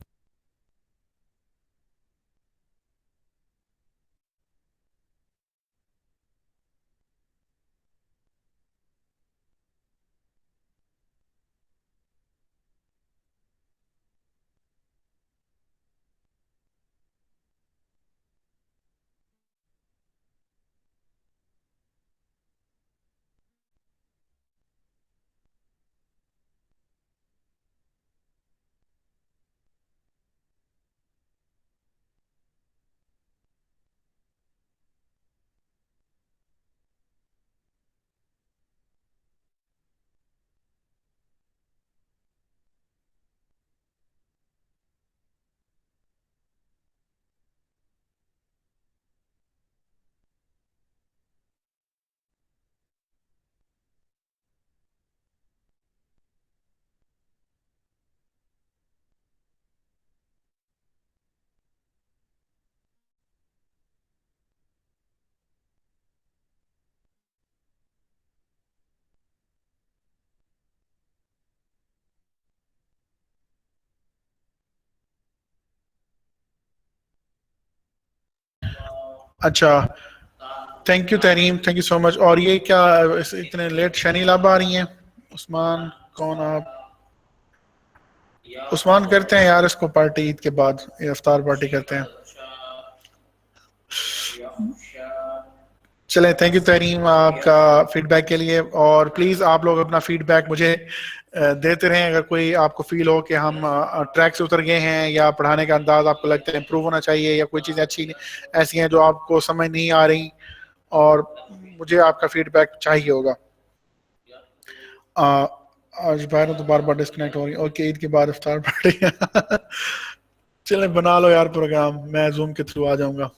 अच्छा, thank you Tareem, thank you so much. और ये क्या इतने लेट शनी लाभ आ रही हैं? उस्मान कौन आप? उस्मान करते हैं यार इसको पार्टी ईद के बाद, इफ्तार पार्टी करते हैं। चलें, थैंक यू तरीम आपका फीडबैक के लिए। और प्लीज़ आप लोग अपना फीडबैक मुझे देते रहें। अगर कोई आपको फील हो कि हम ट्रैक से उतर गए हैं या पढ़ाने का अंदाज आपको लगता है इम्प्रूव होना चाहिए, या कोई चीज़ें अच्छी ऐसी हैं जो आपको समझ नहीं आ रही, और मुझे आपका फीडबैक चाहिए होगा। आज बाहर तो बार बार डिस्कनेक्ट हो रही है। ओके, ईद के बाद इफ्तार पार्टी चलें बना लो यार प्रोग्राम, मैं जूम के थ्रू आ जाऊंगा।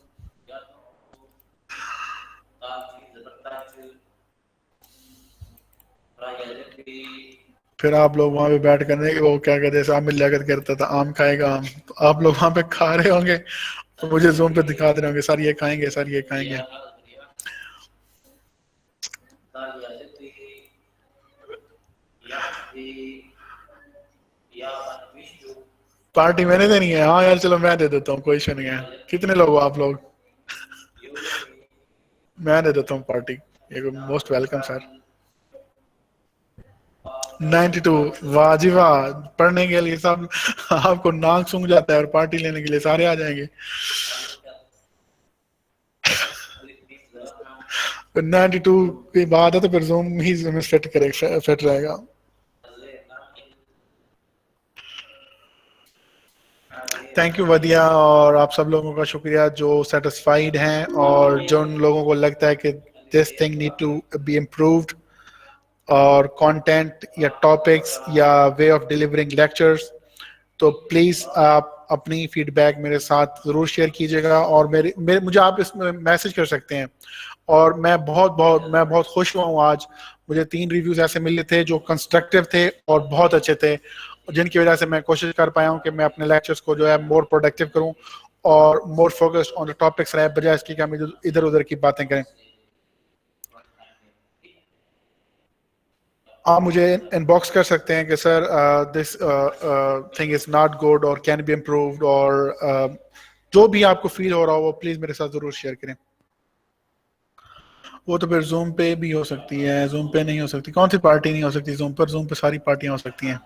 फिर आप लोग वहां पे बैठ कर वो क्या कहते हैं, जैसे आमिर लियाकत करता था आम खाएगा आम, तो आप लोग वहां पे खा रहे होंगे तो मुझे जूम पे दिखा दे रहे होंगे, सर ये खाएंगे, सर ये खाएंगे। पार्टी मैंने देनी है? हाँ यार चलो मैं दे देता हूँ, कोई इशू नहीं है। कितने लोग हो आप लोग? मैं दे देता हूँ पार्टी, ये मोस्ट वेलकम सर। 92, वाह जी वाह, पढ़ने के लिए सब आपको नाक सूंघ जाता है और पार्टी लेने के लिए सारे आ जाएंगे। 92 की बात है तो फिर जूम ही फिट करे, फिट रहेगा। थैंक यू वदिया, और आप सब लोगों का शुक्रिया जो सेटिस्फाइड हैं, और जो उन लोगों को लगता है कि this thing need to be improved, और कंटेंट या टॉपिक्स या वे ऑफ डिलीवरिंग लेक्चर्स, तो प्लीज़ आप अपनी फीडबैक मेरे साथ ज़रूर शेयर कीजिएगा, और मुझे आप इसमें मैसेज कर सकते हैं। और मैं बहुत खुश हुआ हूँ आज, मुझे 3 रिव्यूज़ ऐसे मिले थे जो कंस्ट्रक्टिव थे और बहुत अच्छे थे, जिनकी वजह से मैं कोशिश कर पाया हूँ कि मैं अपने लेक्चर्स को जो है मोर प्रोडक्टिव करूँ और more focused on the topics रहे, बजाय इसकी कि हम इधर उधर की बातें करें। आप मुझे इनबॉक्स कर सकते हैं कि sir this thing is not good और कैन बी इम्प्रूव्ड, और जो भी आपको फील हो रहा हो वो प्लीज़ मेरे साथ ज़रूर शेयर करें। वो तो फिर जूम पे भी हो सकती है, जूम पे नहीं हो सकती? कौन सी पार्टी नहीं हो सकती जूम पर? जूम पे सारी पार्टियां हो सकती हैं।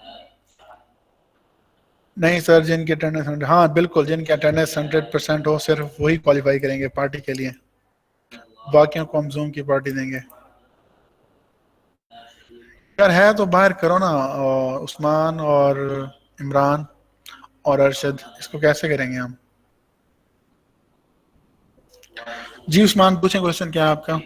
नहीं सर, जिनकी अटेंडेंस 100, हाँ बिल्कुल, जिनकी अटेंडेंस 100% हो सिर्फ वही क्वालिफाई करेंगे पार्टी के लिए, बाकियों को हम जूम की पार्टी देंगे। यार है तो बाहर करो ना, उस्मान और इमरान और अरशद, इसको कैसे करेंगे हम? जी उस्मान पूछें, क्वेश्चन क्या है आपका?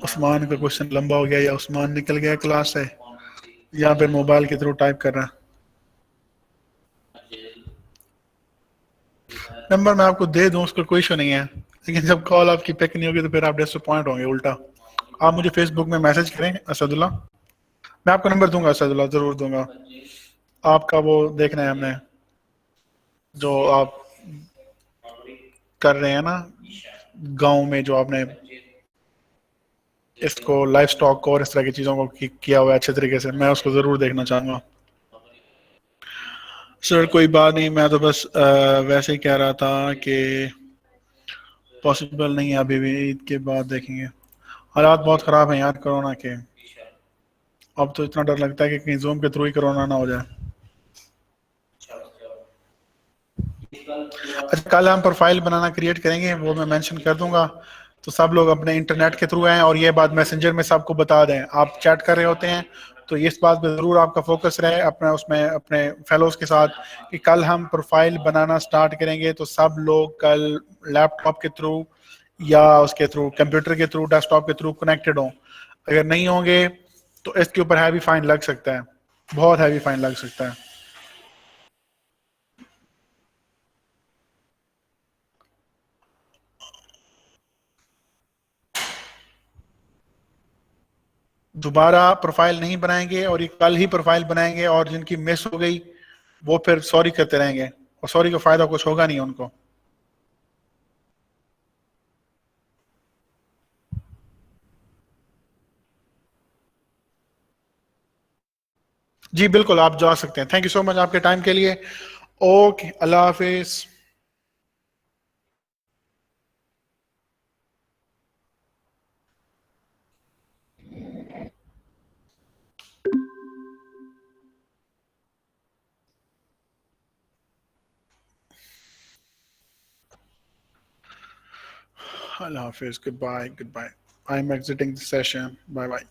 उस्मान का क्वेश्चन लंबा हो गया, या उस्मान निकल गया क्लास से, या फिर मोबाइल के थ्रू टाइप कर रहा है। नंबर मैं आपको दे दूं, उसका कोई इशू नहीं है, लेकिन जब कॉल आपकी पिक नहीं होगी तो फिर आप डिसअपॉइंट होंगे उल्टा। आप मुझे फेसबुक में मैसेज करें असदुल्ला, मैं आपको नंबर दूंगा असदुल्ला, जरूर दूंगा। आपका वो देखना है हमने, जो आप कर रहे हैं ना गांव में, जो आपने इसको लाइफ स्टॉक को और इस तरह की चीज़ों को किया हुआ है अच्छे तरीके से, मैं उसको ज़रूर देखना चाहूँगा। सर कोई बात नहीं, मैं तो बस वैसे ही कह रहा था कि पॉसिबल नहीं है, अभी भी ईद के बाद देखेंगे। हालात बहुत ख़राब हैं यार कोरोना के, अब तो इतना डर लगता है कि कहीं जूम के थ्रू ही कोरोना ना हो जाए। अच्छा, कल हम प्रोफाइल बनाना क्रिएट करेंगे, वो मैं मेंशन कर दूंगा, तो सब लोग अपने इंटरनेट के थ्रू आएँ, और ये बात मैसेंजर में सबको बता दें। आप चैट कर रहे होते हैं तो इस बात पे ज़रूर आपका फोकस रहे अपना, उसमें अपने फेलोज के साथ, कि कल हम प्रोफाइल बनाना स्टार्ट करेंगे, तो सब लोग कल लैपटॉप के थ्रू या उसके थ्रू, कंप्यूटर के थ्रू, डेस्कटॉप के थ्रू कनेक्टेड हों। अगर नहीं होंगे तो इसके ऊपर हैवी फाइन लग सकता है, बहुत हैवी फाइन लग सकता है। दोबारा प्रोफाइल नहीं बनाएंगे, और ये कल ही प्रोफाइल बनाएंगे, और जिनकी मिस हो गई वो फिर सॉरी करते रहेंगे, और सॉरी का फायदा कुछ होगा नहीं उनको। जी बिल्कुल, आप जा सकते हैं। थैंक यू सो मच आपके टाइम के लिए। Okay, Allah Hafiz. Allah Hafiz. Goodbye. Goodbye. I'm exiting the session. Bye bye.